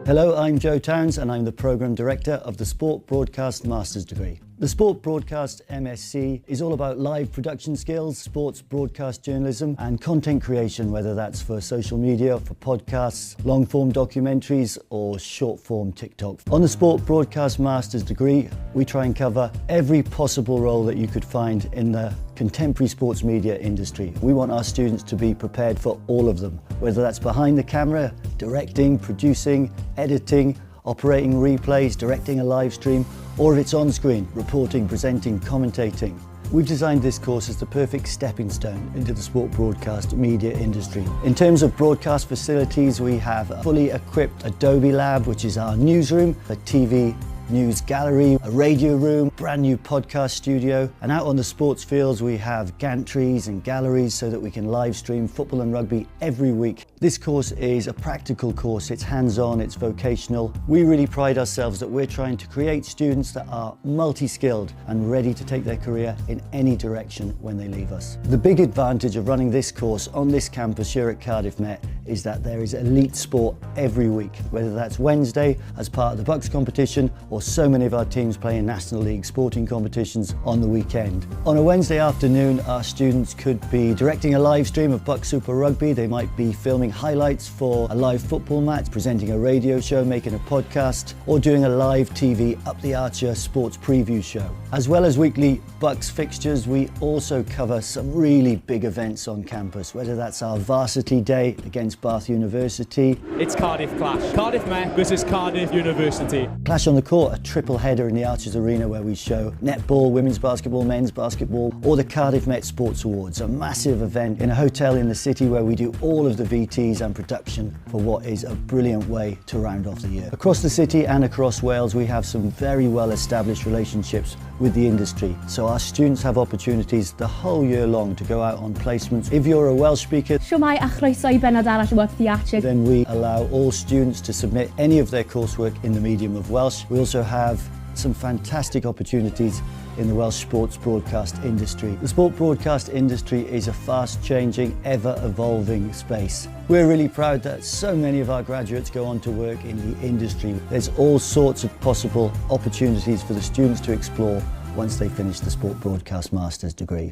Hello, I'm Joe Towns and I'm the Programme Director of the Sport Broadcast Master's Degree. The Sport Broadcast MSc is all about live production skills, sports broadcast journalism and content creation, whether that's for social media, for podcasts, long-form documentaries or short-form TikTok. On the Sport Broadcast Master's Degree, we try and cover every possible role that you could find in the contemporary sports media industry. We want our students to be prepared for all of them, whether that's behind the camera, directing, producing, editing, operating replays, directing a live stream, or if it's on screen, reporting, presenting, commentating. We've designed this course as the perfect stepping stone into the sport broadcast media industry. In terms of broadcast facilities, we have a fully equipped Adobe Lab, which is our newsroom, a TV news gallery, a radio room, brand new podcast studio, and out on the sports fields we have gantries and galleries so that we can live stream football and rugby every week. This course is a practical course, it's hands-on, it's vocational. We really pride ourselves that we're trying to create students that are multi-skilled and ready to take their career in any direction when they leave us. The big advantage of running this course on this campus here at Cardiff Met is that there is elite sport every week, whether that's Wednesday as part of the BUCS competition or so many of our teams play in National League sporting competitions on the weekend. On a Wednesday afternoon, our students could be directing a live stream of BUCS Super Rugby, they might be filming highlights for a live football match, presenting a radio show, making a podcast, or doing a live TV Up the Archer sports preview show. As well as weekly BUCS fixtures, we also cover some really big events on campus, whether that's our varsity day against Bath University. It's Cardiff Clash. Cardiff Met versus Cardiff University. Clash on the Court, a triple header in the Archers Arena where we show netball, women's basketball, men's basketball, or the Cardiff Met Sports Awards, a massive event in a hotel in the city where we do all of the VTs and production for what is a brilliant way to round off the year. Across the city and across Wales, we have some very well established relationships with the industry, so our students have opportunities the whole year long to go out on placements. If you're a Welsh speaker, then we allow all students to submit any of their coursework in the medium of Welsh. We also have some fantastic opportunities in the Welsh sports broadcast industry. The sport broadcast industry is a fast-changing, ever-evolving space. We're really proud that so many of our graduates go on to work in the industry. There's all sorts of possible opportunities for the students to explore once they finish the Sport Broadcast Master's degree.